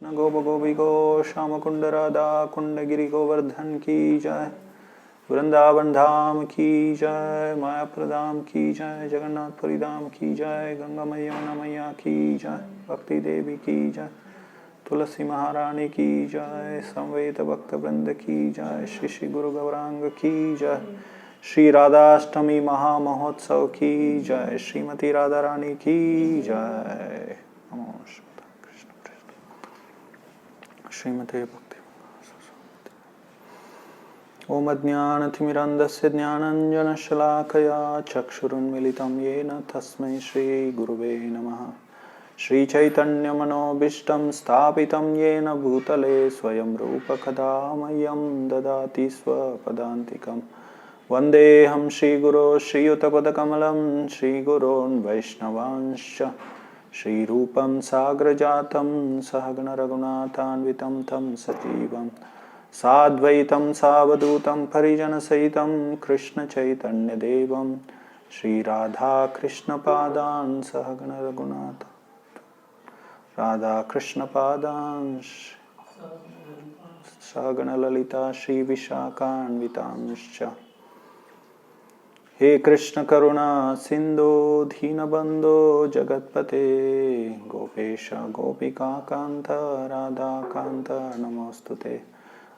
गोप गोपिको श्याम कुंड राधा कुंड गिरि गोवर्धन की जय। वृंदावन धाम की जय। मायापुर धाम की जय। जगन्नाथपुरी धाम की जय। गंगा मैया यमुना मैया की जय। भक्ति देवी की जय। तुलसी महारानी की जय। संवेद भक्त वृंद की जय। श्री श्री गुरु गौरांग की जय। श्री राधाष्टमी महामहोत्सव की जय। श्रीमती राधा रानी की जय। नमो श्रीमते भक्ति। ओम अज्ञानतिमिरन्धस्य ज्ञानाञ्जनशलाकया चक्षुरुन्मीलितं येन तस्मै श्रीगुरुवे नमः। श्रीचैतन्यमनोभीष्टं स्थापितं येन भूतले स्वयं रूप कदा मह्यं ददाति स्वपदान्तिकं। वन्देऽहं श्रीगुरो श्रीयुतपदकमलं श्रीगुरोन् वैष्णवांश्च। श्रीरूपं साग्रजातं सहगण रघुनाथान्वितं तं सजीवं साद्वैतं सावधूतं परिजनसहितं कृष्णचैतन्यदेवं श्रीराधा कृष्णपादान् सहगण रघुनाथ राधा कृष्णपादान् सहगण ललिता श्रीविशाखान्वितांश्च। हे कृष्ण करुणा सिंधो दीनबंधो जगत्पते गोपेश गोपिका कांत राधा कांत नमोस्तुते।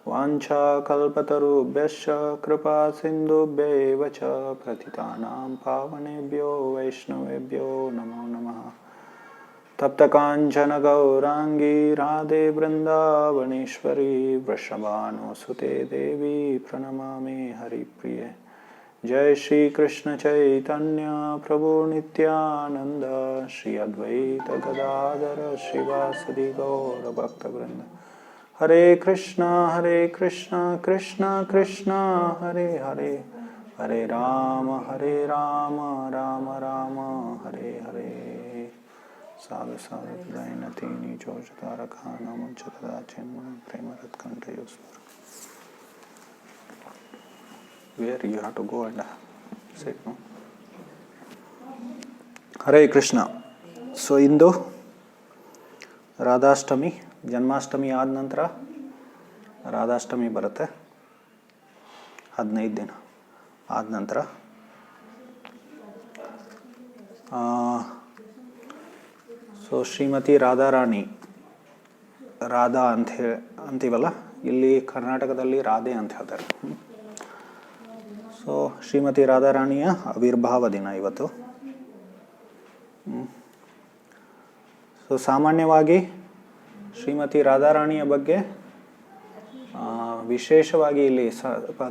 वाञ्छा कल्पतरुभ्यश्च कृपा सिन्धुभ्यैव च प्रतितानां पावनेभ्यो वैष्णवेभ्यो नमो नमः। तप्त कांचन गौरांगी राधे वृंदावनेश्वरी वृषभानुसुते देवी प्रणमामि हरिप्रिये। जय श्री कृष्ण चैतन्य प्रभु नित्यानंद श्री अद्वैत गदाधर श्रीवासदि गौर भक्तवृंद। हरे कृष्ण कृष्ण कृष्ण हरे हरे हरे राम राम राम हरे हरे। साधु साधु नतीनी चोचता रखा नम चतदा चिन्मय प्रेम रत्कंठयोस्वर। Where you have to go and sit, no? Hare Krishna. So ಇಂದು ರಾಧಾಷ್ಟಮಿ, ಜನ್ಮಾಷ್ಟಮಿ ಆದ ನಂತರ ರಾಧಾಷ್ಟಮಿ ಬರುತ್ತೆ. 15 ದಿನ ಆದ ನಂತರ ಸೊ ಶ್ರೀಮತಿ ರಾಧಾರಾಣಿ, ರಾಧಾ ಅಂತೀವಲ್ಲ, ಇಲ್ಲಿ ಕರ್ನಾಟಕದಲ್ಲಿ ರಾಧೆ ಅಂತ ಹೇಳ್ತಾರೆ. ಸೊ ಶ್ರೀಮತಿ ರಾಧಾರಾಣಿಯ ಆವಿರ್ಭಾವ ದಿನ ಇವತ್ತು. ಸೊ ಸಾಮಾನ್ಯವಾಗಿ ಶ್ರೀಮತಿ ರಾಧಾರಾಣಿಯ ಬಗ್ಗೆ ವಿಶೇಷವಾಗಿ ಇಲ್ಲಿ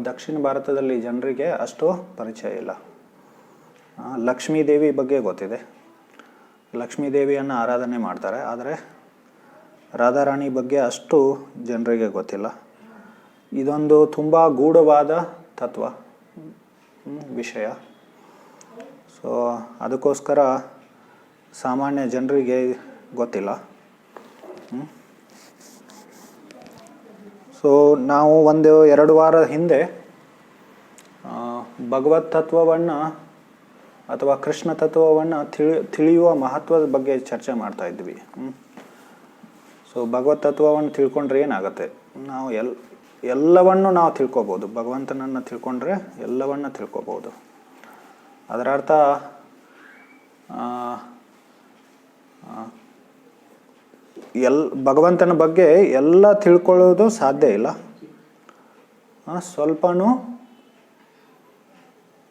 ದಕ್ಷಿಣ ಭಾರತದಲ್ಲಿ ಜನರಿಗೆ ಅಷ್ಟು ಪರಿಚಯ ಇಲ್ಲ. ಲಕ್ಷ್ಮೀ ದೇವಿ ಬಗ್ಗೆ ಗೊತ್ತಿದೆ, ಲಕ್ಷ್ಮೀ ದೇವಿಯನ್ನು ಆರಾಧನೆ ಮಾಡ್ತಾರೆ. ಆದರೆ ರಾಧಾರಾಣಿ ಬಗ್ಗೆ ಅಷ್ಟು ಜನರಿಗೆ ಗೊತ್ತಿಲ್ಲ. ಇದೊಂದು ತುಂಬ ಗೂಢವಾದ ತತ್ವ ವಿಷಯ. ಸೊ ಅದಕ್ಕೋಸ್ಕರ ಸಾಮಾನ್ಯ ಜನರಿಗೆ ಗೊತ್ತಿಲ್ಲ. ಸೊ ನಾವು 1-2 ವಾರ ಹಿಂದೆ ಭಗವತ್ ತತ್ವವನ್ನು ಅಥವಾ ಕೃಷ್ಣ ತತ್ವವನ್ನು ತಿಳಿಯುವ ಮಹತ್ವದ ಬಗ್ಗೆ ಚರ್ಚೆ ಮಾಡ್ತಾ ಇದ್ವಿ. ಸೊ ಭಗವತ್ ತತ್ವವನ್ನು ತಿಳ್ಕೊಂಡ್ರೆ ಏನಾಗುತ್ತೆ, ನಾವು ಎಲ್ಲವನ್ನು ನಾವು ತಿಳ್ಕೊಬೋದು. ಭಗವಂತನನ್ನು ತಿಳ್ಕೊಂಡ್ರೆ ಎಲ್ಲವನ್ನು ತಿಳ್ಕೊಬೋದು. ಅದರ ಅರ್ಥ ಭಗವಂತನ ಬಗ್ಗೆ ಎಲ್ಲ ತಿಳ್ಕೊಳ್ಳೋದು ಸಾಧ್ಯ ಇಲ್ಲ. ಸ್ವಲ್ಪನೂ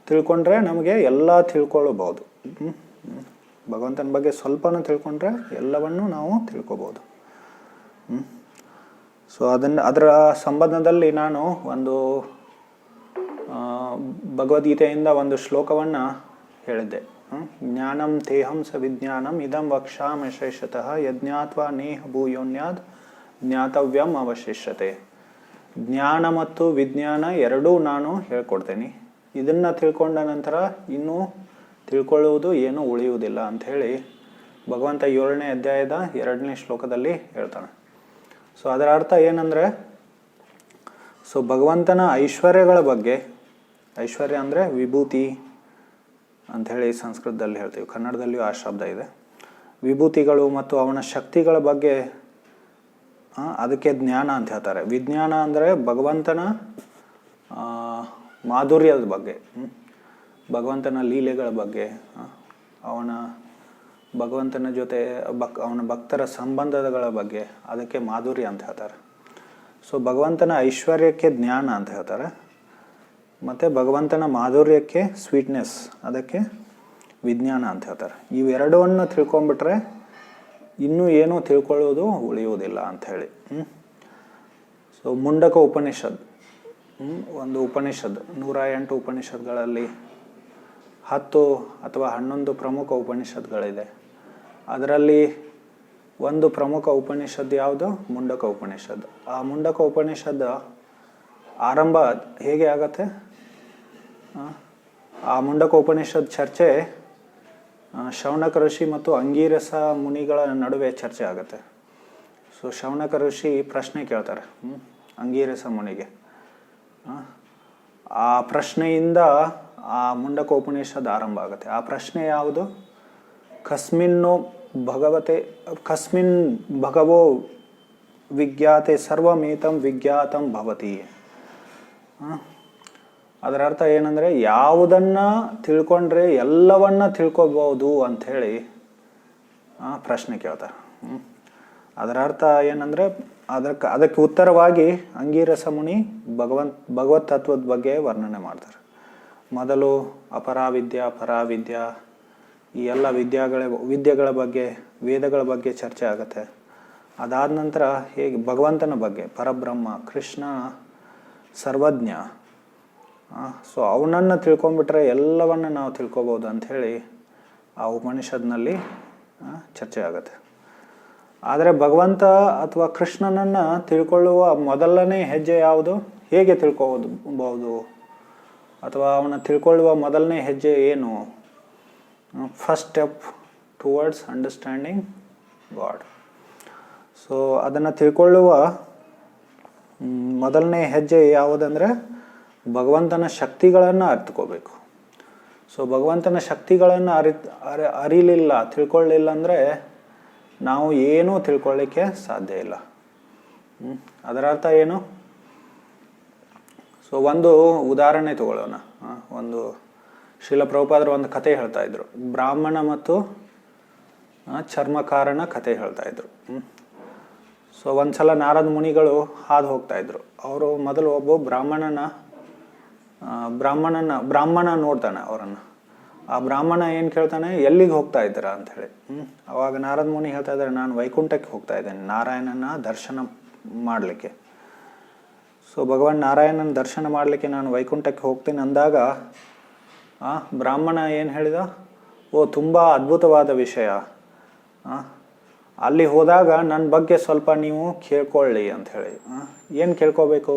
ತಿಳ್ಕೊಂಡ್ರೆ ನಮಗೆ ಎಲ್ಲ ತಿಳ್ಕೊಳ್ಳಬಹುದು. ಭಗವಂತನ ಬಗ್ಗೆ ಸ್ವಲ್ಪನೂ ತಿಳ್ಕೊಂಡ್ರೆ ಎಲ್ಲವನ್ನು ನಾವು ತಿಳ್ಕೊಬೋದು. ಸೊ ಅದರ ಸಂಬಂಧದಲ್ಲಿ ನಾನು ಒಂದು ಭಗವದ್ಗೀತೆಯಿಂದ ಒಂದು ಶ್ಲೋಕವನ್ನು ಹೇಳಿದ್ದೆ. ಜ್ಞಾನಂ ತೇಹಂ ಸ ವಿಜ್ಞಾನಂ ಇದಂ ವಕ್ಷ್ಯಾಮಿ ಶೇಷತಃ ಯಜ್ಞಾತ್ವಾ ನೇಹ ಭೂಯೋನ್ಯಾದ್ ಜ್ಞಾತವ್ಯಂ ಅವಶಿಷ್ಯತೆ. ಜ್ಞಾನ ಮತ್ತು ವಿಜ್ಞಾನ ಎರಡೂ ನಾನು ಹೇಳ್ಕೊಡ್ತೇನೆ. ಇದನ್ನು ತಿಳ್ಕೊಂಡ ನಂತರ ಇನ್ನೂ ತಿಳ್ಕೊಳ್ಳುವುದು ಏನೂ ಉಳಿಯುವುದಿಲ್ಲ ಅಂಥೇಳಿ ಭಗವಂತ 7ನೇ ಅಧ್ಯಾಯದ 2ನೇ ಶ್ಲೋಕದಲ್ಲಿ ಹೇಳ್ತಾನೆ. ಸೊ ಅದರ ಅರ್ಥ ಏನಂದರೆ, ಸೊ ಭಗವಂತನ ಐಶ್ವರ್ಯಗಳ ಬಗ್ಗೆ, ಐಶ್ವರ್ಯ ಅಂದರೆ ವಿಭೂತಿ ಅಂಥೇಳಿ ಸಂಸ್ಕೃತದಲ್ಲಿ ಹೇಳ್ತೀವಿ, ಕನ್ನಡದಲ್ಲಿಯೂ ಆ ಶಬ್ದ ಇದೆ. ವಿಭೂತಿಗಳು ಮತ್ತು ಅವನ ಶಕ್ತಿಗಳ ಬಗ್ಗೆ ಅದಕ್ಕೆ ಜ್ಞಾನ ಅಂತ ಹೇಳ್ತಾರೆ. ವಿಜ್ಞಾನ ಅಂದರೆ ಭಗವಂತನ ಮಾಧುರ್ಯದ ಬಗ್ಗೆ, ಭಗವಂತನ ಲೀಲೆಗಳ ಬಗ್ಗೆ, ಭಗವಂತನ ಜೊತೆ ಅವನ ಭಕ್ತರ ಸಂಬಂಧಗಳ ಬಗ್ಗೆ, ಅದಕ್ಕೆ ಮಾಧುರ್ಯ ಅಂತ ಹೇಳ್ತಾರೆ. ಸೊ ಭಗವಂತನ ಐಶ್ವರ್ಯಕ್ಕೆ ಜ್ಞಾನ ಅಂತ ಹೇಳ್ತಾರೆ, ಮತ್ತು ಭಗವಂತನ ಮಾಧುರ್ಯಕ್ಕೆ ಸ್ವೀಟ್ನೆಸ್, ಅದಕ್ಕೆ ವಿಜ್ಞಾನ ಅಂತ ಹೇಳ್ತಾರೆ. ಇವೆರಡವನ್ನು ತಿಳ್ಕೊಂಬಿಟ್ರೆ ಇನ್ನೂ ಏನೂ ತಿಳ್ಕೊಳ್ಳೋದು ಉಳಿಯುವುದಿಲ್ಲ ಅಂಥೇಳಿ. ಸೊ ಮುಂಡಕ ಉಪನಿಷತ್ ಒಂದು ಉಪನಿಷತ್, 108 ಉಪನಿಷತ್ಗಳಲ್ಲಿ 10 ಅಥವಾ 11 ಪ್ರಮುಖ ಉಪನಿಷತ್ಗಳಿದೆ. ಅದರಲ್ಲಿ ಒಂದು ಪ್ರಮುಖ ಉಪನಿಷತ್ ಯಾವುದು? ಮುಂಡಕ ಉಪನಿಷತ್. ಆ ಮುಂಡಕ ಉಪನಿಷತ್ ಆರಂಭ ಹೇಗೆ ಆಗತ್ತೆ? ಆ ಮುಂಡಕ ಉಪನಿಷತ್ ಚರ್ಚೆ ಶೌನಕ ಋಷಿ ಮತ್ತು ಅಂಗೀರಸ ಮುನಿಗಳ ನಡುವೆ ಚರ್ಚೆ ಆಗುತ್ತೆ. ಸೊ ಶೌನಕ ಋಷಿ ಪ್ರಶ್ನೆ ಕೇಳ್ತಾರೆ ಅಂಗೀರಸ ಮುನಿಗೆ. ಆ ಪ್ರಶ್ನೆಯಿಂದ ಆ ಮುಂಡಕ ಉಪನಿಷತ್ ಆರಂಭ ಆಗುತ್ತೆ. ಆ ಪ್ರಶ್ನೆ ಯಾವುದು? ಕಸ್ಮಿನ್ ಭಗವೋ ವಿಜ್ಞಾತೆ ಸರ್ವಮೇತಂ ವಿಜ್ಞಾತಂ ಭವತಿ. ಅದರ ಅರ್ಥ ಏನಂದರೆ, ಯಾವುದನ್ನು ತಿಳ್ಕೊಂಡ್ರೆ ಎಲ್ಲವನ್ನ ತಿಳ್ಕೊಬೋದು ಅಂಥೇಳಿ ಪ್ರಶ್ನೆ ಕೇಳ್ತಾರೆ. ಅದರ ಅರ್ಥ ಏನಂದರೆ, ಅದಕ್ಕೆ ಉತ್ತರವಾಗಿ ಅಂಗೀರಸ ಮುನಿ ಭಗವತ್ ತತ್ವದ ಬಗ್ಗೆ ವರ್ಣನೆ ಮಾಡ್ತಾರೆ. ಮೊದಲು ಅಪರಾವಿದ್ಯಾ ಪರಾವಿದ್ಯಾ ಈ ಎಲ್ಲ ವಿದ್ಯೆಗಳ ಬಗ್ಗೆ, ವೇದಗಳ ಬಗ್ಗೆ ಚರ್ಚೆ ಆಗುತ್ತೆ. ಅದಾದ ನಂತರ ಹೇಗೆ ಭಗವಂತನ ಬಗ್ಗೆ, ಪರಬ್ರಹ್ಮ ಕೃಷ್ಣ ಸರ್ವಜ್ಞ, ಸೊ ಅವನನ್ನು ತಿಳ್ಕೊಂಬಿಟ್ರೆ ಎಲ್ಲವನ್ನು ನಾವು ತಿಳ್ಕೊಬೋದು ಅಂಥೇಳಿ ಆ ಉಪನಿಷತ್ನಲ್ಲಿ ಚರ್ಚೆ ಆಗುತ್ತೆ. ಆದರೆ ಭಗವಂತ ಅಥವಾ ಕೃಷ್ಣನನ್ನು ತಿಳ್ಕೊಳ್ಳುವ ಮೊದಲನೇ ಹೆಜ್ಜೆ ಯಾವುದು? ಹೇಗೆ ತಿಳ್ಕೊಬೋದು? ಅಥವಾ ಅವನ ತಿಳ್ಕೊಳ್ಳುವ ಮೊದಲನೇ ಹೆಜ್ಜೆ ಏನು? First step towards understanding god. So ಅದನ್ನು ತಿಳ್ಕೊಳ್ಳುವ ಮೊದಲನೇ ಹೆಜ್ಜೆ ಯಾವುದಂದರೆ ಭಗವಂತನ ಶಕ್ತಿಗಳನ್ನು ಅರಿತುಕೋಬೇಕು. ಸೊ ಭಗವಂತನ ಶಕ್ತಿಗಳನ್ನು ಅರಿಲಿಲ್ಲ, ತಿಳ್ಕೊಳ್ಳಿಲ್ಲ ಅಂದರೆ ನಾವು ಏನೂ ತಿಳ್ಕೊಳ್ಳಿಕ್ಕೆ ಸಾಧ್ಯ ಇಲ್ಲ. ಅದರ ಅರ್ಥ ಏನು? ಸೊ ಒಂದು ಉದಾಹರಣೆ ತಗೊಳ್ಳೋಣ. ಒಂದು ಶ್ರೀಲ ಪ್ರಭುಪಾದರು ಒಂದು ಕತೆ ಹೇಳ್ತಾ ಇದ್ರು. ಬ್ರಾಹ್ಮಣ ಮತ್ತು ಚರ್ಮಕಾರನ ಕತೆ ಹೇಳ್ತಾ ಇದ್ರು. ಸೊ ಒಂದ್ಸಲ ನಾರದ ಮುನಿಗಳು ಹಾದು ಹೋಗ್ತಾ ಇದ್ರು. ಅವರು ಮೊದಲು ಒಬ್ಬ ಬ್ರಾಹ್ಮಣ ನೋಡ್ತಾನೆ ಅವರನ್ನು. ಆ ಬ್ರಾಹ್ಮಣ ಏನು ಕೇಳ್ತಾನೆ, ಎಲ್ಲಿಗೆ ಹೋಗ್ತಾ ಇದ್ದೀರಾ ಅಂಥೇಳಿ. ಅವಾಗ ನಾರದ ಮುನಿ ಹೇಳ್ತಾ ಇದ್ದಾರೆ, ನಾನು ವೈಕುಂಠಕ್ಕೆ ಹೋಗ್ತಾ ಇದ್ದೇನೆ ನಾರಾಯಣನ ದರ್ಶನ ಮಾಡಲಿಕ್ಕೆ. ಸೊ ಭಗವಾನ್ ನಾರಾಯಣನ ದರ್ಶನ ಮಾಡಲಿಕ್ಕೆ ನಾನು ವೈಕುಂಠಕ್ಕೆ ಹೋಗ್ತೀನಿ ಅಂದಾಗ ಬ್ರಾಹ್ಮಣ ಏನು ಹೇಳಿದ? ಓ, ತುಂಬ ಅದ್ಭುತವಾದ ವಿಷಯ. ಅಲ್ಲಿ ಹೋದಾಗ ನನ್ನ ಬಗ್ಗೆ ಸ್ವಲ್ಪ ನೀವು ಕೇಳ್ಕೊಳ್ಳಿ ಅಂಥೇಳಿ. ಏನು ಕೇಳ್ಕೋಬೇಕು?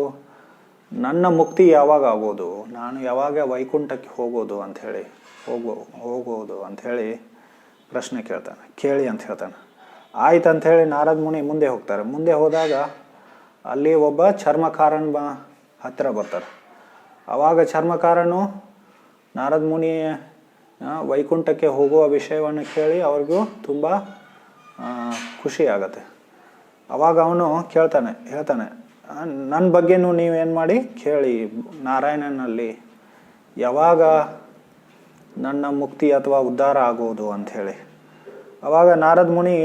ನನ್ನ ಮುಕ್ತಿ ಯಾವಾಗ ಆಗೋದು, ನಾನು ಯಾವಾಗ ವೈಕುಂಠಕ್ಕೆ ಹೋಗೋದು ಅಂಥೇಳಿ ಹೋಗೋದು ಅಂಥೇಳಿ ಪ್ರಶ್ನೆ ಕೇಳಿ ಅಂತ ಹೇಳ್ತಾನೆ. ಆಯ್ತು ಅಂಥೇಳಿ ನಾರದ ಮುನಿ ಮುಂದೆ ಹೋಗ್ತಾರೆ. ಮುಂದೆ ಹೋದಾಗ ಅಲ್ಲಿ ಒಬ್ಬ ಚರ್ಮಕಾರನ ಹತ್ತಿರ ಬರ್ತಾರೆ. ಆವಾಗ ಚರ್ಮಕಾರನು ನಾರದ ಮುನಿ ವೈಕುಂಠಕ್ಕೆ ಹೋಗುವ ವಿಷಯವನ್ನು ಕೇಳಿ ಅವ್ರಿಗೂ ತುಂಬ ಖುಷಿ ಆಗತ್ತೆ. ಆವಾಗ ಅವನು ಹೇಳ್ತಾನೆ, ನನ್ನ ಬಗ್ಗೆನೂ ನೀವೇನು ಮಾಡಿ ಕೇಳಿ, ನಾರಾಯಣನಲ್ಲಿ ಯಾವಾಗ ನನ್ನ ಮುಕ್ತಿ ಅಥವಾ ಉದ್ಧಾರ ಆಗೋದು ಅಂಥೇಳಿ. ಆವಾಗ ನಾರದ ಮುನಿ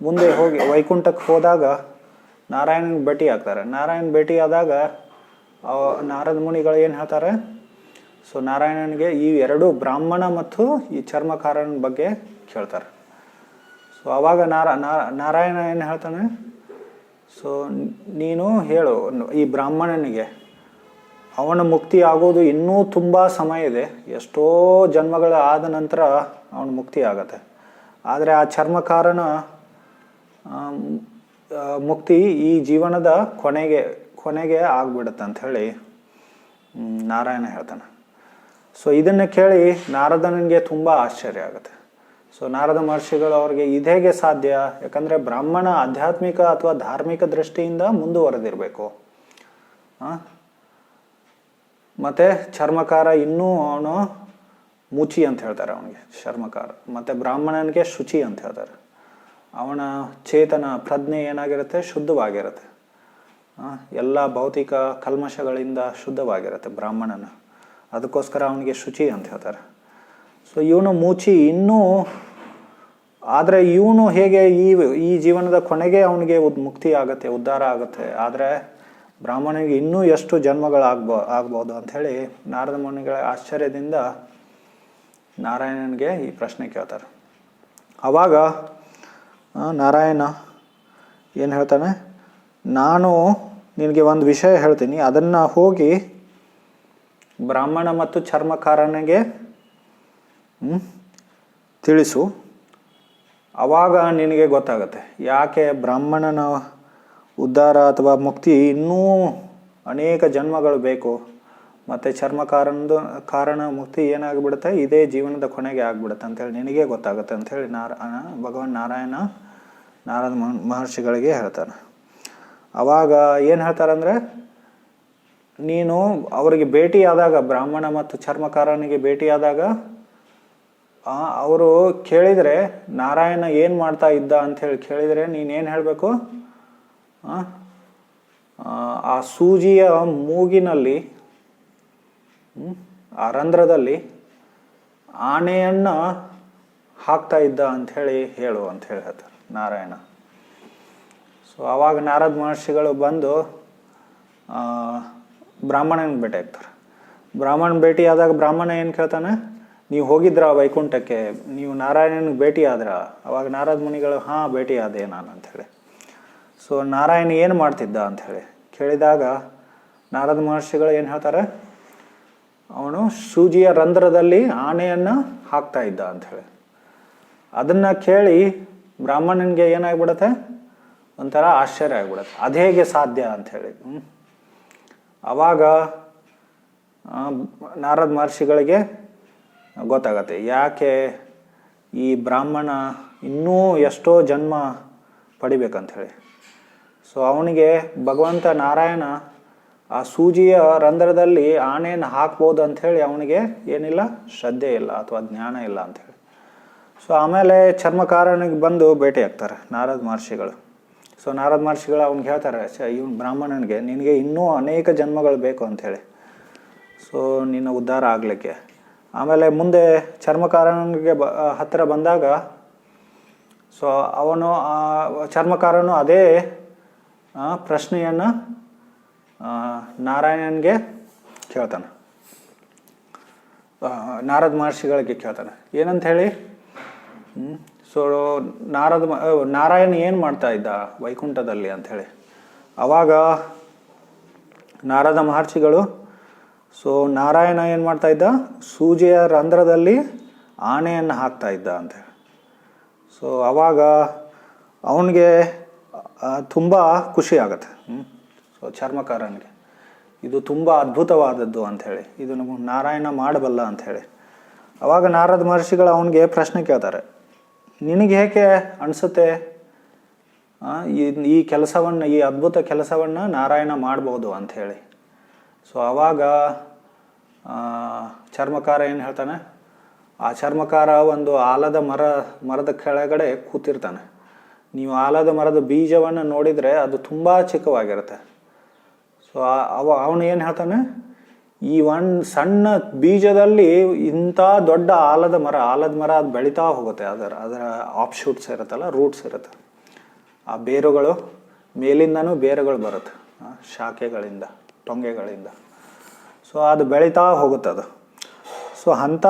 ಮುಂದೆ ಹೋಗಿ ವೈಕುಂಠಕ್ಕೆ ಹೋದಾಗ ನಾರಾಯಣನ ಭೇಟಿ ಆಗ್ತಾರೆ. ನಾರಾಯಣ ಭೇಟಿ ಆದಾಗ ನಾರದ ಮುನಿಗಳು ಏನು ಹೇಳ್ತಾರೆ? ಸೊ ನಾರಾಯಣನಿಗೆ ಈ ಎರಡು ಬ್ರಾಹ್ಮಣ ಮತ್ತು ಈ ಚರ್ಮಕಾರನ ಬಗ್ಗೆ ಕೇಳ್ತಾರೆ. ಸೊ ಆವಾಗ ನಾರಾಯಣ ಏನು ಹೇಳ್ತಾನೆ? ಸೊ ನೀನು ಹೇಳು ಈ ಬ್ರಾಹ್ಮಣನಿಗೆ, ಅವನ ಮುಕ್ತಿ ಆಗೋದು ಇನ್ನೂ ತುಂಬ ಸಮಯ ಇದೆ, ಎಷ್ಟೋ ಜನ್ಮಗಳ ಆದ ನಂತರ ಅವನ ಮುಕ್ತಿ ಆಗತ್ತೆ. ಆದರೆ ಆ ಚರ್ಮಕಾರನ ಮುಕ್ತಿ ಈ ಜೀವನದ ಕೊನೆಗೆ ಆಗ್ಬಿಡುತ್ತೆ ಅಂಥೇಳಿ ನಾರಾಯಣ ಹೇಳ್ತಾನೆ. ಸೊ ಇದನ್ನು ಕೇಳಿ ನಾರದನಿಗೆ ತುಂಬ ಆಶ್ಚರ್ಯ ಆಗುತ್ತೆ. ಸೊ ನಾರದ ಮಹರ್ಷಿಗಳು ಅವ್ರಿಗೆ ಇದೇಗೆ ಸಾಧ್ಯ? ಯಾಕಂದರೆ ಬ್ರಾಹ್ಮಣ ಆಧ್ಯಾತ್ಮಿಕ ಅಥವಾ ಧಾರ್ಮಿಕ ದೃಷ್ಟಿಯಿಂದ ಮುಂದುವರೆದಿರಬೇಕು. ಮತ್ತು ಚರ್ಮಕಾರ ಇನ್ನೂ ಅವನು ಮುಚಿ ಅಂತ ಹೇಳ್ತಾರೆ ಅವನಿಗೆ, ಚರ್ಮಕಾರ. ಮತ್ತು ಬ್ರಾಹ್ಮಣನಿಗೆ ಶುಚಿ ಅಂತ ಹೇಳ್ತಾರೆ. ಅವನ ಚೇತನ ಪ್ರಜ್ಞೆ ಏನಾಗಿರುತ್ತೆ, ಶುದ್ಧವಾಗಿರುತ್ತೆ. ಎಲ್ಲ ಭೌತಿಕ ಕಲ್ಮಶಗಳಿಂದ ಶುದ್ಧವಾಗಿರುತ್ತೆ ಬ್ರಾಹ್ಮಣನ. ಅದಕ್ಕೋಸ್ಕರ ಅವನಿಗೆ ಶುಚಿ ಅಂತ ಹೇಳ್ತಾರೆ. ಸೊ ಇವನು ಮೂಚಿ ಇನ್ನೂ, ಆದರೆ ಇವನು ಹೇಗೆ ಈ ಜೀವನದ ಕೊನೆಗೆ ಅವನಿಗೆ ಮುಕ್ತಿ ಆಗುತ್ತೆ, ಉದ್ಧಾರ ಆಗುತ್ತೆ. ಆದರೆ ಬ್ರಾಹ್ಮಣನಿಗೆ ಇನ್ನೂ ಎಷ್ಟು ಆಗ್ಬೋದು ಅಂಥೇಳಿ ನಾರದ ಮುನಿಗಳ ಆಶ್ಚರ್ಯದಿಂದ ನಾರಾಯಣನಿಗೆ ಈ ಪ್ರಶ್ನೆ ಕೇಳ್ತಾರೆ. ಆವಾಗ ನಾರಾಯಣ ಏನು ಹೇಳ್ತಾನೆ, ನಾನು ನಿನಗೆ ಒಂದು ವಿಷಯ ಹೇಳ್ತೀನಿ, ಅದನ್ನು ಹೋಗಿ ಬ್ರಾಹ್ಮಣ ಮತ್ತು ಚರ್ಮಕಾರನಿಗೆ ತಿಳಿಸು. ಆವಾಗ ನಿನಗೆ ಗೊತ್ತಾಗುತ್ತೆ ಯಾಕೆ ಬ್ರಾಹ್ಮಣನ ಉದ್ಧಾರ ಅಥವಾ ಮುಕ್ತಿ ಇನ್ನೂ ಅನೇಕ ಜನ್ಮಗಳು ಬೇಕು, ಮತ್ತು ಕಾರಣ ಮುಕ್ತಿ ಏನಾಗ್ಬಿಡುತ್ತೆ, ಇದೇ ಜೀವನದ ಕೊನೆಗೆ ಆಗ್ಬಿಡುತ್ತೆ ಅಂಥೇಳಿ ನಿನಗೆ ಗೊತ್ತಾಗುತ್ತೆ ಅಂಥೇಳಿ ಭಗವಾನ್ ನಾರಾಯಣ ನಾರದ ಮಹರ್ಷಿಗಳಿಗೆ ಹೇಳ್ತಾನೆ. ಆವಾಗ ಏನು ಹೇಳ್ತಾರಂದರೆ, ನೀನು ಅವರಿಗೆ ಭೇಟಿಯಾದಾಗ, ಬ್ರಾಹ್ಮಣ ಮತ್ತು ಚರ್ಮಕಾರನಿಗೆ ಭೇಟಿಯಾದಾಗ ಅವರು ಕೇಳಿದರೆ ನಾರಾಯಣ ಏನು ಮಾಡ್ತಾ ಇದ್ದ ಅಂಥೇಳಿ ಕೇಳಿದರೆ ನೀನೇನು ಹೇಳಬೇಕು, ಆ ಸೂಜಿಯ ಮೂಗಿನಲ್ಲಿ, ಆ ರಂಧ್ರದಲ್ಲಿ ಆನೆಯನ್ನು ಹಾಕ್ತಾ ಇದ್ದ ಅಂಥೇಳಿ ಹೇಳು ಅಂಥೇಳಿ ಹೇಳ್ತಾರೆ ನಾರಾಯಣ. ಸೊ ಆವಾಗ ನಾರದ ಮಹರ್ಷಿಗಳು ಬಂದು ಬ್ರಾಹ್ಮಣನಿಗೆ ಭೇಟಿ ಆಗ್ತಾರೆ. ಭೇಟಿ ಆದಾಗ ಬ್ರಾಹ್ಮಣ ಏನು ಕೇಳ್ತಾನೆ, ನೀವು ಹೋಗಿದ್ರ ವೈಕುಂಠಕ್ಕೆ, ನೀವು ನಾರಾಯಣನಿಗೆ ಭೇಟಿ ಆದ್ರ? ಅವಾಗ ನಾರದ ಮುನಿಗಳು ಹಾಂ ಭೇಟಿ ಆದೆ ನಾನು ಅಂಥೇಳಿ. ಸೊ ನಾರಾಯಣ ಏನು ಮಾಡ್ತಿದ್ದ ಅಂಥೇಳಿ ಕೇಳಿದಾಗ ನಾರದ ಮಹರ್ಷಿಗಳು ಏನು ಹೇಳ್ತಾರೆ, ಅವನು ಸೂಜಿಯ ರಂಧ್ರದಲ್ಲಿ ಆನೆಯನ್ನು ಹಾಕ್ತಾ ಇದ್ದ ಅಂಥೇಳಿ. ಅದನ್ನು ಕೇಳಿ ಬ್ರಾಹ್ಮಣನಿಗೆ ಏನಾಗ್ಬಿಡತ್ತೆ, ಒಂಥರ ಆಶ್ಚರ್ಯ ಆಗ್ಬಿಡತ್ತೆ, ಅದು ಹೇಗೆ ಸಾಧ್ಯ ಅಂಥೇಳಿ. ಆವಾಗ ನಾರದ ಮಹರ್ಷಿಗಳಿಗೆ ಗೊತ್ತಾಗತ್ತೆ ಯಾಕೆ ಈ ಬ್ರಾಹ್ಮಣ ಇನ್ನೂ ಎಷ್ಟೋ ಜನ್ಮ ಪಡಿಬೇಕಂಥೇಳಿ. ಸೊ ಅವನಿಗೆ ಭಗವಂತ ನಾರಾಯಣ ಆ ಸೂಜಿಯ ರಂಧ್ರದಲ್ಲಿ ಆನೆಯನ್ನು ಹಾಕ್ಬೋದು ಅಂಥೇಳಿ ಅವನಿಗೆ ಏನಿಲ್ಲ, ಶ್ರದ್ಧೆ ಇಲ್ಲ ಅಥವಾ ಜ್ಞಾನ ಇಲ್ಲ ಅಂಥೇಳಿ. ಸೊ ಆಮೇಲೆ ಚರ್ಮಕಾರನಿಗೆ ಬಂದು ಭೇಟಿ ಆಗ್ತಾರೆ ನಾರದ ಮಹರ್ಷಿಗಳು. ಸೊ ನಾರದ ಮಹರ್ಷಿಗಳು ಅವ್ನಿಗೆ ಹೇಳ್ತಾರೆ, ಇವನು ಬ್ರಾಹ್ಮಣನಿಗೆ ನಿನಗೆ ಇನ್ನೂ ಅನೇಕ ಜನ್ಮಗಳು ಬೇಕು ಅಂಥೇಳಿ, ಸೊ ನಿನ್ನ ಉದ್ಧಾರ ಆಗಲಿಕ್ಕೆ. ಆಮೇಲೆ ಮುಂದೆ ಚರ್ಮಕಾರನಿಗೆ ಹತ್ತಿರ ಬಂದಾಗ ಸೊ ಅವನು ಚರ್ಮಕಾರನು ಅದೇ ಪ್ರಶ್ನೆಯನ್ನು ನಾರಾಯಣನಿಗೆ ಕೇಳ್ತಾನೆ, ನಾರದ ಮಹರ್ಷಿಗಳಿಗೆ ಕೇಳ್ತಾನೆ. ಏನಂತ ಹೇಳಿ, ಸೊ ನಾರಾಯಣ ಏನು ಮಾಡ್ತಾ ಇದ್ದ ವೈಕುಂಠದಲ್ಲಿ ಅಂಥೇಳಿ. ಆವಾಗ ನಾರದ ಮಹರ್ಷಿಗಳು, ಸೊ ನಾರಾಯಣ ಏನು ಮಾಡ್ತಾ ಇದ್ದ, ಸೂಜಿಯ ರಂಧ್ರದಲ್ಲಿ ಆನೆಯನ್ನು ಹಾಕ್ತಾ ಇದ್ದ ಅಂಥೇಳಿ. ಸೊ ಆವಾಗ ಅವನಿಗೆ ತುಂಬ ಖುಷಿ ಆಗುತ್ತೆ. ಸೊ ಚರ್ಮಕಾರನಿಗೆ ಇದು ತುಂಬ ಅದ್ಭುತವಾದದ್ದು ಅಂಥೇಳಿ, ಇದು ನಮಗೆ ನಾರಾಯಣ ಮಾಡಬಲ್ಲ ಅಂಥೇಳಿ. ಆವಾಗ ನಾರದ ಮಹರ್ಷಿಗಳು ಅವನಿಗೆ ಪ್ರಶ್ನೆ ಕೇಳ್ತಾರೆ, ನಿನಗೆ ಹೇಗೆ ಅನಿಸುತ್ತೆ ಈ ಕೆಲಸವನ್ನು, ಈ ಅದ್ಭುತ ಕೆಲಸವನ್ನು ನಾರಾಯಣ ಮಾಡ್ಬೋದು ಅಂಥೇಳಿ. ಸೊ ಆವಾಗ ಚರ್ಮಕಾರ ಏನು ಹೇಳ್ತಾನೆ, ಆ ಚರ್ಮಕಾರ ಒಂದು ಆಲದ ಮರದ ಕೆಳಗಡೆ ಕೂತಿರ್ತಾನೆ. ನೀವು ಆಲದ ಮರದ ಬೀಜವನ್ನು ನೋಡಿದರೆ ಅದು ತುಂಬ ಚಿಕ್ಕವಾಗಿರುತ್ತೆ. ಸೊ ಅವನು ಏನು ಹೇಳ್ತಾನೆ, ಈ ಒಂದು ಸಣ್ಣ ಬೀಜದಲ್ಲಿ ಇಂಥ ದೊಡ್ಡ ಆಲದ ಮರ ಅದು ಬೆಳೀತಾ ಹೋಗುತ್ತೆ. ಅದರ ಆಪ್ಶೂಟ್ಸ್ ಇರುತ್ತಲ್ಲ, ರೂಟ್ಸ್ ಇರುತ್ತೆ, ಆ ಬೇರುಗಳು ಮೇಲಿಂದನೂ ಬೇರುಗಳು ಬರುತ್ತೆ, ಶಾಖೆಗಳಿಂದ, ಟೊಂಗೆಗಳಿಂದ. ಸೊ ಅದು ಬೆಳೀತಾ ಹೋಗುತ್ತೆ ಅದು. ಸೊ ಅಂಥ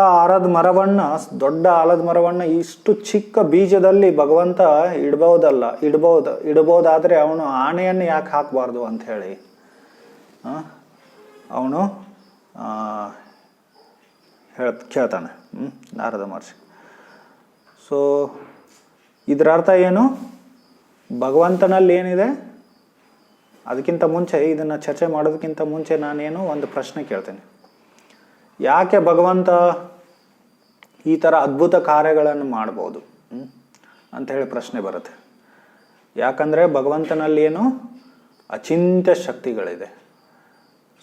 ದೊಡ್ಡ ಆಲದ ಮರವನ್ನು ಇಷ್ಟು ಚಿಕ್ಕ ಬೀಜದಲ್ಲಿ ಭಗವಂತ ಇಡ್ಬೋದಾದರೆ ಅವನು ಆನೆಯನ್ನು ಯಾಕೆ ಹಾಕಬಾರ್ದು ಅಂಥೇಳಿ ಅವನು ಕೇಳ್ತಾನೆ ನಾರದ ಮಹರ್ಷಿ. ಸೊ ಇದರ ಅರ್ಥ ಏನು, ಭಗವಂತನಲ್ಲಿ ಏನಿದೆ, ಅದಕ್ಕಿಂತ ಮುಂಚೆ ಇದನ್ನು ಚರ್ಚೆ ಮಾಡೋದಕ್ಕಿಂತ ಮುಂಚೆ ನಾನೇನು ಒಂದು ಪ್ರಶ್ನೆ ಕೇಳ್ತೇನೆ. ಯಾಕೆ ಭಗವಂತ ಈ ಥರ ಅದ್ಭುತ ಕಾರ್ಯಗಳನ್ನು ಮಾಡ್ಬೋದು ಅಂಥೇಳಿ ಪ್ರಶ್ನೆ ಬರುತ್ತೆ. ಯಾಕಂದರೆ ಭಗವಂತನಲ್ಲಿ ಏನು ಅಚಿಂತ್ಯ ಶಕ್ತಿಗಳಿದೆ.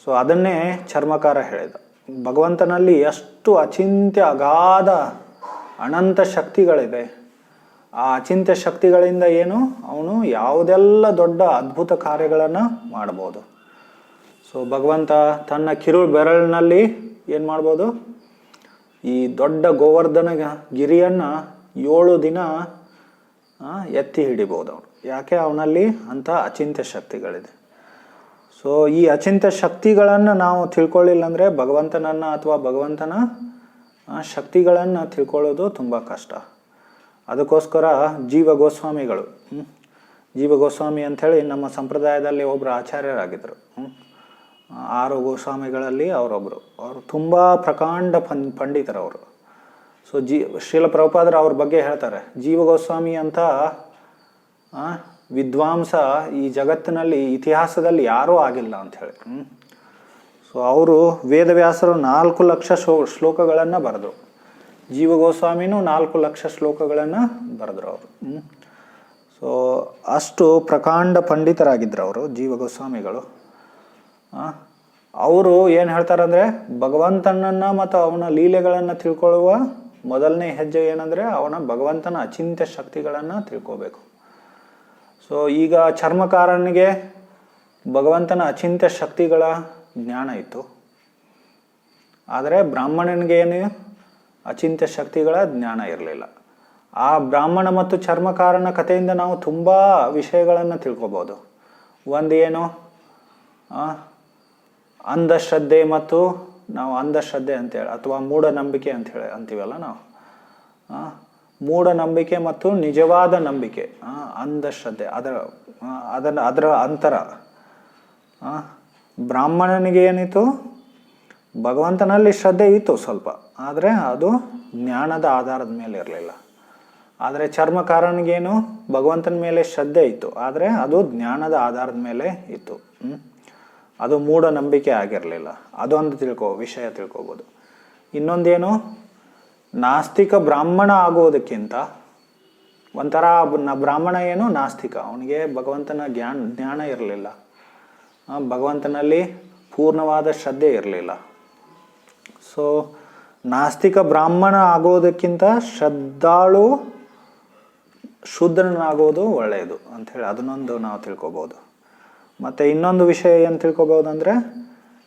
ಸೊ ಅದನ್ನೇ ಚರ್ಮಕಾರ ಹೇಳಿದ, ಭಗವಂತನಲ್ಲಿ ಎಷ್ಟು ಅಚಿಂತ್ಯ ಅಗಾಧ ಅನಂತ ಶಕ್ತಿಗಳಿದೆ. ಆ ಅಚಿಂತ್ಯ ಶಕ್ತಿಗಳಿಂದ ಏನು ಅವನು ಯಾವುದೆಲ್ಲ ದೊಡ್ಡ ಅದ್ಭುತ ಕಾರ್ಯಗಳನ್ನು ಮಾಡ್ಬೋದು. ಸೊ ಭಗವಂತ ತನ್ನ ಕಿರು ಬೆರಳಿನಲ್ಲಿ ಏನು ಮಾಡ್ಬೋದು, ಈ ದೊಡ್ಡ ಗೋವರ್ಧನ ಗಿರಿಯನ್ನು 7 ದಿನ ಎತ್ತಿ ಹಿಡಿಬೋದು ಅವನು. ಯಾಕೆ? ಅವನಲ್ಲಿ ಅಂಥ ಅಚಿಂತ್ಯ ಶಕ್ತಿಗಳಿದೆ. ಸೊ ಈ ಅಚಿಂತ್ಯ ಶಕ್ತಿಗಳನ್ನು ನಾವು ತಿಳ್ಕೊಳ್ಳಿಲ್ಲ ಅಂದರೆ ಭಗವಂತನನ್ನು ಅಥವಾ ಭಗವಂತನ ಶಕ್ತಿಗಳನ್ನು ತಿಳ್ಕೊಳ್ಳೋದು ತುಂಬ ಕಷ್ಟ. ಅದಕ್ಕೋಸ್ಕರ ಜೀವ ಗೋಸ್ವಾಮಿಗಳು, ಜೀವ ಗೋಸ್ವಾಮಿ ಅಂಥೇಳಿ ನಮ್ಮ ಸಂಪ್ರದಾಯದಲ್ಲಿ ಒಬ್ಬರು ಆಚಾರ್ಯರಾಗಿದ್ದರು. 6 ಗೋಸ್ವಾಮಿಗಳಲ್ಲಿ ಅವರೊಬ್ಬರು. ಅವರು ತುಂಬ ಪ್ರಕಾಂಡ ಪಂಡಿತರವರು. ಸೊ ಶ್ರೀಲ ಪ್ರಭುಪಾದರು ಅವ್ರ ಬಗ್ಗೆ ಹೇಳ್ತಾರೆ, ಜೀವ ಗೋಸ್ವಾಮಿ ಅಂತ ವಿದ್ವಾಂಸ ಈ ಜಗತ್ತಿನಲ್ಲಿ ಇತಿಹಾಸದಲ್ಲಿ ಯಾರೂ ಆಗಿಲ್ಲ ಅಂಥೇಳಿ. ಸೊ ಅವರು ವೇದವ್ಯಾಸರು 4 ಲಕ್ಷ ಶ್ಲೋಕಗಳನ್ನು ಬರೆದರು. ಜೀವ ಗೋಸ್ವಾಮಿನೂ 4 ಲಕ್ಷ ಶ್ಲೋಕಗಳನ್ನು ಬರೆದ್ರು ಅವರು. ಸೊ ಅಷ್ಟು ಪ್ರಕಾಂಡ ಪಂಡಿತರಾಗಿದ್ದರು ಅವರು ಜೀವ ಗೋಸ್ವಾಮಿಗಳು. ಅವರು ಏನು ಹೇಳ್ತಾರಂದರೆ, ಭಗವಂತನನ್ನು ಮತ್ತು ಅವನ ಲೀಲೆಗಳನ್ನು ತಿಳ್ಕೊಳ್ಳುವ ಮೊದಲನೇ ಹೆಜ್ಜೆ ಏನಂದರೆ ಅವನ ಭಗವಂತನ ಅಚಿಂತ್ಯ ಶಕ್ತಿಗಳನ್ನು ತಿಳ್ಕೋಬೇಕು. ಸೊ ಈಗ ಚರ್ಮಕಾರನಿಗೆ ಭಗವಂತನ ಅಚಿಂತ್ಯ ಶಕ್ತಿಗಳ ಜ್ಞಾನ ಇತ್ತು, ಆದರೆ ಬ್ರಾಹ್ಮಣನಿಗೆ ಏನು ಅಚಿಂತ್ಯ ಶಕ್ತಿಗಳ ಜ್ಞಾನ ಇರಲಿಲ್ಲ. ಆ ಬ್ರಾಹ್ಮಣ ಮತ್ತು ಚರ್ಮಕಾರನ ಕಥೆಯಿಂದ ನಾವು ತುಂಬ ವಿಷಯಗಳನ್ನು ತಿಳ್ಕೊಬೋದು. ಒಂದು ಏನು, ಅಂಧಶ್ರದ್ಧೆ ಮತ್ತು ನಾವು ಅಂಧಶ್ರದ್ಧೆ ಅಂತೇಳಿ ಅಥವಾ ಮೂಢನಂಬಿಕೆ ಅಂಥೇಳಿ ಅಂತೀವಲ್ಲ ನಾವು. ಮೂಢನಂಬಿಕೆ ಮತ್ತು ನಿಜವಾದ ನಂಬಿಕೆ, ಅಂಧಶ್ರದ್ಧೆ, ಅದರ ಅಂತರ. ಬ್ರಾಹ್ಮಣನಿಗೆ ಏನಿತ್ತು, ಭಗವಂತನಲ್ಲಿ ಶ್ರದ್ಧೆ ಇತ್ತು ಸ್ವಲ್ಪ, ಆದರೆ ಅದು ಜ್ಞಾನದ ಆಧಾರದ ಮೇಲೆ ಇರಲಿಲ್ಲ. ಆದರೆ ಚರ್ಮಕಾರನಿಗೇನು ಭಗವಂತನ ಮೇಲೆ ಶ್ರದ್ಧೆ ಇತ್ತು, ಆದರೆ ಅದು ಜ್ಞಾನದ ಆಧಾರದ ಮೇಲೆ ಇತ್ತು. ಅದು ಮೂಢನಂಬಿಕೆ ಆಗಿರಲಿಲ್ಲ. ಅದೊಂದು ವಿಷಯ ತಿಳ್ಕೊಬೋದು. ಇನ್ನೊಂದೇನು, ನಾಸ್ತಿಕ ಬ್ರಾಹ್ಮಣ ಆಗೋದಕ್ಕಿಂತ ಒಂಥರ ಬ್ರಾಹ್ಮಣ ಏನು ನಾಸ್ತಿಕ, ಅವನಿಗೆ ಭಗವಂತನ ಜ್ಞಾನ ಇರಲಿಲ್ಲ, ಭಗವಂತನಲ್ಲಿ ಪೂರ್ಣವಾದ ಶ್ರದ್ಧೆ ಇರಲಿಲ್ಲ. ಸೊ ನಾಸ್ತಿಕ ಬ್ರಾಹ್ಮಣ ಆಗೋದಕ್ಕಿಂತ ಶ್ರದ್ಧಾಳು ಶೂದ್ರನಾಗೋದು ಒಳ್ಳೆಯದು ಅಂಥೇಳಿ ಅದನ್ನೊಂದು ನಾವು ತಿಳ್ಕೊಬೋದು. ಮತ್ತು ಇನ್ನೊಂದು ವಿಷಯ ಏನು ತಿಳ್ಕೊಬೋದು ಅಂದರೆ,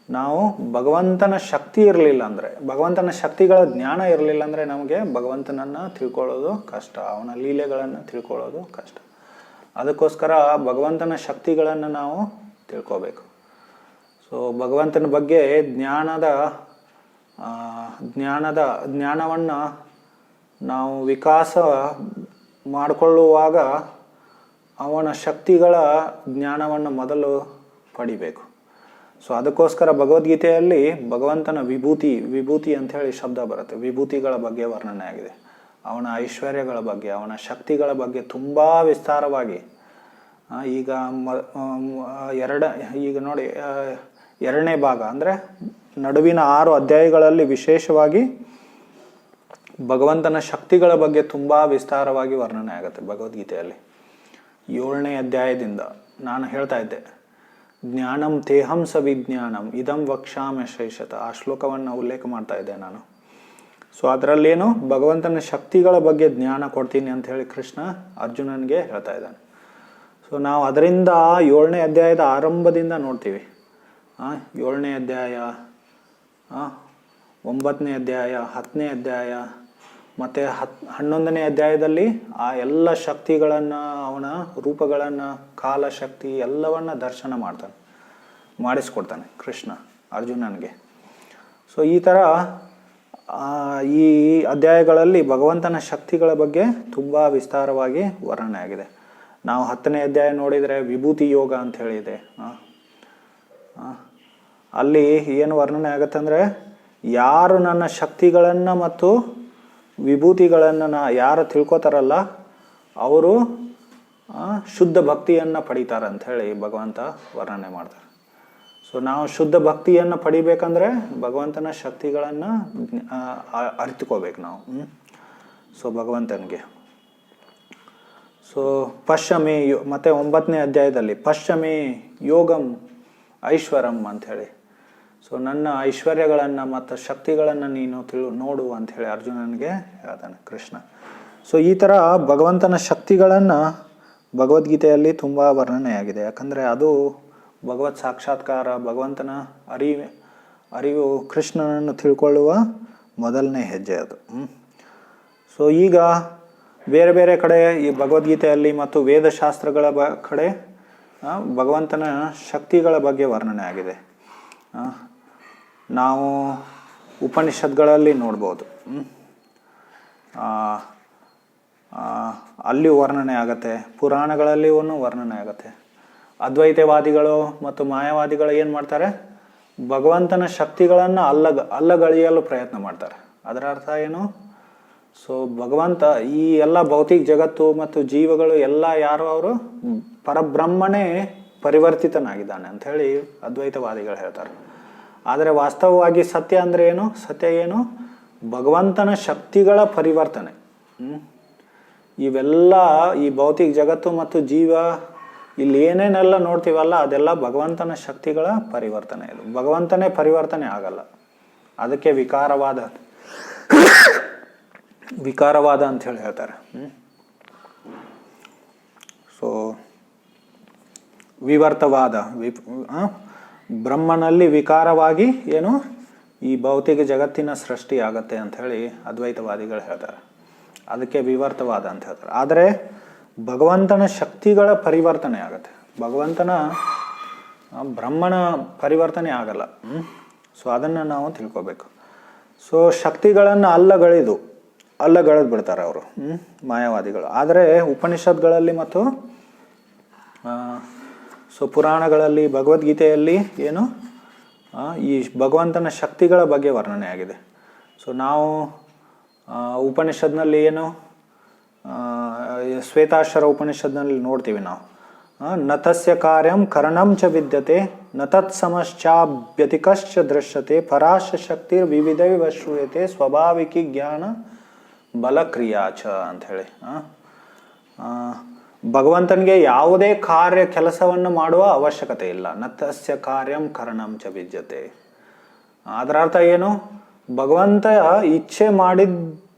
ನಾವು ಭಗವಂತನ ಶಕ್ತಿ ಇರಲಿಲ್ಲ ಅಂದರೆ, ಭಗವಂತನ ಶಕ್ತಿಗಳ ಜ್ಞಾನ ಇರಲಿಲ್ಲ ಅಂದರೆ ನಮಗೆ ಭಗವಂತನನ್ನು ತಿಳ್ಕೊಳ್ಳೋದು ಕಷ್ಟ, ಅವನ ಲೀಲೆಗಳನ್ನು ತಿಳ್ಕೊಳ್ಳೋದು ಕಷ್ಟ. ಅದಕ್ಕೋಸ್ಕರ ಭಗವಂತನ ಶಕ್ತಿಗಳನ್ನು ನಾವು ತಿಳ್ಕೋಬೇಕು. ಸೊ ಭಗವಂತನ ಬಗ್ಗೆ ಜ್ಞಾನವನ್ನು ನಾವು ವಿಕಾಸ ಮಾಡಿಕೊಳ್ಳುವಾಗ ಅವನ ಶಕ್ತಿಗಳ ಜ್ಞಾನವನ್ನು ಮೊದಲು ಪಡಿಬೇಕು. ಸೊ ಅದಕ್ಕೋಸ್ಕರ ಭಗವದ್ಗೀತೆಯಲ್ಲಿ ಭಗವಂತನ ವಿಭೂತಿ ಅಂಥೇಳಿ ಶಬ್ದ ಬರುತ್ತೆ. ವಿಭೂತಿಗಳ ಬಗ್ಗೆ ವರ್ಣನೆ ಆಗಿದೆ. ಅವನ ಐಶ್ವರ್ಯಗಳ ಬಗ್ಗೆ, ಅವನ ಶಕ್ತಿಗಳ ಬಗ್ಗೆ ತುಂಬ ವಿಸ್ತಾರವಾಗಿ. ಈಗ ನೋಡಿ, 2ನೇ ಭಾಗ ಅಂದರೆ ನಡುವಿನ 6 ಅಧ್ಯಾಯಗಳಲ್ಲಿ ವಿಶೇಷವಾಗಿ ಭಗವಂತನ ಶಕ್ತಿಗಳ ಬಗ್ಗೆ ತುಂಬ ವಿಸ್ತಾರವಾಗಿ ವರ್ಣನೆ ಆಗುತ್ತೆ ಭಗವದ್ಗೀತೆಯಲ್ಲಿ. 7ನೇ ಅಧ್ಯಾಯದಿಂದ ನಾನು ಹೇಳ್ತಾ ಇದ್ದೆ, ಜ್ಞಾನಂ ತೇಹಂ ಸವಿಜ್ಞಾನಂ ಇದಂ ವಕ್ಷಾಮಿ ಶೈಷತ, ಆ ಶ್ಲೋಕವನ್ನು ಉಲ್ಲೇಖ ಮಾಡ್ತಾ ಇದ್ದೆ ನಾನು. ಸೊ ಅದರಲ್ಲೇನು ಭಗವಂತನ ಶಕ್ತಿಗಳ ಬಗ್ಗೆ ಜ್ಞಾನ ಕೊಡ್ತೀನಿ ಅಂತ ಹೇಳಿ ಕೃಷ್ಣ ಅರ್ಜುನನಿಗೆ ಹೇಳ್ತಾ ಇದ್ದಾನೆ. ಸೊ ನಾವು ಅದರಿಂದ 7ನೇ ಅಧ್ಯಾಯದ ಆರಂಭದಿಂದ ನೋಡ್ತೀವಿ. 7ನೇ ಅಧ್ಯಾಯ, 9ನೇ ಅಧ್ಯಾಯ, 10ನೇ ಅಧ್ಯಾಯ ಮತ್ತು 11ನೇ ಅಧ್ಯಾಯದಲ್ಲಿ ಆ ಎಲ್ಲ ಶಕ್ತಿಗಳನ್ನು, ಅವನ ರೂಪಗಳನ್ನು, ಕಾಲಶಕ್ತಿ ಎಲ್ಲವನ್ನ ದರ್ಶನ ಮಾಡಿಸ್ಕೊಡ್ತಾನೆ ಕೃಷ್ಣ ಅರ್ಜುನನಿಗೆ. ಸೊ ಈ ಥರ ಈ ಅಧ್ಯಾಯಗಳಲ್ಲಿ ಭಗವಂತನ ಶಕ್ತಿಗಳ ಬಗ್ಗೆ ತುಂಬ ವಿಸ್ತಾರವಾಗಿ ವರ್ಣನೆ ಆಗಿದೆ. ನಾವು 10ನೇ ಅಧ್ಯಾಯ ನೋಡಿದರೆ ವಿಭೂತಿ ಯೋಗ ಅಂತ ಹೇಳಿದೆ. ಅಲ್ಲಿ ಏನು ವರ್ಣನೆ ಆಗುತ್ತಂದರೆ, ಯಾರು ನನ್ನ ಶಕ್ತಿಗಳನ್ನು ಮತ್ತು ವಿಭೂತಿಗಳನ್ನು ಯಾರು ತಿಳ್ಕೊತಾರಲ್ಲ ಅವರು ಶುದ್ಧ ಭಕ್ತಿಯನ್ನು ಪಡಿತಾರೆ ಅಂಥೇಳಿ ಭಗವಂತ ವರ್ಣನೆ ಮಾಡ್ತಾರೆ. ಸೊ ನಾವು ಶುದ್ಧ ಭಕ್ತಿಯನ್ನು ಪಡಿಬೇಕಂದ್ರೆ ಭಗವಂತನ ಶಕ್ತಿಗಳನ್ನು ಅರಿತುಕೋಬೇಕು ನಾವು. ಸೊ ಭಗವಂತನಿಗೆ ಸೊ ಪಶ್ಯಮೇ ಮತ್ತು 9ನೇ ಅಧ್ಯಾಯದಲ್ಲಿ ಪಶ್ಯಮೇ ಯೋಗಂ ಐಶ್ವರಂ ಅಂಥೇಳಿ, ಸೊ ನನ್ನ ಐಶ್ವರ್ಯಗಳನ್ನು ಮತ್ತು ಶಕ್ತಿಗಳನ್ನು ನೀನು ನೋಡು ಅಂಥೇಳಿ ಅರ್ಜುನನಿಗೆ ಹೇಳ್ತಾನೆ ಕೃಷ್ಣ. ಸೊ ಈ ಥರ ಭಗವಂತನ ಶಕ್ತಿಗಳನ್ನು ಭಗವದ್ಗೀತೆಯಲ್ಲಿ ತುಂಬ ವರ್ಣನೆಯಾಗಿದೆ. ಯಾಕಂದರೆ ಅದು ಭಗವತ್ ಸಾಕ್ಷಾತ್ಕಾರ, ಭಗವಂತನ ಅರಿವು, ಕೃಷ್ಣನನ್ನು ತಿಳ್ಕೊಳ್ಳುವ ಮೊದಲನೇ ಹೆಜ್ಜೆ ಅದು. ಸೊ ಈಗ ಬೇರೆ ಬೇರೆ ಕಡೆ ಈ ಭಗವದ್ಗೀತೆಯಲ್ಲಿ ಮತ್ತು ವೇದಶಾಸ್ತ್ರಗಳ ಕಡೆ ಭಗವಂತನ ಶಕ್ತಿಗಳ ಬಗ್ಗೆ ವರ್ಣನೆ ಆಗಿದೆ. ನಾವು ಉಪನಿಷತ್ಗಳಲ್ಲಿ ನೋಡ್ಬೋದು, ಅಲ್ಲಿ ವರ್ಣನೆ ಆಗತ್ತೆ, ಪುರಾಣಗಳಲ್ಲಿಯೂ ವರ್ಣನೆ ಆಗತ್ತೆ. ಅದ್ವೈತವಾದಿಗಳು ಮತ್ತು ಮಾಯಾವಾದಿಗಳು ಏನು ಮಾಡ್ತಾರೆ, ಭಗವಂತನ ಶಕ್ತಿಗಳನ್ನು ಅಲ್ಲಗಳೆಯಲು ಪ್ರಯತ್ನ ಮಾಡ್ತಾರೆ. ಅದರ ಅರ್ಥ ಏನು? ಸೊ ಭಗವಂತ ಈ ಎಲ್ಲ ಭೌತಿಕ ಜಗತ್ತು ಮತ್ತು ಜೀವಗಳು ಎಲ್ಲ ಯಾರು, ಅವರು ಪರಬ್ರಹ್ಮನೇ ಪರಿವರ್ತಿತನಾಗಿದ್ದಾನೆ ಅಂತ ಹೇಳಿ ಅದ್ವೈತವಾದಿಗಳು ಹೇಳ್ತಾರೆ. ಆದರೆ ವಾಸ್ತವವಾಗಿ ಸತ್ಯ ಅಂದರೆ ಏನು? ಸತ್ಯ ಏನು? ಭಗವಂತನ ಶಕ್ತಿಗಳ ಪರಿವರ್ತನೆ. ಇವೆಲ್ಲ ಈ ಭೌತಿಕ ಜಗತ್ತು ಮತ್ತು ಜೀವ ಇಲ್ಲಿ ಏನೇನೆಲ್ಲ ನೋಡ್ತೀವಲ್ಲ ಅದೆಲ್ಲ ಭಗವಂತನ ಶಕ್ತಿಗಳ ಪರಿವರ್ತನೆ. ಇದು ಭಗವಂತನೇ ಪರಿವರ್ತನೆ ಆಗಲ್ಲ. ಅದಕ್ಕೆ ವಿಕಾರವಾದ ಅಂತ ಹೇಳಿ ಹೇಳ್ತಾರೆ. ಸೊ ವಿವರ್ತವಾದ, ಬ್ರಹ್ಮನಲ್ಲಿ ವಿಕಾರವಾಗಿ ಏನು ಈ ಭೌತಿಕ ಜಗತ್ತಿನ ಸೃಷ್ಟಿ ಆಗತ್ತೆ ಅಂತ ಹೇಳಿ ಅದ್ವೈತವಾದಿಗಳು ಹೇಳ್ತಾರೆ. ಅದಕ್ಕೆ ವಿವರ್ತವಾದ ಅಂತ ಹೇಳ್ತಾರೆ. ಆದರೆ ಭಗವಂತನ ಶಕ್ತಿಗಳ ಪರಿವರ್ತನೆ ಆಗತ್ತೆ, ಭಗವಂತನ ಬ್ರಹ್ಮನ ಪರಿವರ್ತನೆ ಆಗಲ್ಲ. ಸೊ ಅದನ್ನು ನಾವು ತಿಳ್ಕೊಬೇಕು. ಸೊ ಶಕ್ತಿಗಳನ್ನು ಅಲ್ಲಗಳೆದು ಬಿಡ್ತಾರೆ ಅವರು, ಮಾಯಾವಾದಿಗಳು. ಆದರೆ ಉಪನಿಷತ್ಗಳಲ್ಲಿ ಮತ್ತು ಸೊ ಪುರಾಣಗಳಲ್ಲಿ, ಭಗವದ್ಗೀತೆಯಲ್ಲಿ ಏನು ಈ ಭಗವಂತನ ಶಕ್ತಿಗಳ ಬಗ್ಗೆ ವರ್ಣನೆ ಆಗಿದೆ. ಸೊ ನಾವು ಉಪನಿಷತ್ನಲ್ಲಿ ಏನು ಶ್ವೇತಾಶ್ವರ ಉಪನಿಷತ್ನಲ್ಲಿ ನೋಡ್ತೀವಿ ನಾವು, ನತಸ್ಯ ಕಾರ್ಯಂ ಕರಣಂ ಚ ವಿದ್ಯತೆ ನ ತತ್ಸಮಶ್ಚಾಭ್ಯತಿಕಶ್ಚ ದೃಶ್ಯತೆ ಪರಾಶ ಶಕ್ತಿರ್ ವಿವಿಧೈವ ಶ್ರೂಯತೆ ಸ್ವಾಭಾವಿಕಿ ಜ್ಞಾನ ಬಲಕ್ರಿಯಾಚ ಅಂತ ಹೇಳಿ. ಭಗವಂತನಿಗೆ ಯಾವುದೇ ಕೆಲಸವನ್ನು ಮಾಡುವ ಅವಶ್ಯಕತೆ ಇಲ್ಲ. ನತಸ್ಯ ಕಾರ್ಯಂ ಕರಣಂ ಚ ವಿದ್ಯತೆ. ಅದರ ಅರ್ಥ ಏನು? ಭಗವಂತ ಇಚ್ಛೆ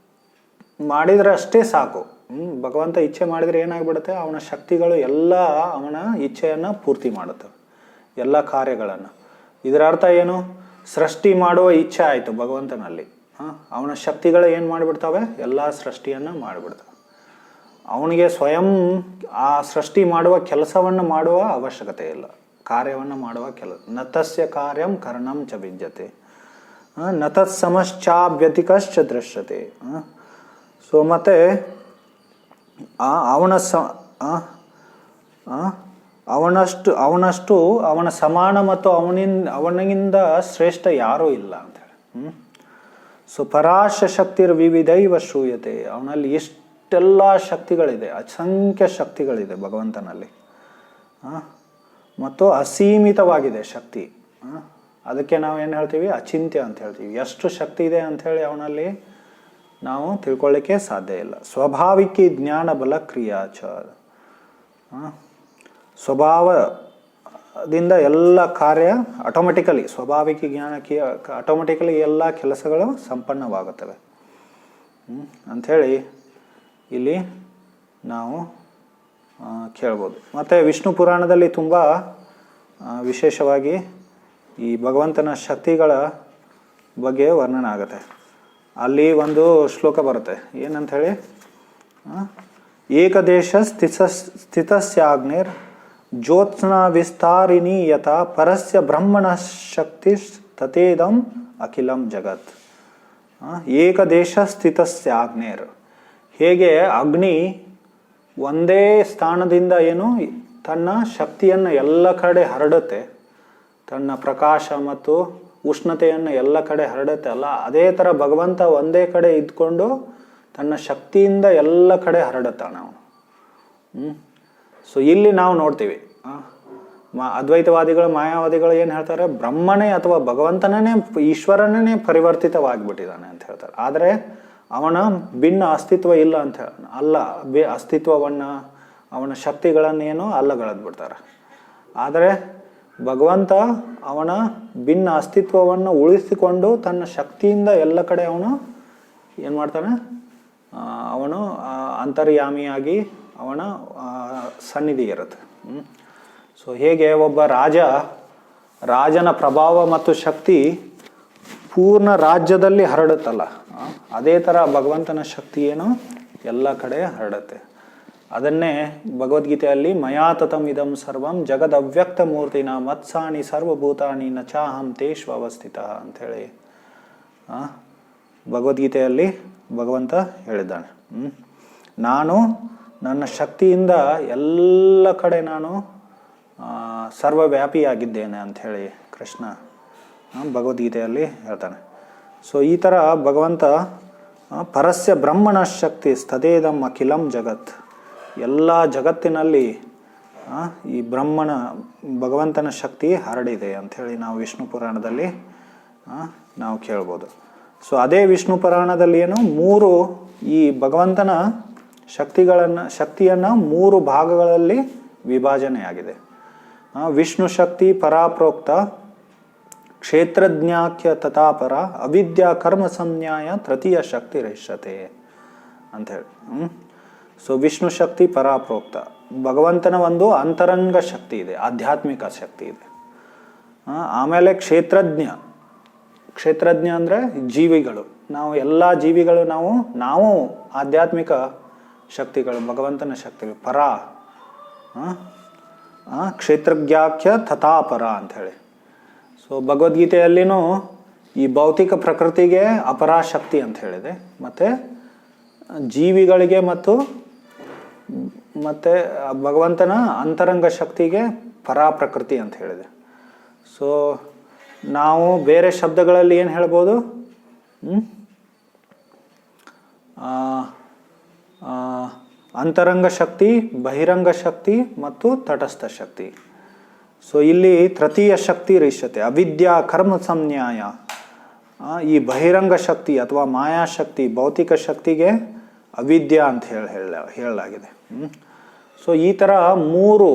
ಮಾಡಿದ್ರೆ ಅಷ್ಟೇ ಸಾಕು. ಭಗವಂತ ಇಚ್ಛೆ ಮಾಡಿದ್ರೆ ಏನಾಗ್ಬಿಡುತ್ತೆ, ಅವನ ಶಕ್ತಿಗಳು ಎಲ್ಲ ಅವನ ಇಚ್ಛೆಯನ್ನು ಪೂರ್ತಿ ಮಾಡುತ್ತವೆ, ಎಲ್ಲ ಕಾರ್ಯಗಳನ್ನು. ಇದರ ಅರ್ಥ ಏನು? ಸೃಷ್ಟಿ ಮಾಡುವ ಇಚ್ಛೆ ಆಯಿತು ಭಗವಂತನಲ್ಲಿ, ಅವನ ಶಕ್ತಿಗಳು ಏನು ಮಾಡಿಬಿಡ್ತವೆ, ಎಲ್ಲ ಸೃಷ್ಟಿಯನ್ನು ಮಾಡಿಬಿಡ್ತವೆ. ಅವನಿಗೆ ಸ್ವಯಂ ಆ ಸೃಷ್ಟಿ ಮಾಡುವ ಕೆಲಸವನ್ನು ಮಾಡುವ ಅವಶ್ಯಕತೆ ಇಲ್ಲ, ಕಾರ್ಯವನ್ನು ಮಾಡುವ ನತಸ್ಯ ಕಾರ್ಯಂ ಕರ್ಣಂ ಚ ವಿದ್ಯತೆ ನ ತತ್ಸಮಶ್ಚಾಭ್ಯತಿಕಶ್ಚ ದೃಶ್ಯತೆ. ಸೊ ಮತ್ತೆ ಅವನಷ್ಟು ಅವನ ಸಮಾನ ಮತ್ತು ಅವನಿಂದ ಶ್ರೇಷ್ಠ ಯಾರೂ ಇಲ್ಲ ಅಂತ ಹೇಳಿ. ಸೊ ಪರಾಶ ಶಕ್ತಿರ್ ವಿವಿಧೈವ ಶ್ರೂಯತೆ. ಅವನಲ್ಲಿ ಎಷ್ಟೆಲ್ಲ ಶಕ್ತಿಗಳಿದೆ, ಅಸಂಖ್ಯ ಶಕ್ತಿಗಳಿದೆ ಭಗವಂತನಲ್ಲಿ, ಮತ್ತು ಅಸೀಮಿತವಾಗಿದೆ ಶಕ್ತಿ. ಅದಕ್ಕೆ ನಾವೇನು ಹೇಳ್ತೀವಿ, ಅಚಿಂತ್ಯ ಅಂತ ಹೇಳ್ತೀವಿ. ಎಷ್ಟು ಶಕ್ತಿ ಇದೆ ಅಂಥೇಳಿ ಅವನಲ್ಲಿ ನಾವು ತಿಳ್ಕೊಳ್ಳಿಕ್ಕೆ ಸಾಧ್ಯ ಇಲ್ಲ. ಸ್ವಾಭಾವಿಕ ಜ್ಞಾನ ಬಲ ಕ್ರಿಯಾಚ. ಸ್ವಭಾವದಿಂದ ಎಲ್ಲ ಕಾರ್ಯ ಆಟೋಮೆಟಿಕಲಿ, ಸ್ವಾಭಾವಿಕ ಜ್ಞಾನಕ್ಕೆ ಆಟೋಮೆಟಿಕಲಿ ಎಲ್ಲ ಕೆಲಸಗಳು ಸಂಪನ್ನವಾಗುತ್ತವೆ ಅಂಥೇಳಿ ಇಲ್ಲಿ ನಾವು ಕೇಳ್ಬೋದು. ಮತ್ತು ವಿಷ್ಣು ಪುರಾಣದಲ್ಲಿ ತುಂಬ ವಿಶೇಷವಾಗಿ ಈ ಭಗವಂತನ ಶಕ್ತಿಗಳ ಬಗ್ಗೆ ವರ್ಣನೆ ಆಗುತ್ತೆ. ಅಲ್ಲಿ ಒಂದು ಶ್ಲೋಕ ಬರುತ್ತೆ, ಏನಂತ ಹೇಳಿ, ಏಕದೇಶ ಸ್ಥಿತಸ್ಯಾಗ್ನೇರ್ ಜ್ಯೋತ್ಸ್ನಾ ವಿಸ್ತಾರಿಣಿ ಯಥಾ ಪರಸ್ಯ ಬ್ರಹ್ಮಣ ಶಕ್ತಿ ತತೇದಂ ಅಖಿಲಂ ಜಗತ್. ಏಕದೇಶ ಸ್ಥಿತಸ್ಯಾಗ್ನೇರ್, ಹೇಗೆ ಅಗ್ನಿ ಒಂದೇ ಸ್ಥಾನದಿಂದ ಏನು ತನ್ನ ಶಕ್ತಿಯನ್ನು ಎಲ್ಲ ಕಡೆ ಹರಡುತ್ತೆ, ತನ್ನ ಪ್ರಕಾಶ ಮತ್ತು ಉಷ್ಣತೆಯನ್ನು ಎಲ್ಲ ಕಡೆ ಹರಡುತ್ತೆ ಅಲ್ಲ, ಅದೇ ಥರ ಭಗವಂತ ಒಂದೇ ಕಡೆ ಇದ್ಕೊಂಡು ತನ್ನ ಶಕ್ತಿಯಿಂದ ಎಲ್ಲ ಕಡೆ ಹರಡುತ್ತಾನೆ ಅವನು. ಸೊ ಇಲ್ಲಿ ನಾವು ನೋಡ್ತೀವಿ ಅದ್ವೈತವಾದಿಗಳು, ಮಾಯಾವಾದಿಗಳು ಏನು ಹೇಳ್ತಾರೆ, ಬ್ರಹ್ಮನೇ ಅಥವಾ ಭಗವಂತನೇ, ಈಶ್ವರನೇ ಪರಿವರ್ತಿತವಾಗಿಬಿಟ್ಟಿದ್ದಾನೆ ಅಂತ ಹೇಳ್ತಾರೆ. ಆದರೆ ಅವನ ಭಿನ್ನ ಅಸ್ತಿತ್ವ ಇಲ್ಲ ಅಂತ ಅಲ್ಲ, ಅಸ್ತಿತ್ವವನ್ನು, ಅವನ ಶಕ್ತಿಗಳನ್ನೇನು ಅಲ್ಲಗಳೆದು ಬಿಡ್ತಾರೆ. ಆದರೆ ಭಗವಂತ ಅವನ ಭಿನ್ನ ಅಸ್ತಿತ್ವವನ್ನು ಉಳಿಸಿಕೊಂಡು ತನ್ನ ಶಕ್ತಿಯಿಂದ ಎಲ್ಲ ಕಡೆ ಅವನು ಏನು ಮಾಡ್ತಾನೆ, ಅವನು ಅಂತರ್ಯಾಮಿಯಾಗಿ ಅವನ ಸನ್ನಿಧಿ ಇರುತ್ತೆ. ಸೊ ಹೇಗೆ ಒಬ್ಬ ರಾಜನ ಪ್ರಭಾವ ಮತ್ತು ಶಕ್ತಿ ಪೂರ್ಣ ರಾಜ್ಯದಲ್ಲಿ ಹರಡುತ್ತಲ್ಲ, ಅದೇ ಥರ ಭಗವಂತನ ಶಕ್ತಿ ಏನು ಎಲ್ಲ ಕಡೆ ಹರಡುತ್ತೆ. ಅದನ್ನೇ ಭಗವದ್ಗೀತೆಯಲ್ಲಿ ಮಯಾ ತತಂ ಇದಂ ಸರ್ವಂ ಜಗದವ್ಯಕ್ತ ಮೂರ್ತಿನ ಮತ್ಸಾಣಿ ಸರ್ವಭೂತಾನಿ ನ ಚಾಹಂ ತೇಷು ಅವಸ್ಥಿತ ಅಂಥೇಳಿ ಭಗವದ್ಗೀತೆಯಲ್ಲಿ ಭಗವಂತ ಹೇಳಿದ್ದಾನೆ. ನಾನು ನನ್ನ ಶಕ್ತಿಯಿಂದ ಎಲ್ಲ ಕಡೆ ನಾನು ಸರ್ವವ್ಯಾಪಿಯಾಗಿದ್ದೇನೆ ಅಂಥೇಳಿ ಕೃಷ್ಣ ಭಗವದ್ಗೀತೆಯಲ್ಲಿ ಹೇಳ್ತಾನೆ. ಸೊ ಈ ಥರ ಭಗವಂತ ಪರಸ್ಯ ಬ್ರಹ್ಮಣ ಶಕ್ತಿ ಸ್ತದೇದಂ ಅಖಿಲಂ ಜಗತ್, ಎಲ್ಲ ಜಗತ್ತಿನಲ್ಲಿ ಈ ಭಗವಂತನ ಶಕ್ತಿ ಹರಡಿದೆ ಅಂಥೇಳಿ ನಾವು ವಿಷ್ಣು ಪುರಾಣದಲ್ಲಿ ನಾವು ಕೇಳ್ಬೋದು. ಸೊ ಅದೇ ವಿಷ್ಣು ಪುರಾಣದಲ್ಲಿ ಏನು 3 ಈ ಭಗವಂತನ ಶಕ್ತಿಯನ್ನು 3 ಭಾಗಗಳಲ್ಲಿ ವಿಭಾಜನೆಯಾಗಿದೆ. ವಿಷ್ಣು ಶಕ್ತಿ ಪರಾಪ್ರೋಕ್ತ, ಕ್ಷೇತ್ರಜ್ಞಾಖ್ಯ ತಥಾಪರ, ಅವಿದ್ಯಾ ಕರ್ಮ ಸಂನ್ಯಾಯ ತೃತೀಯ ಶಕ್ತಿ ರಹಿಷ್ಯತೆ ಅಂಥೇಳಿ. ಸೊ ವಿಷ್ಣು ಶಕ್ತಿ ಪರಾಪ್ರೋಕ್ತ, ಭಗವಂತನ ಒಂದು ಅಂತರಂಗ ಶಕ್ತಿ ಇದೆ, ಆಧ್ಯಾತ್ಮಿಕ ಶಕ್ತಿ ಇದೆ. ಆಮೇಲೆ ಕ್ಷೇತ್ರಜ್ಞ ಅಂದರೆ ಜೀವಿಗಳು, ನಾವು ಎಲ್ಲ ಜೀವಿಗಳು ನಾವು ಆಧ್ಯಾತ್ಮಿಕ ಶಕ್ತಿಗಳು, ಭಗವಂತನ ಶಕ್ತಿಗಳು. ಕ್ಷೇತ್ರಜ್ಞಾಖ್ಯ ತಥಾಪರ ಅಂಥೇಳಿ. ಸೊ ಭಗವದ್ಗೀತೆಯಲ್ಲಿನೂ ಈ ಭೌತಿಕ ಪ್ರಕೃತಿಗೆ ಅಪರಾಶಕ್ತಿ ಅಂತ ಹೇಳಿದೆ, ಮತ್ತು ಜೀವಿಗಳಿಗೆ ಮತ್ತು ಭಗವಂತನ ಅಂತರಂಗ ಶಕ್ತಿಗೆ ಪರಾಪ್ರಕೃತಿ ಅಂತ ಹೇಳಿದೆ. ಸೊ ನಾವು ಬೇರೆ ಶಬ್ದಗಳಲ್ಲಿ ಏನು ಹೇಳ್ಬೋದು, ಅಂತರಂಗ ಶಕ್ತಿ, ಬಹಿರಂಗ ಶಕ್ತಿ ಮತ್ತು ತಟಸ್ಥ ಶಕ್ತಿ. ಸೊ ಇಲ್ಲಿ ತೃತೀಯ ಶಕ್ತಿ ರಹಿಷ್ಯತೆ, ಅವಿದ್ಯಾ ಕರ್ಮ ಸಂನ್ಯಾಯ. ಈ ಬಹಿರಂಗ ಶಕ್ತಿ ಅಥವಾ ಮಾಯಾಶಕ್ತಿ, ಭೌತಿಕ ಶಕ್ತಿಗೆ ಅವಿದ್ಯಾ ಅಂತ ಹೇಳಲಾಗಿದೆ. ಸೊ ಈ ಥರ 3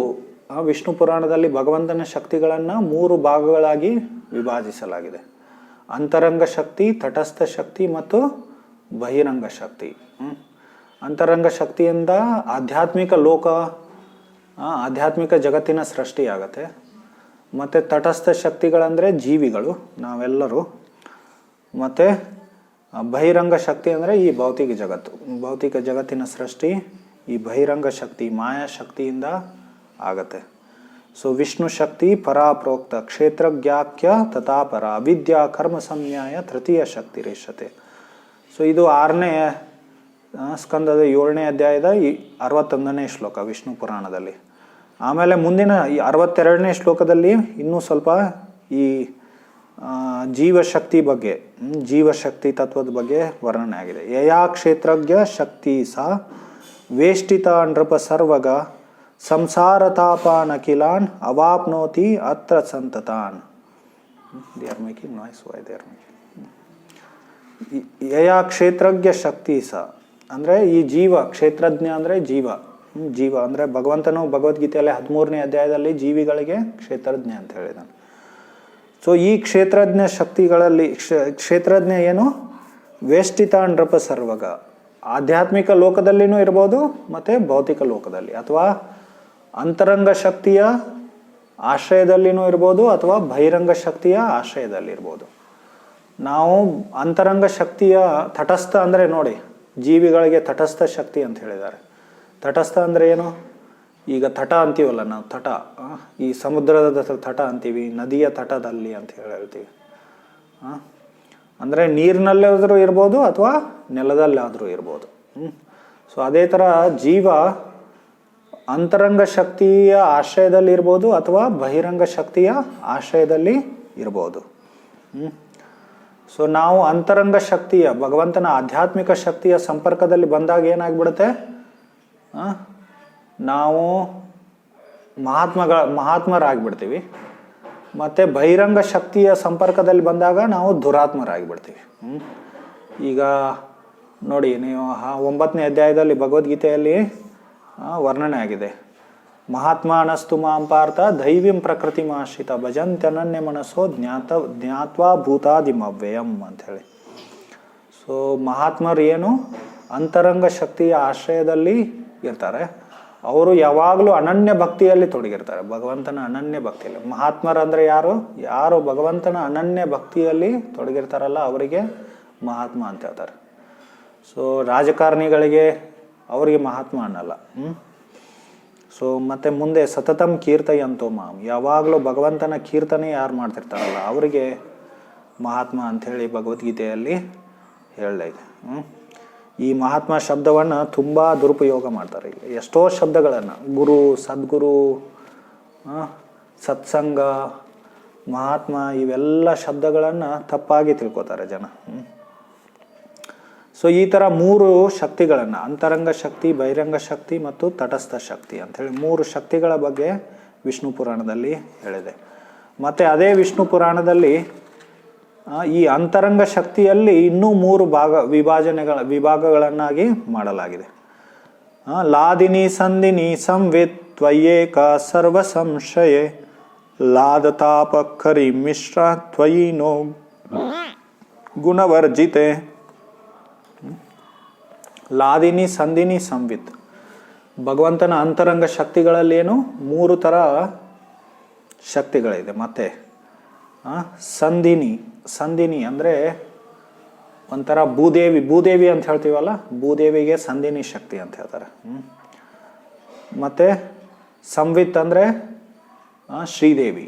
ವಿಷ್ಣು ಪುರಾಣದಲ್ಲಿ ಭಗವಂತನ ಶಕ್ತಿಗಳನ್ನು 3 ಭಾಗಗಳಾಗಿ ವಿಭಜಿಸಲಾಗಿದೆ. ಅಂತರಂಗ ಶಕ್ತಿ, ತಟಸ್ಥ ಶಕ್ತಿ ಮತ್ತು ಬಹಿರಂಗ ಶಕ್ತಿ. ಅಂತರಂಗ ಶಕ್ತಿಯಿಂದ ಆಧ್ಯಾತ್ಮಿಕ ಜಗತ್ತಿನ ಸೃಷ್ಟಿಯಾಗತ್ತೆ. ಮತ್ತು ತಟಸ್ಥ ಶಕ್ತಿಗಳಂದರೆ ಜೀವಿಗಳು, ನಾವೆಲ್ಲರೂ. ಮತ್ತು ಬಹಿರಂಗ ಶಕ್ತಿ ಅಂದರೆ ಈ ಭೌತಿಕ ಜಗತ್ತಿನ ಸೃಷ್ಟಿ ಈ ಬಹಿರಂಗ ಶಕ್ತಿ, ಮಾಯಾಶಕ್ತಿಯಿಂದ ಆಗತ್ತೆ. ಸೊ ವಿಷ್ಣು ಶಕ್ತಿ ಪರಾಪ್ರೋಕ್ತ, ಕ್ಷೇತ್ರಜ್ಞಾಖ್ಯ ತಥಾಪರ, ಅವಿದ್ಯಾ ಕರ್ಮ ಸಂನ್ಯಾಯ ತೃತೀಯ ಶಕ್ತಿ ರಹಿಷ್ಯತೆ. ಸೊ ಇದು 6ನೇ ಸ್ಕಂದದ 7ನೇ ಅಧ್ಯಾಯದ 61ನೇ ಶ್ಲೋಕ ವಿಷ್ಣು ಪುರಾಣದಲ್ಲಿ. ಆಮೇಲೆ ಮುಂದಿನ ಈ 62ನೇ ಶ್ಲೋಕದಲ್ಲಿ ಇನ್ನೂ ಸ್ವಲ್ಪ ಈ ಜೀವಶಕ್ತಿ ತತ್ವದ ಬಗ್ಗೆ ವರ್ಣನೆ ಆಗಿದೆ. ಯಯಾ ಕ್ಷೇತ್ರಜ್ಞ ಶಕ್ತಿ ಸಾ ವೇಷ್ಟಿತ ನೃಪ ಸರ್ವಗ ಸಂಸಾರತಾಪಾನ್ ಅಖಿಲಾನ್ ಅವಾಪ್ನೋತಿ ಅತ್ರ ಸಂತತಾನ್. They are making noise. Why they are making? ಯಯಾ ಕ್ಷೇತ್ರಜ್ಞ ಶಕ್ತಿ ಸ ಅಂದರೆ ಈ ಕ್ಷೇತ್ರಜ್ಞ ಅಂದರೆ ಜೀವ ಅಂದರೆ ಭಗವಂತನು ಭಗವದ್ಗೀತೆಯಲ್ಲಿ 13ನೇ ಅಧ್ಯಾಯದಲ್ಲಿ ಜೀವಿಗಳಿಗೆ ಕ್ಷೇತ್ರಜ್ಞ ಅಂತ ಹೇಳಿದಾನೆ. ಸೊ ಈ ಕ್ಷೇತ್ರಜ್ಞ ಶಕ್ತಿಗಳಲ್ಲಿ ಕ್ಷೇತ್ರಜ್ಞ ಏನು, ವೇಷ್ಟಿತ ನೃಪ ಸರ್ವಗ, ಆಧ್ಯಾತ್ಮಿಕ ಲೋಕದಲ್ಲಿನೂ ಇರ್ಬೋದು ಮತ್ತು ಭೌತಿಕ ಲೋಕದಲ್ಲಿ, ಅಥವಾ ಅಂತರಂಗ ಶಕ್ತಿಯ ಆಶ್ರಯದಲ್ಲಿನೂ ಇರ್ಬೋದು ಅಥವಾ ಬಹಿರಂಗ ಶಕ್ತಿಯ ಆಶ್ರಯದಲ್ಲಿರ್ಬೋದು. ನಾವು ಅಂತರಂಗ ಶಕ್ತಿಯ ತಟಸ್ಥ ಅಂದರೆ ನೋಡಿ, ಜೀವಿಗಳಿಗೆ ತಟಸ್ಥ ಶಕ್ತಿ ಅಂತ ಹೇಳಿದ್ದಾರೆ. ತಟಸ್ಥ ಅಂದರೆ ಏನು? ಈಗ ತಟ ಅಂತೀವಲ್ಲ ನಾವು, ಈ ಸಮುದ್ರದ ತಟ ಅಂತೀವಿ, ನದಿಯ ತಟದಲ್ಲಿ ಅಂತ ಹೇಳ್ತೀವಿ. ಅಂದರೆ ನೀರಿನಲ್ಲಾದರೂ ಇರ್ಬೋದು ಅಥವಾ ನೆಲದಲ್ಲಾದರೂ ಇರ್ಬೋದು. ಸೊ ಅದೇ ಥರ ಜೀವ ಅಂತರಂಗ ಶಕ್ತಿಯ ಆಶ್ರಯದಲ್ಲಿ ಇರ್ಬೋದು ಅಥವಾ ಬಹಿರಂಗ ಶಕ್ತಿಯ ಆಶ್ರಯದಲ್ಲಿ ಇರ್ಬೋದು. ಸೊ ನಾವು ಅಂತರಂಗ ಶಕ್ತಿಯ, ಭಗವಂತನ ಆಧ್ಯಾತ್ಮಿಕ ಶಕ್ತಿಯ ಸಂಪರ್ಕದಲ್ಲಿ ಬಂದಾಗ ಏನಾಗ್ಬಿಡುತ್ತೆ, ನಾವು ಮಹಾತ್ಮರಾಗ್ಬಿಡ್ತೀವಿ. ಮತ್ತು ಬಹಿರಂಗ ಶಕ್ತಿಯ ಸಂಪರ್ಕದಲ್ಲಿ ಬಂದಾಗ ನಾವು ದುರಾತ್ಮರಾಗಿಬಿಡ್ತೀವಿ. ಈಗ ನೋಡಿ, ನೀವು 9ನೇ ಅಧ್ಯಾಯದಲ್ಲಿ ಭಗವದ್ಗೀತೆಯಲ್ಲಿ ವರ್ಣನೆ ಆಗಿದೆ. ಮಹಾತ್ಮಾನಸ್ತು ಮಾಂ ಪಾರ್ಥ ದೈವ್ಯಂ ಪ್ರಕೃತಿ ಆಶ್ರಿತ ಭಜಂತ್ಯನನ್ಯ ಮನಸ್ಸೋ ಜ್ಞಾತ್ವಾ ಭೂತಾದಿಮವ್ಯಯಂ ಅಂಥೇಳಿ. ಸೊ ಮಹಾತ್ಮರು ಏನು, ಅಂತರಂಗ ಶಕ್ತಿಯ ಆಶ್ರಯದಲ್ಲಿ ಇರ್ತಾರೆ. ಅವರು ಯಾವಾಗಲೂ ಅನನ್ಯ ಭಕ್ತಿಯಲ್ಲಿ ತೊಡಗಿರ್ತಾರೆ, ಭಗವಂತನ ಅನನ್ಯ ಭಕ್ತಿಯಲ್ಲಿ. ಮಹಾತ್ಮರಂದ್ರೆ ಯಾರು? ಯಾರು ಭಗವಂತನ ಅನನ್ಯ ಭಕ್ತಿಯಲ್ಲಿ ತೊಡಗಿರ್ತಾರಲ್ಲ ಅವರಿಗೆ ಮಹಾತ್ಮ ಅಂತ ಹೇಳ್ತಾರೆ. ಸೊ ರಾಜಕಾರಣಿಗಳಿಗೆ ಅವರಿಗೆ ಮಹಾತ್ಮ ಅನ್ನಲ್ಲ. ಸೊ ಮತ್ತೆ ಮುಂದೆ ಸತತಂ ಕೀರ್ತಯಂತೋ ಮಾಂ, ಯಾವಾಗಲೂ ಭಗವಂತನ ಕೀರ್ತನೆ ಯಾರು ಮಾಡ್ತಿರ್ತಾರಲ್ಲ ಅವರಿಗೆ ಮಹಾತ್ಮ ಅಂಥೇಳಿ ಭಗವದ್ಗೀತೆಯಲ್ಲಿ ಹೇಳಲಾಗಿದೆ. ಈ ಮಹಾತ್ಮ ಶಬ್ದವನ್ನು ತುಂಬ ದುರುಪಯೋಗ ಮಾಡ್ತಾರೆ. ಎಷ್ಟೋ ಶಬ್ದಗಳನ್ನು ಗುರು, ಸದ್ಗುರು, ಸತ್ಸಂಗ, ಮಹಾತ್ಮ ಇವೆಲ್ಲ ಶಬ್ದಗಳನ್ನು ತಪ್ಪಾಗಿ ತಿಳ್ಕೊತಾರೆ ಜನ. ಸೊ ಈ ಥರ 3 ಶಕ್ತಿಗಳನ್ನು, ಅಂತರಂಗ ಶಕ್ತಿ, ಬಹಿರಂಗ ಶಕ್ತಿ ಮತ್ತು ತಟಸ್ಥ ಶಕ್ತಿ ಅಂಥೇಳಿ 3 ಶಕ್ತಿಗಳ ಬಗ್ಗೆ ವಿಷ್ಣು ಪುರಾಣದಲ್ಲಿ ಹೇಳಿದೆ. ಮತ್ತು ಅದೇ ವಿಷ್ಣು ಪುರಾಣದಲ್ಲಿ ಈ ಅಂತರಂಗ ಶಕ್ತಿಯಲ್ಲಿ ಇನ್ನೂ 3 ವಿಭಾಗಗಳನ್ನಾಗಿ ಮಾಡಲಾಗಿದೆ. ಲಾದಿನಿ ಸಂದಿನಿ ಸಂವಿತ್ ತ್ವಯೇಕ ಸರ್ವ ಸಂಶಯೇ ಲಾದತಾಪಖರಿ ಮಿಶ್ರ ತ್ವಯಿ ನೋ ಗುಣವರ್ಜಿತೆ. ಲಾದಿನಿ ಸಂದಿನಿ ಸಂವಿತ್, ಭಗವಂತನ ಅಂತರಂಗ ಶಕ್ತಿಗಳಲ್ಲೇನು 3 ಥರ ಶಕ್ತಿಗಳಿದೆ. ಮತ್ತೆ ಸಂದಿನಿ, ಸಂದಿನಿ ಅಂದರೆ ಒಂಥರ ಭೂದೇವಿ ಅಂತ ಹೇಳ್ತೀವಲ್ಲ, ಭೂದೇವಿಗೆ ಸಂದಿನಿ ಶಕ್ತಿ ಅಂತ ಹೇಳ್ತಾರೆ. ಮತ್ತು ಸಂವಿತ್ ಅಂದರೆ ಶ್ರೀದೇವಿ,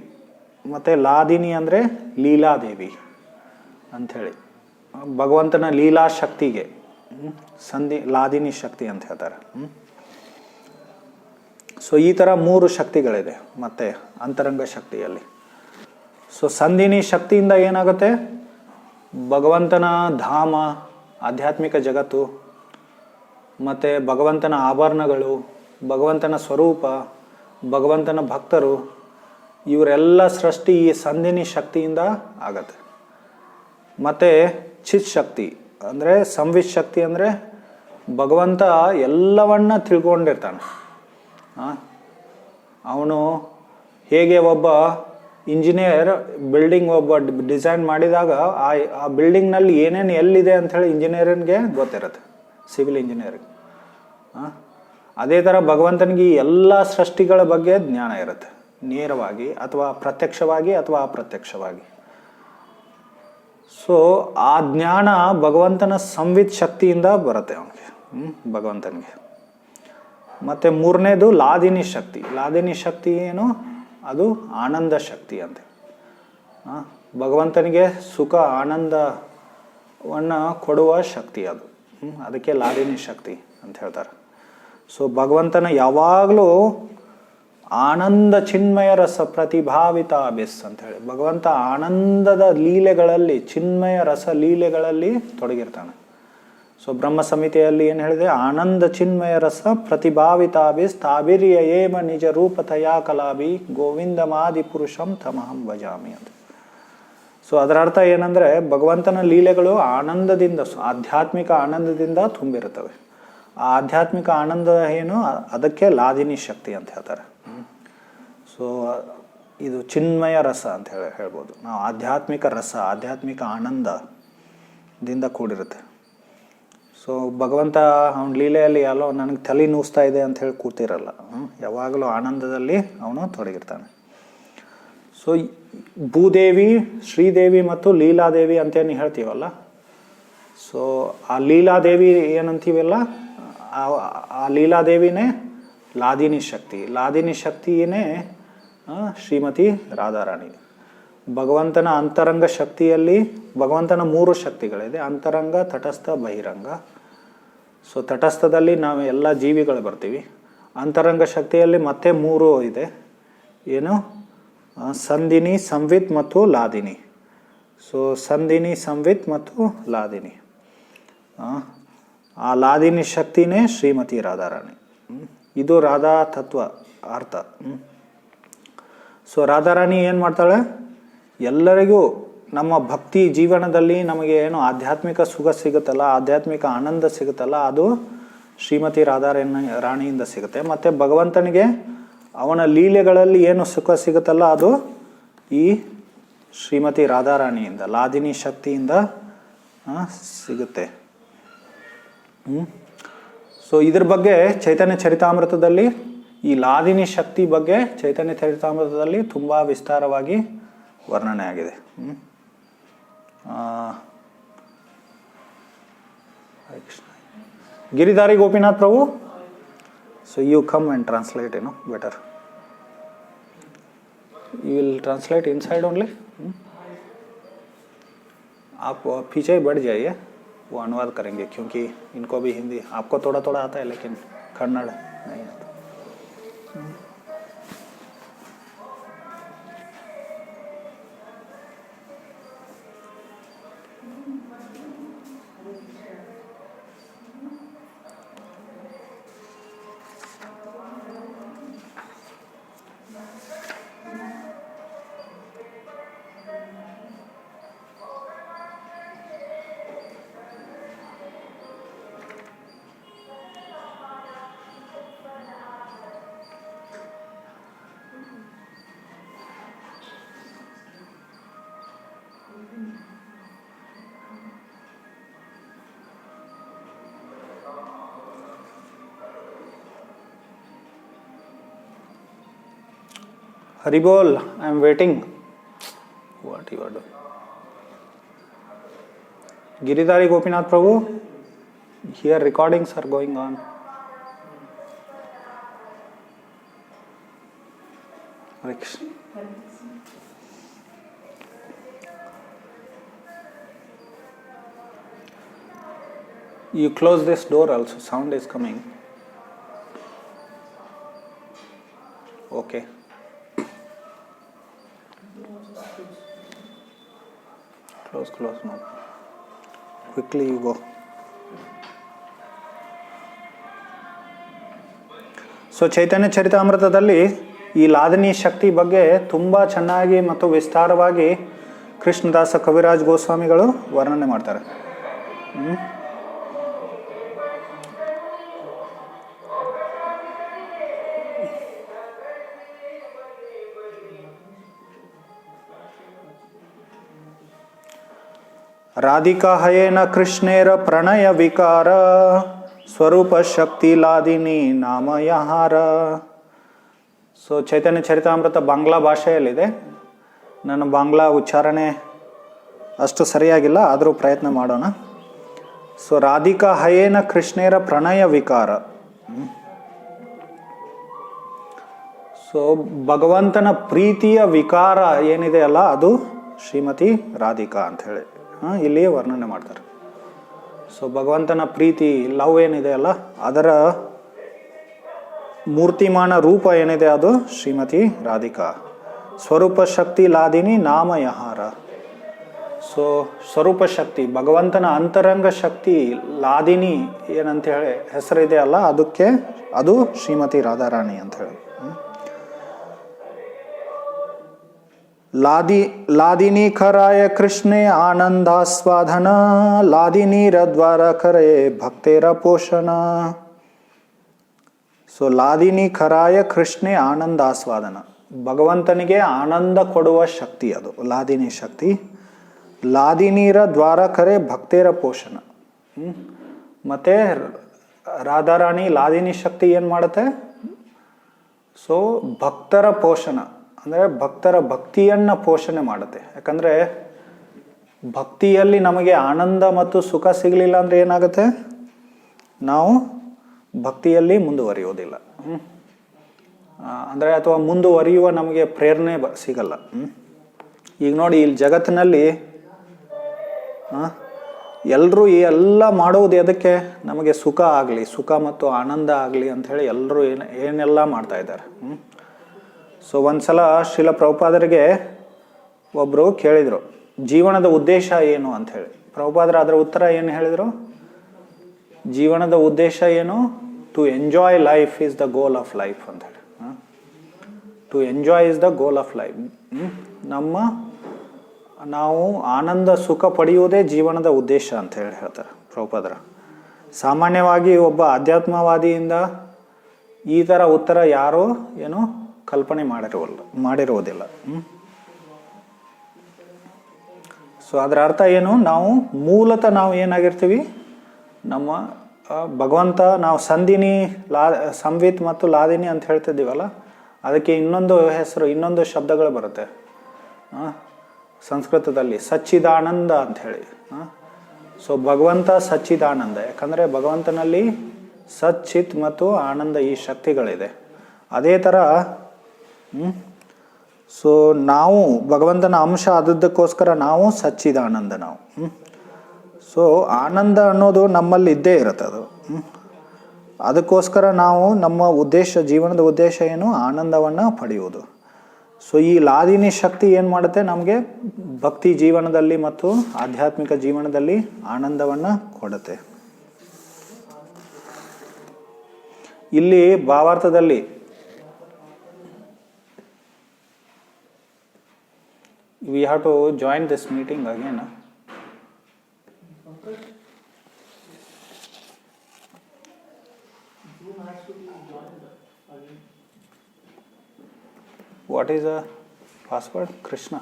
ಮತ್ತು ಲಾದಿನಿ ಅಂದರೆ ಲೀಲಾದೇವಿ ಅಂಥೇಳಿ ಭಗವಂತನ ಲೀಲಾ ಶಕ್ತಿಗೆ ಲಾದಿನಿ ಶಕ್ತಿ ಅಂತ ಹೇಳ್ತಾರೆ. ಸೊ ಈ ಥರ 3 ಶಕ್ತಿಗಳಿದೆ ಮತ್ತೆ ಅಂತರಂಗ ಶಕ್ತಿಯಲ್ಲಿ. ಸೊ ಸಂದಿನಿ ಶಕ್ತಿಯಿಂದ ಏನಾಗುತ್ತೆ? ಭಗವಂತನ ಧಾಮ, ಆಧ್ಯಾತ್ಮಿಕ ಜಗತ್ತು, ಮತ್ತು ಭಗವಂತನ ಆಭರಣಗಳು, ಭಗವಂತನ ಸ್ವರೂಪ, ಭಗವಂತನ ಭಕ್ತರು, ಇವರೆಲ್ಲ ಸೃಷ್ಟಿ ಈ ಸಂದಿನಿ ಶಕ್ತಿಯಿಂದ ಆಗತ್ತೆ. ಮತ್ತು ಚಿತ್ ಶಕ್ತಿ ಅಂದರೆ ಸಂವಿತ್ ಶಕ್ತಿ ಅಂದರೆ ಭಗವಂತ ಎಲ್ಲವನ್ನ ತಿಳ್ಕೊಂಡಿರ್ತಾನೆ. ಅವನು ಹೇಗೆ ಒಬ್ಬ ಇಂಜಿನಿಯರ್ ಬಿಲ್ಡಿಂಗ್ ಡಿಸೈನ್ ಮಾಡಿದಾಗ ಆ ಬಿಲ್ಡಿಂಗ್ನಲ್ಲಿ ಏನೇನು ಎಲ್ಲಿದೆ ಅಂಥೇಳಿ ಇಂಜಿನಿಯರಿಂಗ್ಗೆ ಗೊತ್ತಿರುತ್ತೆ, ಸಿವಿಲ್ ಇಂಜಿನಿಯರಿಂಗ್. ಅದೇ ಥರ ಭಗವಂತನಿಗೆ ಎಲ್ಲ ಸೃಷ್ಟಿಗಳ ಬಗ್ಗೆ ಜ್ಞಾನ ಇರುತ್ತೆ, ನೇರವಾಗಿ ಅಥವಾ ಪ್ರತ್ಯಕ್ಷವಾಗಿ ಅಥವಾ ಅಪ್ರತ್ಯಕ್ಷವಾಗಿ. ಸೊ ಆ ಜ್ಞಾನ ಭಗವಂತನ ಸಂವಿತ್ ಶಕ್ತಿಯಿಂದ ಬರುತ್ತೆ ಅವನಿಗೆ, ಭಗವಂತನಿಗೆ. ಮತ್ತು 3ನೇದು ಲಾದಿನಿ ಶಕ್ತಿ. ಲಾದಿನಿ ಶಕ್ತಿ ಏನು? ಅದು ಆನಂದ ಶಕ್ತಿ ಅಂತೆ. ಭಗವಂತನಿಗೆ ಸುಖ ಆನಂದವನ್ನು ಕೊಡುವ ಶಕ್ತಿ ಅದು, ಅದಕ್ಕೆ ಲಾದಿನಿ ಶಕ್ತಿ ಅಂತ ಹೇಳ್ತಾರೆ. ಸೊ ಭಗವಂತನ ಯಾವಾಗಲೂ ಆನಂದ ಚಿನ್ಮಯ ರಸ ಪ್ರತಿಭಾವಿತ ಅಭಿಸ್ ಅಂತ ಹೇಳಿ ಭಗವಂತ ಆನಂದದ ಲೀಲೆಗಳಲ್ಲಿ, ಚಿನ್ಮಯ ರಸ ಲೀಲೆಗಳಲ್ಲಿ ತೊಡಗಿರ್ತಾನೆ. ಸೊ ಬ್ರಹ್ಮ ಸಂಹಿತೆಯಲ್ಲಿ ಏನು ಹೇಳಿದೆ? ಆನಂದ ಚಿನ್ಮಯ ರಸ ಪ್ರತಿಭಾವಿತಾಭಿಸ್ ತಾಭಿರ್ಯ ಏಮ ನಿಜ ರೂಪತಯಾ ಕಲಾಭಿ ಗೋವಿಂದಮಾದಿ ಪುರುಷಂ ತಮಹಂ ಭಜಾಮಿ ಅಂತ. ಸೊ ಅದರ ಅರ್ಥ ಏನಂದರೆ ಭಗವಂತನ ಲೀಲೆಗಳು ಆನಂದದಿಂದ, ಆಧ್ಯಾತ್ಮಿಕ ಆನಂದದಿಂದ ತುಂಬಿರುತ್ತವೆ. ಆ ಆಧ್ಯಾತ್ಮಿಕ ಆನಂದ ಏನು? ಅದಕ್ಕೆ ಲಾದಿನಿ ಶಕ್ತಿ ಅಂತ ಹೇಳ್ತಾರೆ. ಸೊ ಇದು ಚಿನ್ಮಯ ರಸ ಅಂತ ಹೇಳ್ಬೋದು ನಾವು. ಆಧ್ಯಾತ್ಮಿಕ ರಸ, ಆಧ್ಯಾತ್ಮಿಕ ಆನಂದದಿಂದ ಕೂಡಿರುತ್ತೆ. ಸೊ ಭಗವಂತ ಅವನ ಲೀಲೆಯಲ್ಲಿ ಎಲ್ಲೋ ನನಗೆ ತಲೆ ನೂಸ್ತಾ ಇದೆ ಅಂತ ಹೇಳಿ ಕೂತಿರಲ್ಲ, ಯಾವಾಗಲೂ ಆನಂದದಲ್ಲಿ ಅವನು ತೊಡಗಿರ್ತಾನೆ. ಸೊ ಭೂದೇವಿ, ಶ್ರೀದೇವಿ ಮತ್ತು ಲೀಲಾದೇವಿ ಅಂತೇನು ಹೇಳ್ತೀವಲ್ಲ, ಸೊ ಆ ಲೀಲಾದೇವಿ ಏನಂತೀವಲ್ಲ, ಆ ಲೀಲಾದೇವಿನೇ ಲಾದಿನಿ ಶಕ್ತಿ. ಲಾದಿನಿ ಶಕ್ತಿಯೇ ಶ್ರೀಮತಿ ರಾಧಾರಾಣಿ. ಭಗವಂತನ ಅಂತರಂಗ ಶಕ್ತಿಯಲ್ಲಿ ಭಗವಂತನ 3 ಶಕ್ತಿಗಳಿದೆ: ಅಂತರಂಗ, ತಟಸ್ಥ, ಬಹಿರಂಗ. ಸೊ ತಟಸ್ಥದಲ್ಲಿ ನಾವು ಎಲ್ಲ ಜೀವಿಗಳು ಬರ್ತೀವಿ. ಅಂತರಂಗ ಶಕ್ತಿಯಲ್ಲಿ ಮತ್ತೆ 3 ಇದೆ. ಏನು? ಸಂದಿನಿ, ಸಂವಿತ್ ಮತ್ತು ಲಾದಿನಿ. ಸೊ ಸಂದಿನಿ, ಸಂವಿತ್ ಮತ್ತು ಲಾದಿನಿ. ಆ ಲಾದಿನಿ ಶಕ್ತಿನೇ ಶ್ರೀಮತಿ ರಾಧಾರಾಣಿ. ಇದು ರಾಧಾ ತತ್ವ ಅರ್ಥ. ಸೊ ರಾಧಾರಾಣಿ ಏನು ಮಾಡ್ತಾಳೆ? ಎಲ್ಲರಿಗೂ ನಮ್ಮ ಭಕ್ತಿ ಜೀವನದಲ್ಲಿ ನಮಗೆ ಏನು ಆಧ್ಯಾತ್ಮಿಕ ಸುಖ ಸಿಗುತ್ತಲ್ಲ, ಆಧ್ಯಾತ್ಮಿಕ ಆನಂದ ಸಿಗುತ್ತಲ್ಲ, ಅದು ಶ್ರೀಮತಿ ರಾಣಿಯಿಂದ ಸಿಗುತ್ತೆ. ಮತ್ತು ಭಗವಂತನಿಗೆ ಅವನ ಲೀಲೆಗಳಲ್ಲಿ ಏನು ಸುಖ ಸಿಗುತ್ತಲ್ಲ, ಅದು ಈ ಶ್ರೀಮತಿ ರಾಧಾರಾಣಿಯಿಂದ, ಲಾದಿನಿ ಶಕ್ತಿಯಿಂದ ಸಿಗುತ್ತೆ. ಸೊ ಇದ್ರ ಬಗ್ಗೆ ಚೈತನ್ಯ ಚರಿತಾಮೃತದಲ್ಲಿ ಈ ಲಾದಿನಿ ಶಕ್ತಿ ಬಗ್ಗೆ ಚೈತನ್ಯ ಚರಿತಾಮೃತದಲ್ಲಿ ತುಂಬ ವಿಸ್ತಾರವಾಗಿ ವರ್ಣನೆ ಆಗಿದೆ. ಹರೇ ಕೃಷ್ಣ. ಗಿರಿಧಾರಿ ಗೋಪಿನಾಥ್ ಪ್ರಭು, so you come and translate, better. You will translate inside only. आप पीछे ही बढ़ जाइए, वो अनुवाद करेंगे क्योंकि इनको भी हिंदी, आपको थोड़ा थोड़ा आता है लेकिन कन्नड़ नहीं आता. Haribol, I am waiting. What you are doing? Giridhari Gopinath Prabhu, here recordings are going on. Hare Krishna. You close this door also, sound is coming. Okay. Close now. Quickly you go. So Chaitanya ಚರಿತಾಮೃತದಲ್ಲಿ ಈ ಲಾದಿನಿ ಶಕ್ತಿ ಬಗ್ಗೆ ತುಂಬ ಚೆನ್ನಾಗಿ ಮತ್ತು ವಿಸ್ತಾರವಾಗಿ ಕೃಷ್ಣದಾಸ ಕವಿರಾಜ್ ಗೋಸ್ವಾಮಿಗಳು ವರ್ಣನೆ ಮಾಡ್ತಾರೆ. ರಾಧಿಕಾ ಹಯೇನ ಕೃಷ್ಣೇರ ಪ್ರಣಯ ವಿಕಾರ ಸ್ವರೂಪ ಶಕ್ತಿ ಲಾದಿನಿ ನಾಮಯಹಾರ. ಸೊ ಚೈತನ್ಯ ಚರಿತಾಮೃತ ಬಾಂಗ್ಲಾ ಭಾಷೆಯಲ್ಲಿದೆ. ನನ್ನ ಬಾಂಗ್ಲಾ ಉಚ್ಚಾರಣೆ ಅಷ್ಟು ಸರಿಯಾಗಿಲ್ಲ, ಆದರೂ ಪ್ರಯತ್ನ ಮಾಡೋಣ. ಸೊ ರಾಧಿಕಾ ಹಯೇನ ಕೃಷ್ಣೇರ ಪ್ರಣಯ ವಿಕಾರ. ಸೊ ಭಗವಂತನ ಪ್ರೀತಿಯ ವಿಕಾರ ಏನಿದೆ ಅಲ್ಲ, ಅದು ಶ್ರೀಮತಿ ರಾಧಿಕಾ ಅಂತ ಹೇಳಿ ಇಲ್ಲಿ ವರ್ಣನೆ ಮಾಡ್ತಾರೆ. ಸೊ ಭಗವಂತನ ಪ್ರೀತಿ, ಲವ್ ಏನಿದೆ ಅಲ್ಲ, ಅದರ ಮೂರ್ತಿಮಾನ ರೂಪ ಏನಿದೆ ಅದು ಶ್ರೀಮತಿ ರಾಧಿಕಾ. ಸ್ವರೂಪ ಶಕ್ತಿ ಲಾದಿನಿ ನಾಮಯಹಾರ. ಸೊ ಸ್ವರೂಪ ಶಕ್ತಿ, ಭಗವಂತನ ಅಂತರಂಗ ಶಕ್ತಿ ಲಾದಿನಿ ಏನಂತ ಹೇಳಿ ಹೆಸರಿದೆ ಅಲ್ಲ, ಅದಕ್ಕೆ ಅದು ಶ್ರೀಮತಿ ರಾಧಾರಾಣಿ ಅಂತ ಹೇಳಿ. लादिनी खराय कृष्णे आनंदास्वादन लादिनीर द्वार करे भक्तेर पोषण. ಸೊ ಲಾದಿನಿ ಖರಾಯ ಕೃಷ್ಣೆ ಆನಂದಾಸ್ವಾದನ, ಭಗವಂತನಿಗೆ ಆನಂದ ಕೊಡುವ ಶಕ್ತಿ ಅದು ಲಾದಿನಿ ಶಕ್ತಿ. ಲಾದಿನೀರ ದ್ವಾರ ಕರೆ ಭಕ್ತೇರ ಪೋಷಣ. ಮತ್ತೆ ರಾಧಾರಾಣಿ ಲಾದಿನಿ ಶಕ್ತಿ ಏನು ಮಾಡುತ್ತೆ? ಸೊ ಭಕ್ತರ ಪೋಷಣ ಅಂದರೆ ಭಕ್ತರ ಭಕ್ತಿಯನ್ನು ಪೋಷಣೆ ಮಾಡುತ್ತೆ. ಯಾಕಂದರೆ ಭಕ್ತಿಯಲ್ಲಿ ನಮಗೆ ಆನಂದ ಮತ್ತು ಸುಖ ಸಿಗಲಿಲ್ಲ ಅಂದರೆ ಏನಾಗುತ್ತೆ? ನಾವು ಭಕ್ತಿಯಲ್ಲಿ ಮುಂದುವರಿಯೋದಿಲ್ಲ. ಅಂದರೆ ಅಥವಾ ಮುಂದುವರಿಯುವ ನಮಗೆ ಪ್ರೇರಣೆ ಸಿಗಲ್ಲ. ಈಗ ನೋಡಿ, ಇಲ್ಲಿ ಜಗತ್ತಿನಲ್ಲಿ ಎಲ್ಲರೂ ಎಲ್ಲ ಮಾಡೋದು ಎದಕ್ಕೆ? ನಮಗೆ ಸುಖ ಆಗಲಿ, ಸುಖ ಮತ್ತು ಆನಂದ ಆಗಲಿ ಅಂಥೇಳಿ ಎಲ್ಲರೂ ಏನೆಲ್ಲ ಮಾಡ್ತಾ ಇದ್ದಾರೆ. ಸೊ ಒಂದ್ಸಲ ಶ್ರೀಲ ಪ್ರಭುಪಾದರಿಗೆ ಒಬ್ಬರು ಕೇಳಿದರು, ಜೀವನದ ಉದ್ದೇಶ ಏನು ಅಂತ ಹೇಳಿ. ಪ್ರಭುಪಾದರು ಅದರ ಉತ್ತರ ಏನು ಹೇಳಿದರು? ಜೀವನದ ಉದ್ದೇಶ ಏನು? To enjoy life is the goal of life ಅಂತ ಹೇಳಿ. To enjoy is the goal of life. ನಾವು ಆನಂದ ಸುಖ ಪಡೆಯುವುದೇ ಜೀವನದ ಉದ್ದೇಶ ಅಂತ ಹೇಳಿ ಹೇಳ್ತಾರೆ ಪ್ರಭುಪಾದರ. ಸಾಮಾನ್ಯವಾಗಿ ಒಬ್ಬ ಆಧ್ಯಾತ್ಮವಾದಿಯಿಂದ ಈ ಥರ ಉತ್ತರ ಯಾರೂ ಏನು ಕಲ್ಪನೆ ಮಾಡಿರುವುದಿಲ್ಲ. ಸೊ ಅದರ ಅರ್ಥ ಏನು? ನಾವು ಮೂಲತಃ ನಾವು ಏನಾಗಿರ್ತೀವಿ? ನಮ್ಮ ಭಗವಂತ ನಾವು ಸಂಧಿನಿ ಸಂವಿತ್ ಮತ್ತು ಲಾದಿನಿ ಅಂತ ಹೇಳ್ತಿದ್ದೀವಲ್ಲ, ಅದಕ್ಕೆ ಇನ್ನೊಂದು ಹೆಸರು, ಇನ್ನೊಂದು ಶಬ್ದಗಳು ಬರುತ್ತೆ ಸಂಸ್ಕೃತದಲ್ಲಿ, ಸಚ್ಚಿದಾನಂದ ಅಂಥೇಳಿ. ಸೊ ಭಗವಂತ ಸಚ್ಚಿದಾನಂದ, ಯಾಕಂದರೆ ಭಗವಂತನಲ್ಲಿ ಸಚ್ಚಿತ್ ಮತ್ತು ಆನಂದ ಈ ಶಕ್ತಿಗಳಿದೆ. ಅದೇ ಥರ ಸೊ ನಾವು ಭಗವಂತನ ಅಂಶ ಆದದ್ದಕ್ಕೋಸ್ಕರ ನಾವು ಸಚ್ಚಿದಾನಂದ ನಾವು. ಸೊ ಆನಂದ ಅನ್ನೋದು ನಮ್ಮಲ್ಲಿ ಇದ್ದೇ ಇರುತ್ತೆ ಅದು. ಅದಕ್ಕೋಸ್ಕರ ನಾವು ನಮ್ಮ ಉದ್ದೇಶ, ಜೀವನದ ಉದ್ದೇಶ ಏನು? ಆನಂದವನ್ನು ಪಡೆಯುವುದು. ಸೊ ಈ ಲಾದಿನಿ ಶಕ್ತಿ ಏನು ಮಾಡುತ್ತೆ? ನಮಗೆ ಭಕ್ತಿ ಜೀವನದಲ್ಲಿ ಮತ್ತು ಆಧ್ಯಾತ್ಮಿಕ ಜೀವನದಲ್ಲಿ ಆನಂದವನ್ನು ಕೊಡುತ್ತೆ. ಇಲ್ಲಿ ಭಾವಾರ್ಥದಲ್ಲಿ we have to join this meeting again. What is the password? Krishna.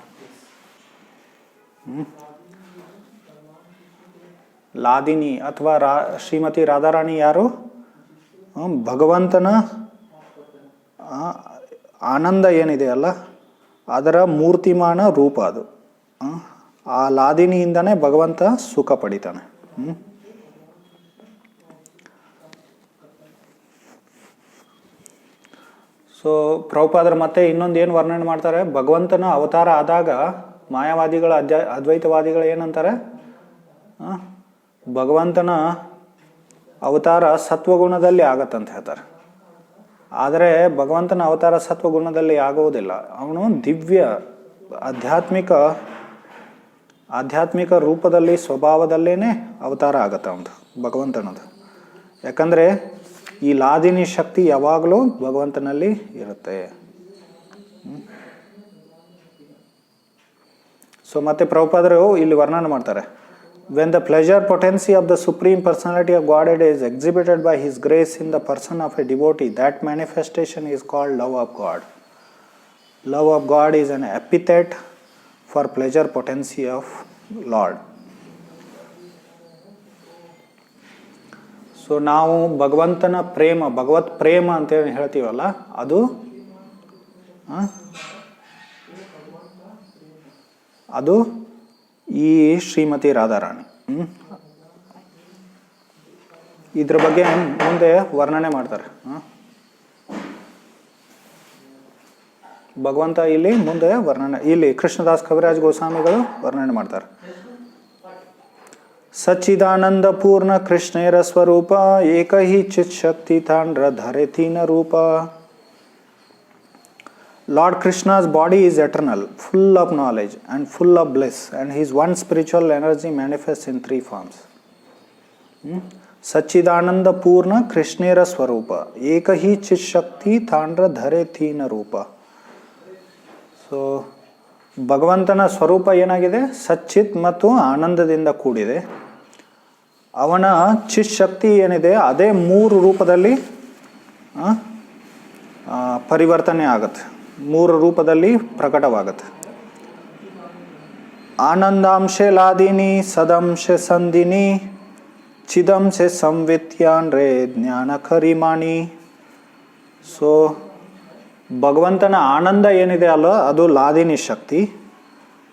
ಲಾದಿನಿ ಅಥವಾ ಶ್ರೀಮತಿ ರಾಧಾರಾಣಿ ಯಾರು? ಭಗವಂತನ ಆನಂದ ಏನಿದೆ ಅಲ್ಲ, ಅದರ ಮೂರ್ತಿಮಾನ ರೂಪ ಅದು. ಆ ಲಾದಿನಿಯಿಂದನೇ ಭಗವಂತ ಸುಖ ಪಡಿತಾನೆ. ಸೊ ಪ್ರಭುಪಾದರ ಮತ್ತೆ ಇನ್ನೊಂದು ಏನು ವರ್ಣನೆ ಮಾಡ್ತಾರೆ, ಭಗವಂತನ ಅವತಾರ ಆದಾಗ ಮಾಯಾವಾದಿಗಳ ಅದ್ವೈತವಾದಿಗಳು ಏನಂತಾರೆ? ಭಗವಂತನ ಅವತಾರ ಸತ್ವಗುಣದಲ್ಲಿ ಆಗತ್ತಂತ ಹೇಳ್ತಾರೆ. ಆದರೆ ಭಗವಂತನ ಅವತಾರ ಸತ್ವಗುಣದಲ್ಲಿ ಆಗುವುದಿಲ್ಲ. ಅವನು ದಿವ್ಯ ಆಧ್ಯಾತ್ಮಿಕ ರೂಪದಲ್ಲಿ, ಸ್ವಭಾವದಲ್ಲೇನೆ ಅವತಾರ ಆಗತ್ತೆ ಅವನು ಭಗವಂತನದು. ಯಾಕಂದರೆ ಈ ಲಾದಿನಿ ಶಕ್ತಿ ಯಾವಾಗಲೂ ಭಗವಂತನಲ್ಲಿ ಇರುತ್ತೆ. ಸೊ ಮತ್ತೆ ಪ್ರಭುಪಾದರು ಇಲ್ಲಿ ವರ್ಣನೆ ಮಾಡ್ತಾರೆ, when the pleasure potency of the Supreme Personality of Godhead is exhibited by His grace in the person of a devotee, that manifestation is called love of God. Love of God is an epithet for pleasure potency of Lord. So ನಾವು ಭಗವಂತನ ಪ್ರೇಮ, ಭಗವತ್ ಪ್ರೇಮ ಅಂತೇಳಿ ಹೇಳ್ತೀವಲ್ಲ, ಅದು ಈ ಶ್ರೀಮತಿ ರಾಧಾರಾಣಿ. ಇದ್ರ ಬಗ್ಗೆ ಮುಂದೆ ವರ್ಣನೆ ಮಾಡ್ತಾರೆ. ಭಗವಂತ ಇಲ್ಲಿ ಮುಂದೆ ವರ್ಣನೆ, ಇಲ್ಲಿ ಕೃಷ್ಣದಾಸ್ ಕವಿರಾಜ್ ಗೋಸ್ವಾಮಿಗಳು ವರ್ಣನೆ ಮಾಡ್ತಾರೆ. ಸಚ್ಚಿದಾನಂದ ಪೂರ್ಣ ಕೃಷ್ಣೇರ ಸ್ವರೂಪ ಏಕ ಹಿ ಚಿತ್ ಶಕ್ತಿ ತಾಂಡ್ರ ಧರೆ ತೀನ ರೂಪ. Lord Krishna's body is eternal, full of knowledge and full of bliss, and his one spiritual energy manifests in three forms. Sachidananda Purna Krishnera Swarupa Ekahi Chit Shakti Thandra Dhare Tina Rupa. So ಭಗವಂತನ ಸ್ವರೂಪ ಏನಾಗಿದೆ? ಸಚ್ಚಿತ್ ಮತ್ತು ಆನಂದದಿಂದ ಕೂಡಿದೆ. ಅವನ ಚಿತ್ ಶಕ್ತಿ ಏನಿದೆ ಅದೇ ಮೂರು ರೂಪದಲ್ಲಿ ಪರಿವರ್ತನೆ ಆಗುತ್ತೆ, ಮೂರು ರೂಪದಲ್ಲಿ ಪ್ರಕಟವಾಗುತ್ತೆ. ಆನಂದಾಂಶೆ ಲಾದಿನಿ ಸದಂಶೆ ಸಂದಿನಿ ಚಿದಂಶೆ ಸಂವಿತ್ಯಾನ್ರೇ ಜ್ಞಾನ ಖರಿಮಾಣಿ. ಸೊ ಭಗವಂತನ ಆನಂದ ಏನಿದೆ ಅಲ್ಲ, ಅದು ಲಾದಿನಿ ಶಕ್ತಿ.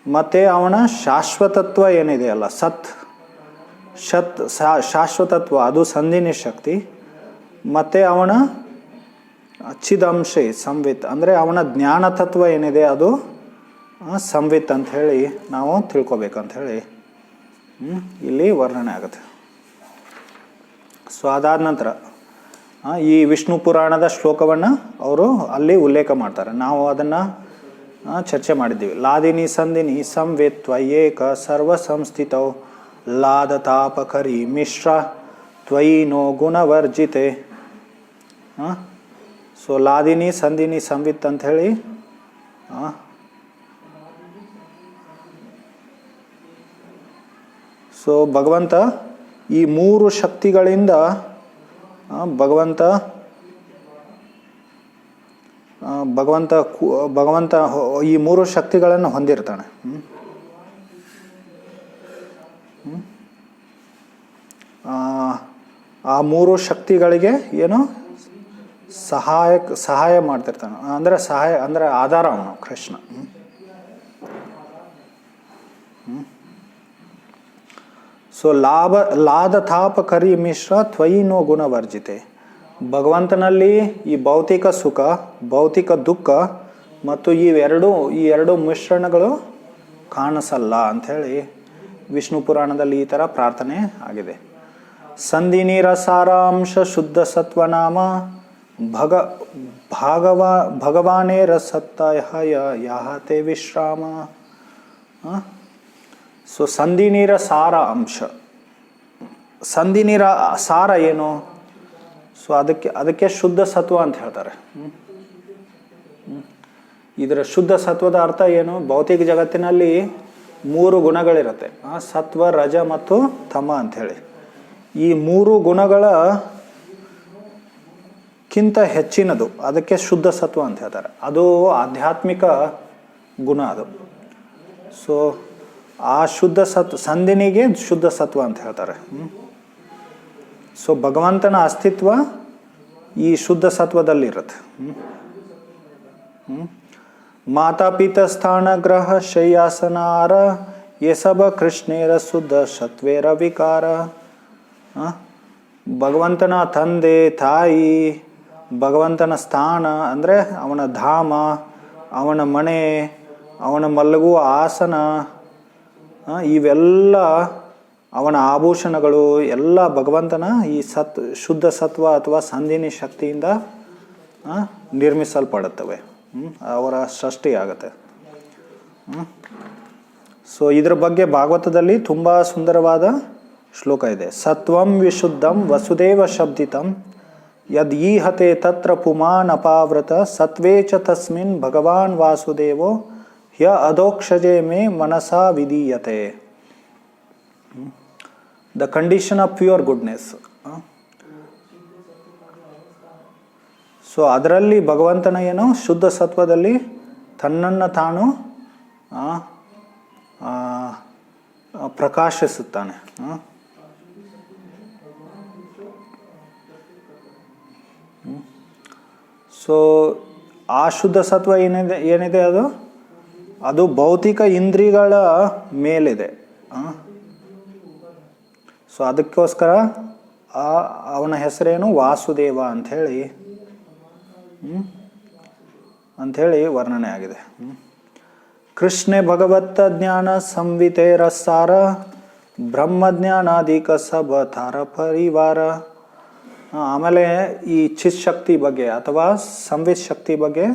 ಮತ್ತು ಅವನ ಶಾಶ್ವತತ್ವ ಏನಿದೆ ಅಲ್ಲ, ಶಾಶ್ವತತ್ವ, ಅದು ಸಂದಿನಿ ಶಕ್ತಿ. ಮತ್ತು ಅವನ ಚಿದಂಶೆ ಸಂವಿತ್, ಅಂದರೆ ಅವನ ಜ್ಞಾನ ತತ್ವ ಏನಿದೆ ಅದು ಸಂವಿತ್ ಅಂತ ಹೇಳಿ ನಾವು ತಿಳ್ಕೊಬೇಕಂತ ಹೇಳಿ ಇಲ್ಲಿ ವರ್ಣನೆ ಆಗುತ್ತೆ. ಸೊ ಅದಾದ ನಂತರ ಈ ವಿಷ್ಣು ಪುರಾಣದ ಶ್ಲೋಕವನ್ನು ಅವರು ಅಲ್ಲಿ ಉಲ್ಲೇಖ ಮಾಡ್ತಾರೆ. ನಾವು ಅದನ್ನು ಚರ್ಚೆ ಮಾಡಿದ್ದೀವಿ. ಲಾದಿನಿ ಸಂದಿನಿ ಸಂವಿತ್ ತ್ವಯೇಕ ಸರ್ವ ಸಂಸ್ಥಿತೌ ಲಾದ ತಾಪಕರಿ ಮಿಶ್ರ ತ್ವಯಿ ನೋ ಗುಣವರ್ಜಿತೆ. ಸೊ ಲಾದಿನಿ ಸಂದಿನಿ ಸಂವಿತ್ ಅಂಥೇಳಿ ಸೊ ಭಗವಂತ ಈ ಮೂರು ಶಕ್ತಿಗಳಿಂದ ಭಗವಂತ ಈ ಮೂರು ಶಕ್ತಿಗಳನ್ನು ಹೊಂದಿರ್ತಾನೆ. ಆ ಮೂರು ಶಕ್ತಿಗಳಿಗೆ ಏನು ಸಹಾಯ ಮಾಡ್ತಿರ್ತಾನೆ. ಅಂದರೆ ಸಹಾಯ ಅಂದರೆ ಆಧಾರ ಅವನು ಕೃಷ್ಣ. ಸೊ ಲಾದ ತಾಪ ಕರಿ ಮಿಶ್ರ ತ್ವಯಿ ನೋ ಗುಣವರ್ಜಿತೆ. ಭಗವಂತನಲ್ಲಿ ಈ ಭೌತಿಕ ಸುಖ, ಭೌತಿಕ ದುಃಖ ಮತ್ತು ಈ ಎರಡು ಮಿಶ್ರಣಗಳು ಕಾಣಿಸಲ್ಲ ಅಂಥೇಳಿ ವಿಷ್ಣು ಪುರಾಣದಲ್ಲಿ ಈ ಥರ ಪ್ರಾರ್ಥನೆ ಆಗಿದೆ. ಸಂಧಿನೀರ ಸಾರಾಂಶ ಶುದ್ಧ ಸತ್ವನಾಮ ಭಗವಾನೇರ ಸತ್ತಾಯ ಯಾಹತೆ ವಿಶ್ರಾಮ. ಸೊ ಸಂಧಿ ನೀರ ಸಾರ ಅಂಶ, ಸಂಧಿ ನೀರ ಸಾರ ಏನು? ಸೊ ಅದಕ್ಕೆ ಶುದ್ಧ ಸತ್ವ ಅಂತ ಹೇಳ್ತಾರೆ. ಇದರ ಶುದ್ಧ ಸತ್ವದ ಅರ್ಥ ಏನು? ಭೌತಿಕ ಜಗತ್ತಿನಲ್ಲಿ 3 ಗುಣಗಳಿರುತ್ತೆ, ಸತ್ವ, ರಜ ಮತ್ತು ತಮ ಅಂಥೇಳಿ. ಈ 3 ಗುಣಗಳ ಕಿಂತ ಹೆಚ್ಚಿನದು ಅದಕ್ಕೆ ಶುದ್ಧ ಸತ್ವ ಅಂತ ಹೇಳ್ತಾರೆ. ಅದು ಆಧ್ಯಾತ್ಮಿಕ ಗುಣ ಅದು. ಸೊ ಆ ಶುದ್ಧ ಸಂಧಿನಿಗೆ ಶುದ್ಧ ಸತ್ವ ಅಂತ ಹೇಳ್ತಾರೆ. ಸೊ ಭಗವಂತನ ಅಸ್ತಿತ್ವ ಈ ಶುದ್ಧ ಸತ್ವದಲ್ಲಿರುತ್ತೆ. ಮಾತಾ ಪಿತ ಸ್ಥಾನ ಗ್ರಹ ಶಯ್ಯಾಸನಾರ ಯಸಬ ಕೃಷ್ಣೇರ ಶುದ್ಧ ಸತ್ವೇರ ವಿಕಾರ. ಭಗವಂತನ ತಂದೆ ತಾಯಿ, ಭಗವಂತನ ಸ್ಥಾನ ಅಂದರೆ ಅವನ ಧಾಮ, ಅವನ ಮನೆ, ಅವನ ಮಲಗುವ ಆಸನ, ಇವೆಲ್ಲ ಅವನ ಆಭೂಷಣಗಳು ಎಲ್ಲ ಭಗವಂತನ ಈ ಶುದ್ಧ ಸತ್ವ ಅಥವಾ ಸಂಧಿನಿ ಶಕ್ತಿಯಿಂದ ನಿರ್ಮಿಸಲ್ಪಡುತ್ತವೆ. ಅವರ ಸೃಷ್ಟಿ ಆಗುತ್ತೆ. ಸೊ ಇದ್ರ ಬಗ್ಗೆ ಭಾಗವತದಲ್ಲಿ ತುಂಬ ಸುಂದರವಾದ ಶ್ಲೋಕ ಇದೆ. ಸತ್ವಂ ವಿಶುದ್ಧಂ ವಸುದೇವ ಶಬ್ದಿತಂ ಯದ್ ಈಹತೆ ತತ್ರ ಪುಮಾನ್ ಅಪಾವೃತ ಸತ್ವೇ ಚ ತಸ್ಮಿನ್ ಭಗವಾನ್ ವಾಸುದೇವೋ ಹ್ಯ ಅಧೋಕ್ಷಜೆ ಮೇ ಮನಸಾ ವಿಧೀಯತೆ. The condition of pure goodness. So ಅದರಲ್ಲಿ ಭಗವಂತನ ಏನು ಶುದ್ಧ ಸತ್ವದಲ್ಲಿ ತನ್ನನ್ನು ತಾನು ಪ್ರಕಾಶಿಸುತ್ತಾನೆ. ಸೊ ಆ ಶುದ್ಧ ಸತ್ವ ಏನಿದೆ ಅದು ಭೌತಿಕ ಇಂದ್ರಿಯಗಳ ಮೇಲಿದೆ. ಸೊ ಅದಕ್ಕೋಸ್ಕರ ಅವನ ಹೆಸರೇನು ವಾಸುದೇವ ಅಂಥೇಳಿ ವರ್ಣನೆ ಆಗಿದೆ. ಕೃಷ್ಣೆ ಭಗವತ್ತ ಜ್ಞಾನ ಸಂವಿತೇರಸಾರ ಬ್ರಹ್ಮಜ್ಞಾನಾಧಿಕ ಸಬತಾರ ಪರಿವಾರ. ಆಮೇಲೆ ಈ ಚಿತ್ ಶಕ್ತಿ ಬಗ್ಗೆ ಅಥವಾ ಸಂವಿತ್ ಶಕ್ತಿ ಬಗ್ಗೆ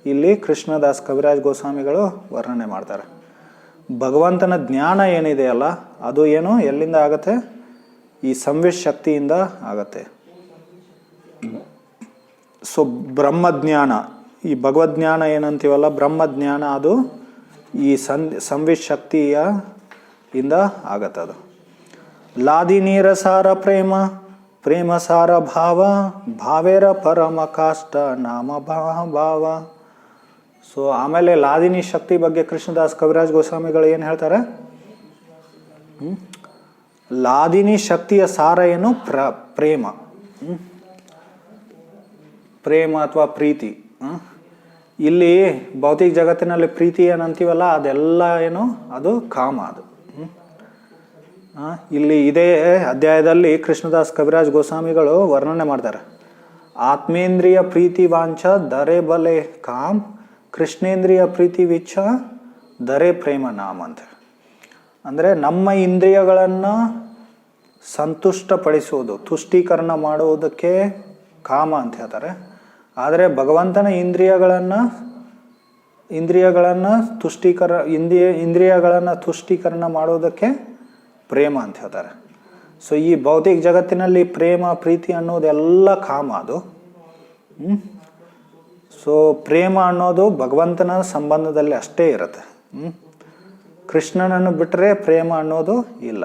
ಇಲ್ಲಿ ಕೃಷ್ಣದಾಸ್ ಕವಿರಾಜ್ ಗೋಸ್ವಾಮಿಗಳು ವರ್ಣನೆ ಮಾಡ್ತಾರೆ. ಭಗವಂತನ ಜ್ಞಾನ ಏನಿದೆಯಲ್ಲ ಅದು ಏನು ಎಲ್ಲಿಂದ ಆಗತ್ತೆ? ಈ ಸಂವಿತ್ ಶಕ್ತಿಯಿಂದ ಆಗತ್ತೆ. ಸೊ ಬ್ರಹ್ಮಜ್ಞಾನ, ಈ ಭಗವದ್ಜ್ಞಾನ ಏನಂತೀವಲ್ಲ ಬ್ರಹ್ಮಜ್ಞಾನ, ಅದು ಈ ಸಂವಿತ್ ಶಕ್ತಿಯ ಇಂದ ಆಗತ್ತದು. ಲಾದಿ ನೀರಸಾರ ಪ್ರೇಮ ಪ್ರೇಮ ಸಾರ ಭಾವ ಭಾವೇರ ಪರಮ ಕಾಷ್ಟ ನಾಮ ಭಾವ. ಸೊ ಆಮೇಲೆ ಲಾದಿನಿ ಶಕ್ತಿ ಬಗ್ಗೆ ಕೃಷ್ಣದಾಸ್ ಕವಿರಾಜ್ ಗೋಸ್ವಾಮಿಗಳು ಏನು ಹೇಳ್ತಾರೆ? ಲಾದಿನಿ ಶಕ್ತಿಯ ಸಾರ ಏನು? ಪ್ರೇಮ, ಪ್ರೇಮ ಅಥವಾ ಪ್ರೀತಿ. ಇಲ್ಲಿ ಭೌತಿಕ ಜಗತ್ತಿನಲ್ಲಿ ಪ್ರೀತಿ ಏನಂತೀವಲ್ಲ ಅದೆಲ್ಲ ಏನು? ಅದು ಕಾಮ. ಅದು ಇಲ್ಲಿ ಇದೇ ಅಧ್ಯಾಯದಲ್ಲಿ ಕೃಷ್ಣದಾಸ್ ಕವಿರಾಜ್ ಗೋಸ್ವಾಮಿಗಳು ವರ್ಣನೆ ಮಾಡ್ತಾರೆ. ಆತ್ಮೇಂದ್ರಿಯ ಪ್ರೀತಿ ವಾಂಛ ದರೆ ಬಲೆ ಕಾಮ್ ಕೃಷ್ಣೇಂದ್ರಿಯ ಪ್ರೀತಿ ವಿಚ್ಛ ದರೆ ಪ್ರೇಮ ನಾಮ್ ಅಂತ. ಅಂದರೆ ನಮ್ಮ ಇಂದ್ರಿಯಗಳನ್ನು ಸಂತುಷ್ಟಪಡಿಸುವುದು, ತುಷ್ಟೀಕರಣ ಮಾಡುವುದಕ್ಕೆ ಕಾಮ ಅಂತ ಹೇಳ್ತಾರೆ. ಆದರೆ ಭಗವಂತನ ಇಂದ್ರಿಯಗಳನ್ನು ತುಷ್ಟೀಕರಣ ಮಾಡುವುದಕ್ಕೆ ಪ್ರೇಮ ಅಂತ ಹೇಳ್ತಾರೆ. ಸೊ ಈ ಭೌತಿಕ ಜಗತ್ತಿನಲ್ಲಿ ಪ್ರೇಮ ಪ್ರೀತಿ ಅನ್ನೋದೆಲ್ಲ ಕಾಮ ಅದು. ಸೊ ಪ್ರೇಮ ಅನ್ನೋದು ಭಗವಂತನ ಸಂಬಂಧದಲ್ಲಿ ಅಷ್ಟೇ ಇರುತ್ತೆ. ಕೃಷ್ಣನನ್ನು ಬಿಟ್ಟರೆ ಪ್ರೇಮ ಅನ್ನೋದು ಇಲ್ಲ.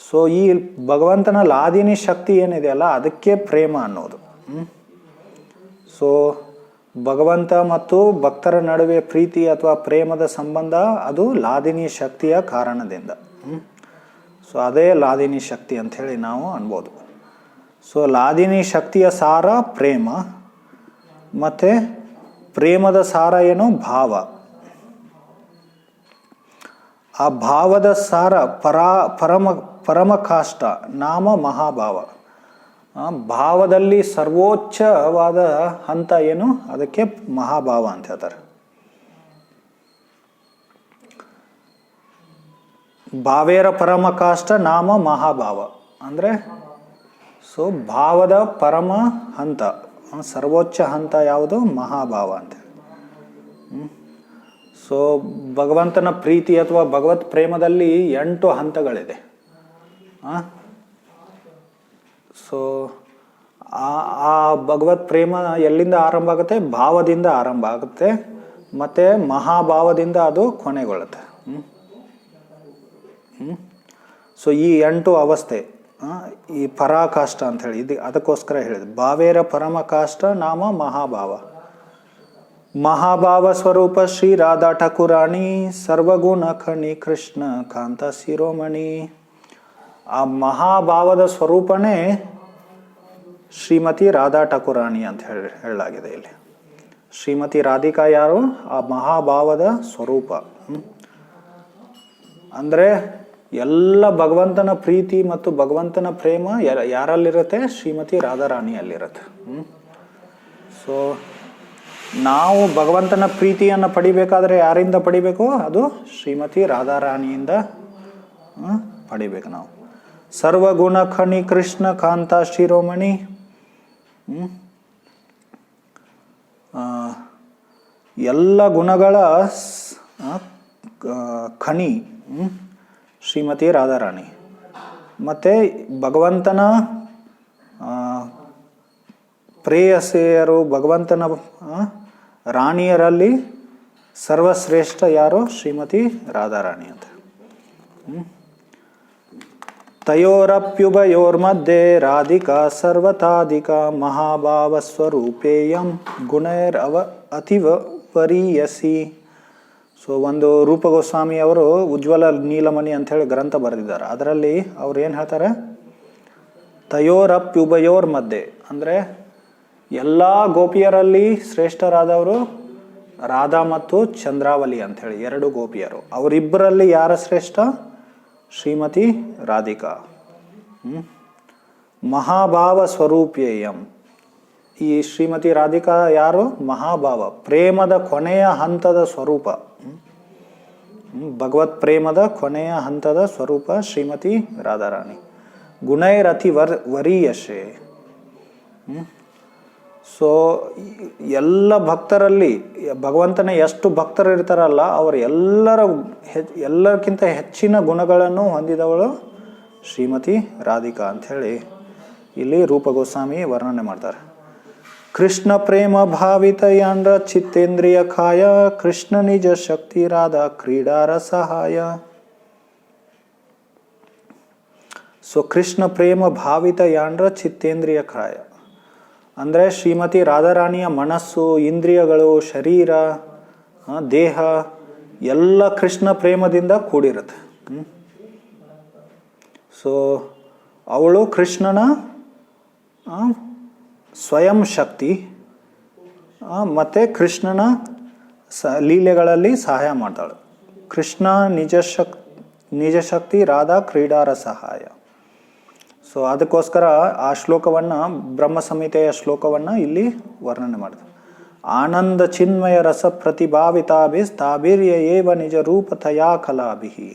ಸೊ ಈ ಭಗವಂತನ ಲಾದಿನಿ ಶಕ್ತಿ ಏನಿದೆಯಲ್ಲ ಅದಕ್ಕೆ ಪ್ರೇಮ ಅನ್ನೋದು. ಸೊ ಭಗವಂತ ಮತ್ತು ಭಕ್ತರ ನಡುವೆ ಪ್ರೀತಿ ಅಥವಾ ಪ್ರೇಮದ ಸಂಬಂಧ ಅದು ಲಾದಿನಿ ಶಕ್ತಿಯ ಕಾರಣದಿಂದ. ಸೊ ಅದೇ ಲಾದಿನಿ ಶಕ್ತಿ ಅಂಥೇಳಿ ನಾವು ಅನ್ಬೋದು. ಸೊ ಲಾದಿನಿ ಶಕ್ತಿಯ ಸಾರ ಪ್ರೇಮ, ಮತ್ತು ಪ್ರೇಮದ ಸಾರ ಏನು ಭಾವ. ಆ ಭಾವದ ಸಾರ ಪರಮ ಕಾಷ್ಟ ನಾಮ ಮಹಾಭಾವ. ಭಾವದಲ್ಲಿ ಸರ್ವೋಚ್ಚವಾದ ಹಂತ ಏನು, ಅದಕ್ಕೆ ಮಹಾಭಾವ ಅಂತ ಹೇಳ್ತಾರೆ. ಭಾವೇರ ಪರಮ ಕಾಷ್ಟ ನಾಮ ಮಹಾಭಾವ ಅಂದರೆ ಸೊ ಭಾವದ ಪರಮ ಹಂತ, ಸರ್ವೋಚ್ಚ ಹಂತ ಯಾವುದು, ಮಹಾಭಾವ ಅಂತ. ಸೊ ಭಗವಂತನ ಪ್ರೀತಿ ಅಥವಾ ಭಗವತ್ ಪ್ರೇಮದಲ್ಲಿ 8 ಹಂತಗಳಿದೆ. ಸೊ ಆ ಭಗವತ್ ಪ್ರೇಮ ಎಲ್ಲಿಂದ ಆರಂಭ ಆಗುತ್ತೆ, ಭಾವದಿಂದ ಆರಂಭ ಆಗುತ್ತೆ, ಮತ್ತು ಮಹಾಭಾವದಿಂದ ಅದು ಕೊನೆಗೊಳ್ಳುತ್ತೆ. ಸೊ ಈ 8 ಅವಸ್ಥೆ ಈ ಪರಾಕಾಷ್ಟ ಅಂತ ಹೇಳಿ ಇದು ಅದಕ್ಕೋಸ್ಕರ ಹೇಳಿದೆ. ಭಾವೇರ ಪರಮ ಕಾಷ್ಟ ನಾಮ ಮಹಾಭಾವ. ಮಹಾಭಾವ ಸ್ವರೂಪ ಶ್ರೀ ರಾಧಾ ಠಾಕುರಾಣಿ ಸರ್ವಗುಣ ಖಣಿ ಕೃಷ್ಣ ಕಾಂತ ಶಿರೋಮಣಿ. ಆ ಮಹಾಭಾವದ ಸ್ವರೂಪನೇ ಶ್ರೀಮತಿ ರಾಧಾ ಠಾಕುರಾಣಿ ಅಂತ ಹೇಳಲಾಗಿದೆ ಇಲ್ಲಿ. ಶ್ರೀಮತಿ ರಾಧಿಕಾ ಯಾರು, ಆ ಮಹಾಭಾವದ ಸ್ವರೂಪ. ಅಂದರೆ ಎಲ್ಲ ಭಗವಂತನ ಪ್ರೀತಿ ಮತ್ತು ಭಗವಂತನ ಪ್ರೇಮ ಯಾರಲ್ಲಿರುತ್ತೆ, ಶ್ರೀಮತಿ ರಾಧಾರಾಣಿಯಲ್ಲಿರುತ್ತೆ. ಸೊ ನಾವು ಭಗವಂತನ ಪ್ರೀತಿಯನ್ನು ಪಡಿಬೇಕಾದ್ರೆ ಯಾರಿಂದ ಪಡಿಬೇಕು, ಅದು ಶ್ರೀಮತಿ ರಾಧಾರಾಣಿಯಿಂದ ಪಡಿಬೇಕು ನಾವು. ಸರ್ವಗುಣ ಖಣಿ ಕೃಷ್ಣ ಕಾಂತ ಶಿರೋಮಣಿ. ಎಲ್ಲ ಗುಣಗಳ ಖಣಿ ಶ್ರೀಮತಿ ರಾಧಾರಾಣಿ. ಮತ್ತು ಭಗವಂತನ ಪ್ರೇಯಸಿಯರು, ಭಗವಂತನ ರಾಣಿಯರಲ್ಲಿ ಸರ್ವಶ್ರೇಷ್ಠ ಯಾರು, ಶ್ರೀಮತಿ ರಾಧಾರಾಣಿ ಅಂತ. ತಯೋರಪ್ಯುಭಯೋರ್ಮಧ್ಯೆ ರಾಧಿಕಾ ಸರ್ವತಾಧಿಕಾ ಮಹಾಭಾವ ಸ್ವರೂಪೇಯಂ ಗುಣೈರವ ಅತಿವ ವರೀಯಸಿ. ಸೊ ಒಂದು ರೂಪ ಗೋಸ್ವಾಮಿ ಅವರು ಉಜ್ವಲ ನೀಲಮಣಿ ಅಂಥೇಳಿ ಗ್ರಂಥ ಬರೆದಿದ್ದಾರೆ. ಅದರಲ್ಲಿ ಅವ್ರು ಏನು ಹೇಳ್ತಾರೆ, ತಯೋರಪ್ಯುಭಯೋರ್ ಮಧ್ಯೆ ಅಂದರೆ ಎಲ್ಲ ಗೋಪಿಯರಲ್ಲಿ ಶ್ರೇಷ್ಠರಾದವರು ರಾಧಾ ಮತ್ತು ಚಂದ್ರಾವಲಿ ಅಂಥೇಳಿ 2 ಗೋಪಿಯರು. ಅವರಿಬ್ಬರಲ್ಲಿ ಯಾರ ಶ್ರೇಷ್ಠ, ಶ್ರೀಮತಿ ರಾಧಿಕಾ. ಮಹಾಭಾವ ಸ್ವರೂಪೇಯಂ. ಈ ಶ್ರೀಮತಿ ರಾಧಿಕಾ ಯಾರು, ಮಹಾಭಾವ, ಪ್ರೇಮದ ಕೊನೆಯ ಹಂತದ ಸ್ವರೂಪ. ಭಗವತ್ ಪ್ರೇಮದ ಕೊನೆಯ ಹಂತದ ಸ್ವರೂಪ ಶ್ರೀಮತಿ ರಾಧಾರಾಣಿ. ಗುಣೈರತಿ ವರೀಯಶೆ. ಸೊ ಎಲ್ಲ ಭಕ್ತರಲ್ಲಿ ಭಗವಂತನ ಎಷ್ಟು ಭಕ್ತರು ಇರ್ತಾರಲ್ಲ ಅವರು ಎಲ್ಲಕ್ಕಿಂತ ಹೆಚ್ಚಿನ ಗುಣಗಳನ್ನು ಹೊಂದಿದವಳು ಶ್ರೀಮತಿ ರಾಧಿಕಾ ಅಂಥೇಳಿ ಇಲ್ಲಿ ರೂಪ ಗೋಸ್ವಾಮಿ ವರ್ಣನೆ ಮಾಡ್ತಾರೆ. ಕೃಷ್ಣ ಪ್ರೇಮ ಭಾವಿತ ಯಾಂಡ್ರ ಚಿತ್ತೇಂದ್ರಿಯ ಖಾಯ ಕೃಷ್ಣ ನಿಜ ಶಕ್ತಿ ರಾಧಾ ಕ್ರೀಡಾರ ಸಹಾಯ. ಸೊ ಕೃಷ್ಣ ಪ್ರೇಮ ಭಾವಿತ ಯಾಂಡ್ರ ಚಿತ್ತೇಂದ್ರಿಯ ಖಾಯ ಅಂದರೆ ಶ್ರೀಮತಿ ರಾಧಾರಾಣಿಯ ಮನಸ್ಸು, ಇಂದ್ರಿಯಗಳು, ಶರೀರ, ದೇಹ ಎಲ್ಲ ಕೃಷ್ಣ ಪ್ರೇಮದಿಂದ ಕೂಡಿರುತ್ತೆ. ಸೊ ಅವಳು ಕೃಷ್ಣನ ಸ್ವಯಂ ಶಕ್ತಿ ಮತ್ತು ಕೃಷ್ಣನ ಲೀಲೆಗಳಲ್ಲಿ ಸಹಾಯ ಮಾಡ್ತಾಳೆ. ಕೃಷ್ಣ ನಿಜ ಶಕ್ತಿ ರಾಧಾ ಕ್ರೀಡಾರ ಸಹಾಯ. ಸೊ ಅದಕ್ಕೋಸ್ಕರ ಆ ಶ್ಲೋಕವನ್ನು, ಬ್ರಹ್ಮ ಸಂಹಿತೆಯ ಶ್ಲೋಕವನ್ನು ಇಲ್ಲಿ ವರ್ಣನೆ ಮಾಡಿದೆ. ಆನಂದ ಚಿನ್ಮಯ ರಸ ಪ್ರತಿಭಾವಿತಾಭಿ ತಾಭಿರ್ಯ ಏವ ನಿಜ ರೂಪತಯಾ ಕಲಾಭಿಹಿ.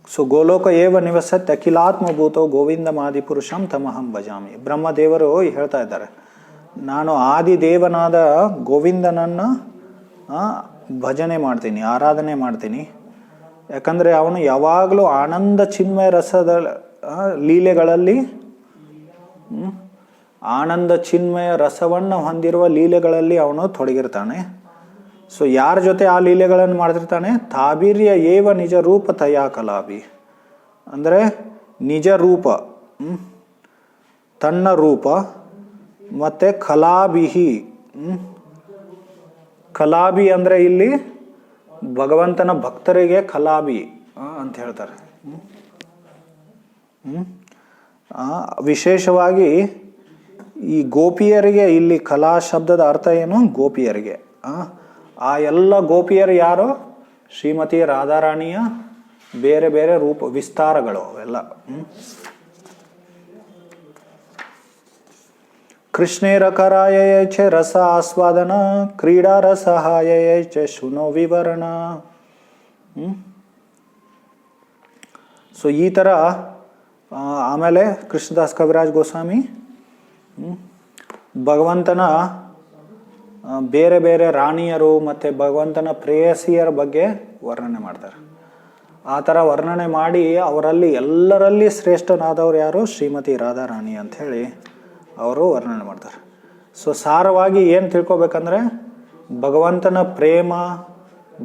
ಸೊ ಗೋಲೋಕ ಏವ ನಿವಸತ್ ಅಖಿಲಾತ್ಮಭೂತೋ ಗೋವಿಂದಮಾದಿ ಪುರುಷಂ ತಮಹಂ ಭಜಾಮಿ. ಬ್ರಹ್ಮದೇವರು ಹೇಳ್ತಾ ಇದ್ದಾರೆ, ನಾನು ಆದಿದೇವನಾದ ಗೋವಿಂದನನ್ನು ಭಜನೆ ಮಾಡ್ತೀನಿ, ಆರಾಧನೆ ಮಾಡ್ತೀನಿ. ಯಾಕಂದರೆ ಅವನು ಯಾವಾಗಲೂ ಆನಂದ ಚಿನ್ಮಯ ರಸದ ಲೀಲೆಗಳಲ್ಲಿ, ಆನಂದ ಚಿನ್ಮಯ ರಸವನ್ನು ಹೊಂದಿರುವ ಲೀಲೆಗಳಲ್ಲಿ ಅವನು ತೊಡಗಿರ್ತಾನೆ. ಸೊ ಯಾರ ಜೊತೆ ಆ ಲೀಲೆಗಳನ್ನು ಮಾಡ್ತಿರ್ತಾನೆ, ತಾಭಿರ್ಯ ಏವ ನಿಜ ರೂಪ ತಯಾ ಕಲಾಭಿ ಅಂದರೆ ನಿಜ ರೂಪ, ತನ್ನ ರೂಪ, ಮತ್ತು ಕಲಾಭಿಹಿ. ಕಲಾಭಿ ಅಂದರೆ ಇಲ್ಲಿ ಭಗವಂತನ ಭಕ್ತರಿಗೆ ಕಲಾಭಿ ಅಂತ ಹೇಳ್ತಾರೆ. ವಿಶೇಷವಾಗಿ ಈ ಗೋಪಿಯರಿಗೆ, ಇಲ್ಲಿ ಕಲಾ ಶಬ್ದದ ಅರ್ಥ ಏನು? ಗೋಪಿಯರಿಗೆ. ಆ ಎಲ್ಲ ಗೋಪಿಯರು ಯಾರು? ಶ್ರೀಮತಿ ರಾಧಾರಾಣಿಯ ಬೇರೆ ಬೇರೆ ರೂಪ ವಿಸ್ತಾರಗಳು ಅವೆಲ್ಲ. ಕೃಷ್ಣೇರ ಕರಾಯ ಚ ರಸ ಆಸ್ವಾದನ ಕ್ರೀಡಾ ರಸಹಾಯ ಚ ಶುನೋ ವಿವರಣ. ಸೊ ಈ ಥರ. ಆಮೇಲೆ ಕೃಷ್ಣದಾಸ್ ಕವಿರಾಜ್ ಗೋಸ್ವಾಮಿ ಭಗವಂತನ ಬೇರೆ ಬೇರೆ ರಾಣಿಯರು ಮತ್ತು ಭಗವಂತನ ಪ್ರೇಯಸಿಯರ ಬಗ್ಗೆ ವರ್ಣನೆ ಮಾಡ್ತಾರೆ. ಆ ಥರ ವರ್ಣನೆ ಮಾಡಿ ಅವರಲ್ಲಿ ಎಲ್ಲರಲ್ಲಿ ಶ್ರೇಷ್ಠನಾದವ್ರು ಯಾರು? ಶ್ರೀಮತಿ ರಾಧಾರಾಣಿ ಅಂಥೇಳಿ ಅವರು ವರ್ಣನೆ ಮಾಡ್ತಾರೆ. ಸೊ ಸಾರವಾಗಿ ಏನು ತಿಳ್ಕೊಬೇಕಂದ್ರೆ, ಭಗವಂತನ ಪ್ರೇಮ,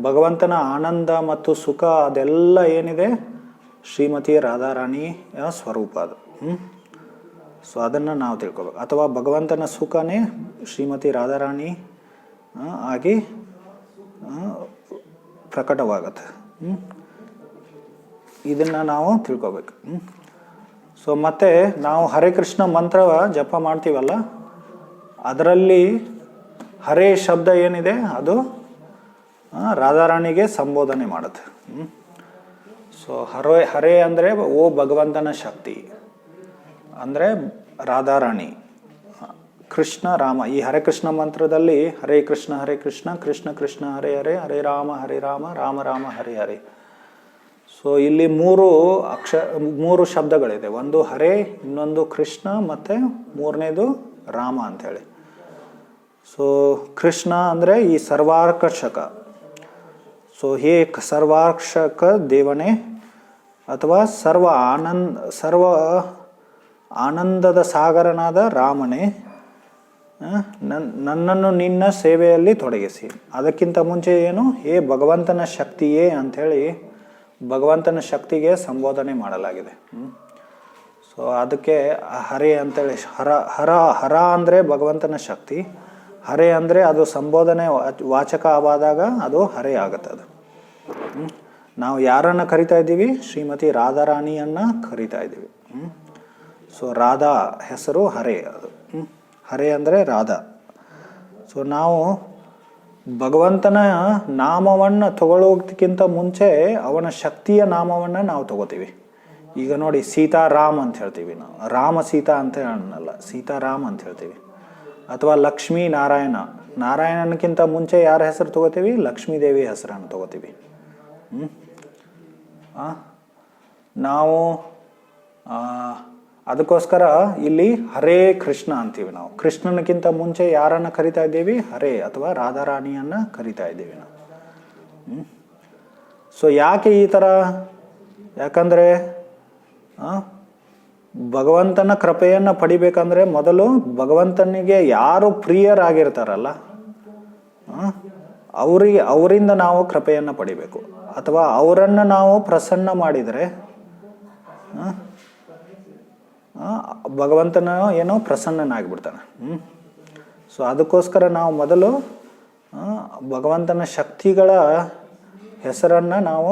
ಭಗವಂತನ ಆನಂದ ಮತ್ತು ಸುಖ ಅದೆಲ್ಲ ಏನಿದೆ ಶ್ರೀಮತಿ ರಾಧಾರಾಣಿಯ ಸ್ವರೂಪ ಅದು. ಸೊ ಅದನ್ನು ನಾವು ತಿಳ್ಕೊಬೇಕು. ಅಥವಾ ಭಗವಂತನ ಸುಖನೇ ಶ್ರೀಮತಿ ರಾಧಾರಾಣಿ ಆಗಿ ಪ್ರಕಟವಾಗತ್ತೆ. ಇದನ್ನು ನಾವು ತಿಳ್ಕೊಬೇಕು. ಸೊ ಮತ್ತೆ ನಾವು ಹರೇ ಕೃಷ್ಣ ಮಂತ್ರ ಜಪ ಮಾಡ್ತೀವಲ್ಲ, ಅದರಲ್ಲಿ ಹರೇ ಶಬ್ದ ಏನಿದೆ ಅದು ರಾಧಾರಾಣಿಗೆ ಸಂಬೋಧನೆ ಮಾಡುತ್ತೆ. ಸೊ ಹರೇ ಅಂದರೆ ಓ ಭಗವಂತನ ಶಕ್ತಿ ಅಂದರೆ ರಾಧಾರಾಣಿ, ಕೃಷ್ಣ ರಾಮ. ಈ ಹರೇ ಕೃಷ್ಣ ಮಂತ್ರದಲ್ಲಿ ಹರೇ ಕೃಷ್ಣ ಕೃಷ್ಣ ಕೃಷ್ಣ ಹರೇ ಹರೇ, ಹರೇ ರಾಮ ರಾಮ ರಾಮ ಹರೇ ಹರೇ. ಸೊ ಇಲ್ಲಿ ಮೂರು ಶಬ್ದಗಳಿದೆ. ಒಂದು ಹರೇ, ಇನ್ನೊಂದು ಕೃಷ್ಣ, ಮತ್ತು ಮೂರನೇದು ರಾಮ ಅಂಥೇಳಿ. ಸೊ ಕೃಷ್ಣ ಅಂದರೆ ಈ ಸರ್ವಾಕರ್ಷಕ. ಸೊ ಹೇ ಸರ್ವಾಕರ್ಷಕ ದೇವನೇ ಅಥವಾ ಸರ್ವ ಆನಂದದ ಸಾಗರನಾದ ರಾಮನೇ, ನನ್ನನ್ನು ನಿನ್ನ ಸೇವೆಯಲ್ಲಿ ತೊಡಗಿಸಿ. ಅದಕ್ಕಿಂತ ಮುಂಚೆ ಏನು? ಹೇ ಭಗವಂತನ ಶಕ್ತಿಯೇ ಅಂಥೇಳಿ ಭಗವಂತನ ಶಕ್ತಿಗೆ ಸಂಬೋಧನೆ ಮಾಡಲಾಗಿದೆ. ಸೊ ಅದಕ್ಕೆ ಹರೇ ಅಂತೇಳಿ, ಹರ ಅಂದರೆ ಭಗವಂತನ ಶಕ್ತಿ, ಹರೇ ಅಂದರೆ ಅದು ಸಂಬೋಧನೆ ವಾಚಕ ಆದಾಗ ಅದು ಹರೇ ಆಗುತ್ತೆ. ಅದು ನಾವು ಯಾರನ್ನು ಕರಿತಾ ಇದ್ದೀವಿ? ಶ್ರೀಮತಿ ರಾಧಾರಾಣಿಯನ್ನು ಕರಿತಾ ಇದ್ದೀವಿ. ಸೊ ರಾಧಾ ಹೆಸರು ಹರೇ. ಅದು ಹರೇ ಅಂದರೆ ರಾಧಾ. ಸೊ ನಾವು ಭಗವಂತನ ನಾಮವನ್ನು ತಗೊಳ್ಳೋದಕ್ಕಿಂತ ಮುಂಚೆ ಅವನ ಶಕ್ತಿಯ ನಾಮವನ್ನು ನಾವು ತಗೋತೀವಿ. ಈಗ ನೋಡಿ, ಸೀತಾರಾಮ್ ಅಂತ ಹೇಳ್ತೀವಿ ನಾವು, ರಾಮ ಸೀತಾ ಅಂತ ಅನ್ನಲ್ಲ, ಸೀತಾರಾಮ್ ಅಂತ ಹೇಳ್ತೀವಿ. ಅಥವಾ ಲಕ್ಷ್ಮೀ ನಾರಾಯಣ, ನಾರಾಯಣನಕ್ಕಿಂತ ಮುಂಚೆ ಯಾರ ಹೆಸರು ತಗೋತೀವಿ? ಲಕ್ಷ್ಮೀದೇವಿ ಹೆಸರನ್ನು ತಗೋತೀವಿ. ನಾವು ಅದಕ್ಕೋಸ್ಕರ ಇಲ್ಲಿ ಹರೇ ಕೃಷ್ಣ ಅಂತೀವಿ ನಾವು. ಕೃಷ್ಣನಕ್ಕಿಂತ ಮುಂಚೆ ಯಾರನ್ನು ಕರಿತಾ ಇದ್ದೀವಿ? ಹರೇ ಅಥವಾ ರಾಧಾರಾಣಿಯನ್ನು ಕರಿತಾ ಇದ್ದೀವಿ ನಾವು. ಸೊ ಯಾಕೆ ಈ ಥರ? ಯಾಕಂದರೆ ಭಗವಂತನ ಕೃಪೆಯನ್ನು ಪಡಿಬೇಕಂದ್ರೆ ಮೊದಲು ಭಗವಂತನಿಗೆ ಯಾರು ಪ್ರಿಯರಾಗಿರ್ತಾರಲ್ಲ ಅವರಿಂದ ನಾವು ಕೃಪೆಯನ್ನು ಪಡಿಬೇಕು. ಅಥವಾ ಅವರನ್ನು ನಾವು ಪ್ರಸನ್ನ ಮಾಡಿದರೆ ಭಗವಂತನ ಏನೋ ಪ್ರಸನ್ನನಾಗಿಬಿಡ್ತಾನೆ. ಸೊ ಅದಕ್ಕೋಸ್ಕರ ನಾವು ಮೊದಲು ಭಗವಂತನ ಶಕ್ತಿಗಳ ಹೆಸರನ್ನು ನಾವು